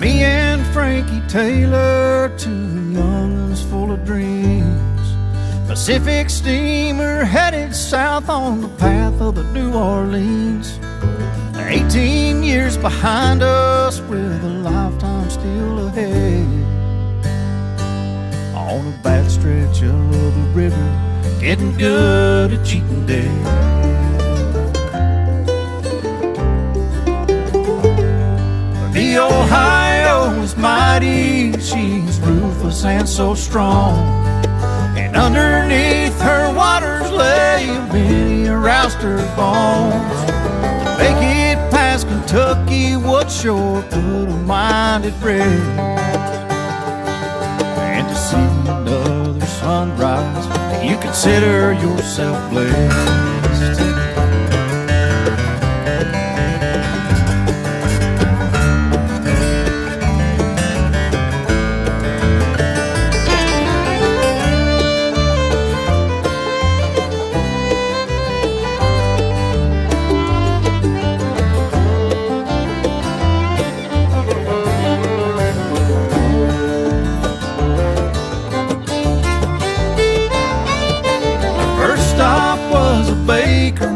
Me and Frankie Taylor, two young'uns full of dreams. Pacific steamer headed south on the path of the New Orleans. 18 years behind us with a lifetime still ahead. On a back stretch of the river, getting good at cheating death. The Ohio is mighty, she's ruthless and so strong, and underneath her waters lay many a rouster bones. To make it past Kentucky would sure put a mind at rest, and to see another sunrise, you consider yourself blessed.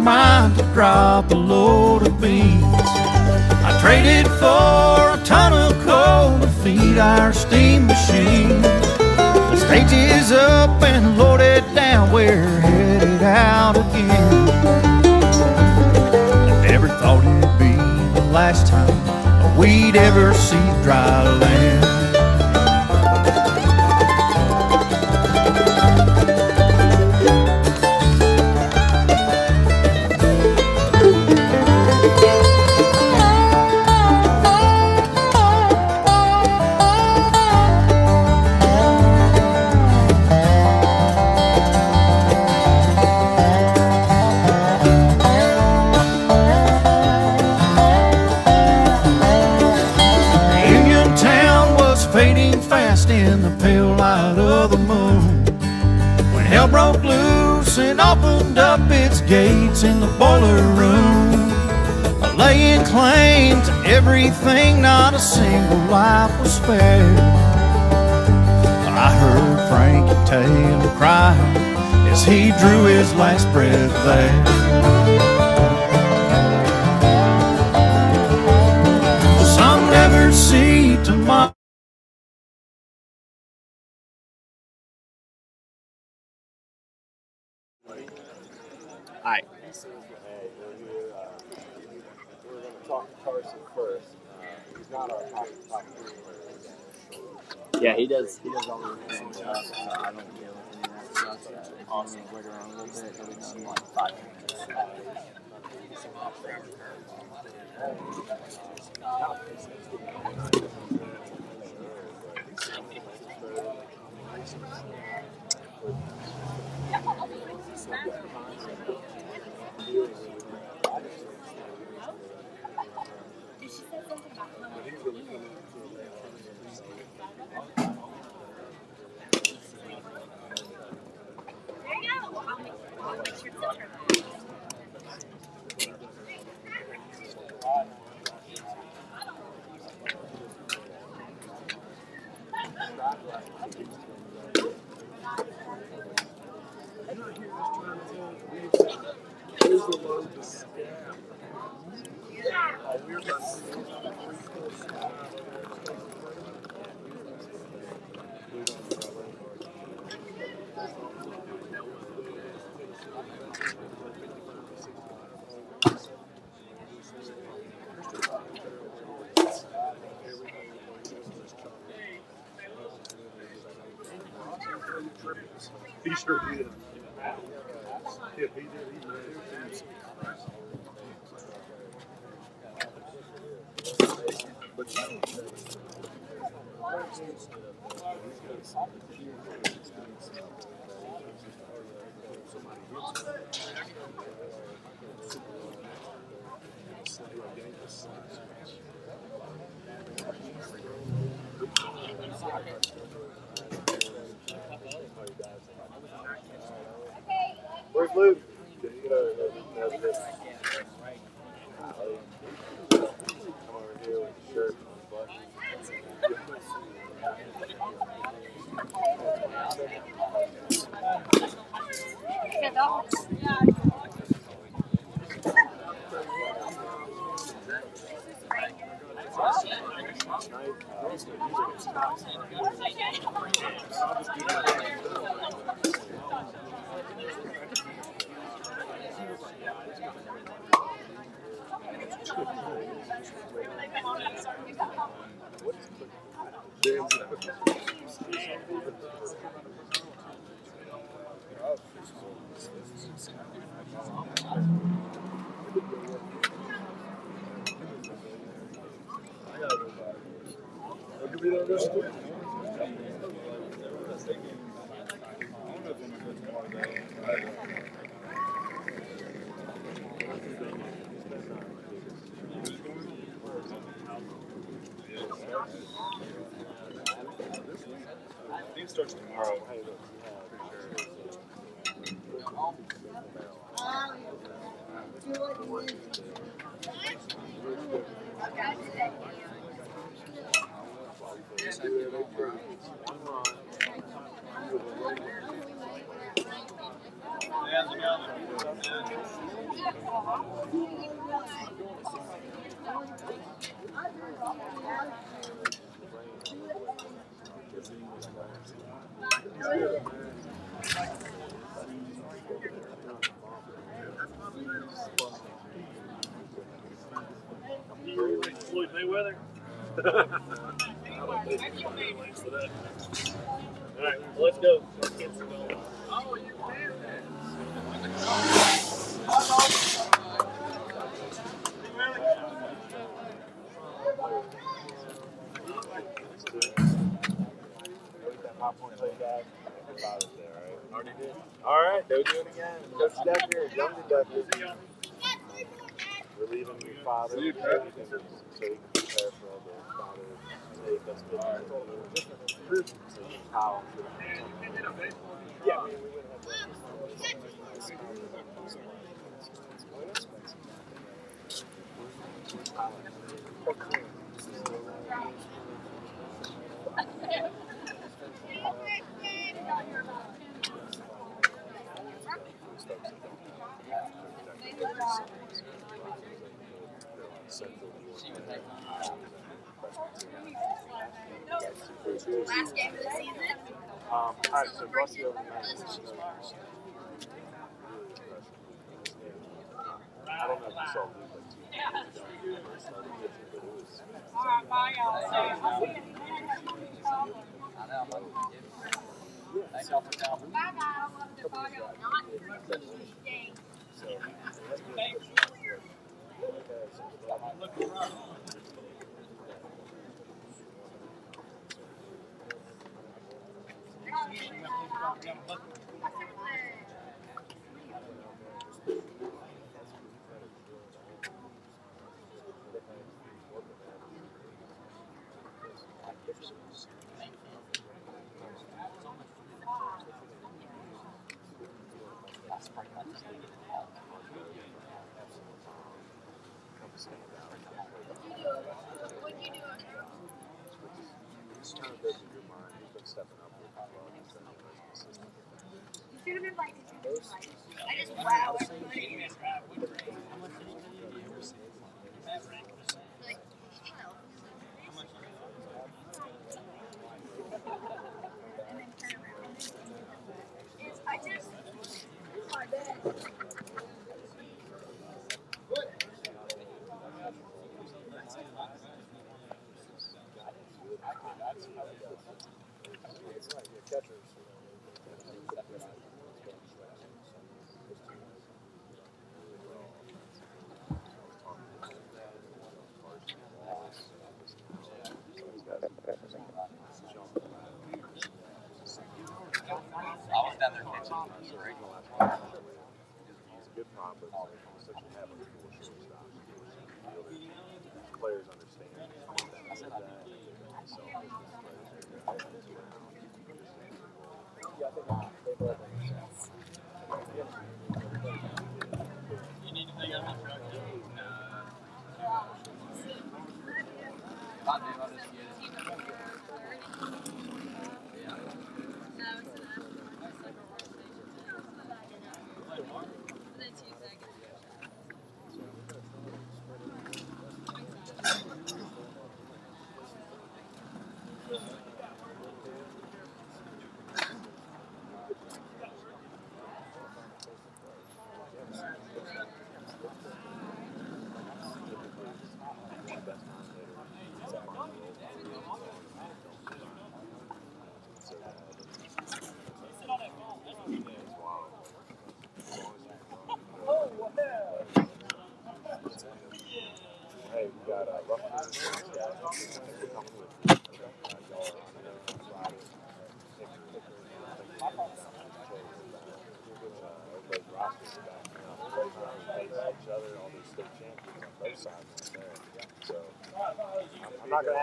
Mine to drop a load of beans. I traded for a ton of coal to feed our steam machine. The stage is up and loaded down, we're headed out again. I never thought it'd be the last time we'd ever see dry land. In the pale light of the moon, when hell broke loose and opened up its gates in the boiler room, laying claim to everything, not a single life was spared. I heard Frankie Taylor cry as he drew his last breath there. Some never see tomorrow. Hi. We're going to talk to Carson first. He's not our top Yeah, he does all the things. I don't deal with any of that stuff. If you want to wait around a little bit, it'll be done in like 5 minutes. He sure did. Yeah, he did. He did. But where's Luke? Come over here with the shirt and the button. It starts tomorrow. Floyd Mayweather. All right, well, let's go. Let's get some going. All right, they'll do it again. Coach Decker, young Decker. Relieving your father so you can prepare for all the father's sake. That's good. So you can how. Yeah, we would have Last game of the season. all right, so Russell, I don't know if you saw Alright, bye y'all. Thanks all for coming. Bye guys. I love it. Bye y'all. Not for Tuesday. You should have invited me. I just wow. Like, I just, I bet. I was down there catching. He's a good prop, but such a habit for shortstop. Players understand that.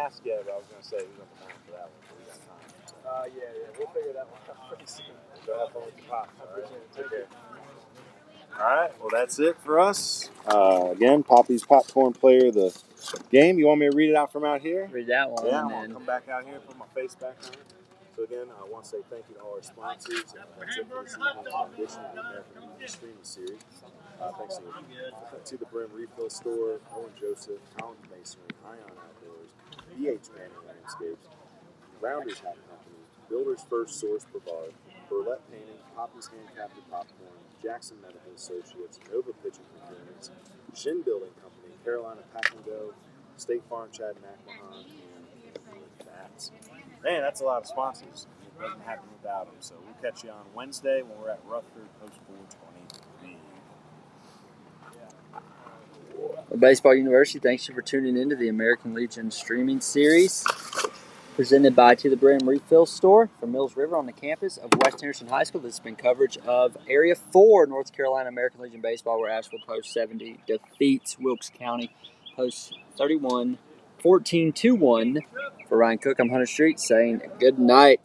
asked yet, but I was going to say who's on the mound for that one. So we got time. Yeah. We'll figure that one out pretty soon. Go have fun with your pops. All right. Take care. All right. Well, that's it for us. Again, Poppy's popcorn player of the game. You want me to read it out from out here? Read that one. Yeah, I'm and going to then come back out here and put my face back on it. So again, I want to say thank you to all our sponsors. That's it for this evening's edition of the American Legion Streaming Series. Thanks to the Brim Refill Store, Owen Joseph, Collins Masonry, Ion Outdoors, BH Manor Landscapes, Rounders Hat Company, Builder's First Source Brevard, Burlette Painting, Poppy's Handcrafted Popcorn, Jackson Medical Associates, Nova Pitching Procurements, Shin Building Company, Carolina Pack and Go, State Farm Chad McMahon, and Bats. Man, that's a lot of sponsors. It doesn't happen without them. So we'll catch you on Wednesday when we're at Rutherford Post 423. Baseball University, thanks you for tuning into the American Legion streaming series presented by To the Brim Refill Store from Mills River on the campus of West Henderson High School. This has been coverage of Area 4 North Carolina American Legion Baseball, where Asheville Post 70 defeats Wilkes County Post 31 14-1. For Ryan Cook, I'm Hunter Street saying good night.